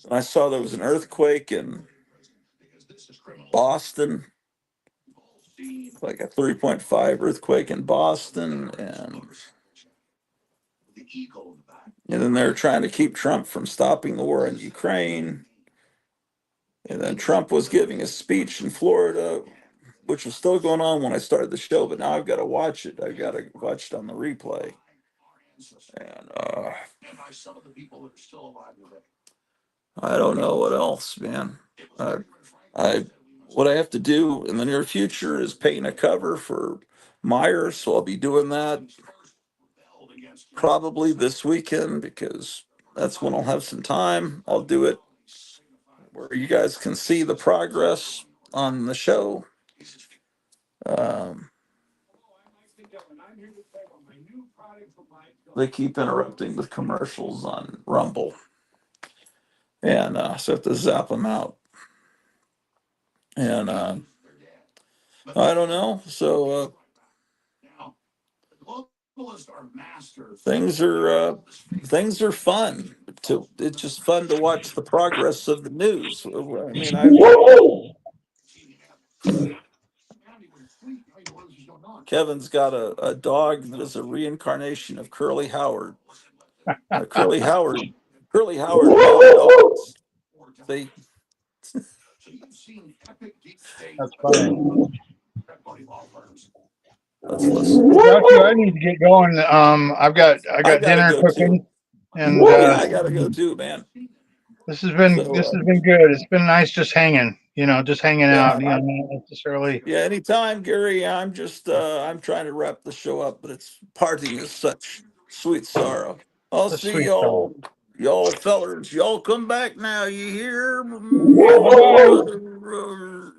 And I saw there was an earthquake in Boston, like a 3.5 earthquake in Boston. And then they're trying to keep Trump from stopping the war in Ukraine. And then Trump was giving a speech in Florida, which was still going on when I started the show, but now I've got to watch it. I've got to watch it on the replay. And I don't know what else, man. I what I have to do in the near future is paint a cover for Myers, so I'll be doing that probably this weekend because that's when I'll have some time. I'll do it where you guys can see the progress on the show. Um, they keep interrupting with commercials on Rumble, and so I have to zap them out. And I don't know. So things are fun. It's just fun to watch the progress of the news. I mean, Kevin's got a dog that is a reincarnation of Curly Howard. Curly Howard, Curly Howard loved dogs. They. That's funny. Let's listen. Got you. I need to get going. I I got gotta dinner go too. cooking, and Yeah, I gotta go too, man. this has been good. It's been nice just hanging. Just hanging Yeah, out. Not necessarily. yeah. Anytime, Gary. I'm trying to wrap the show up, but it's parting is such sweet sorrow. I'll The see sweet stuff. y'all fellers. Y'all come back now. You hear? Bye bye.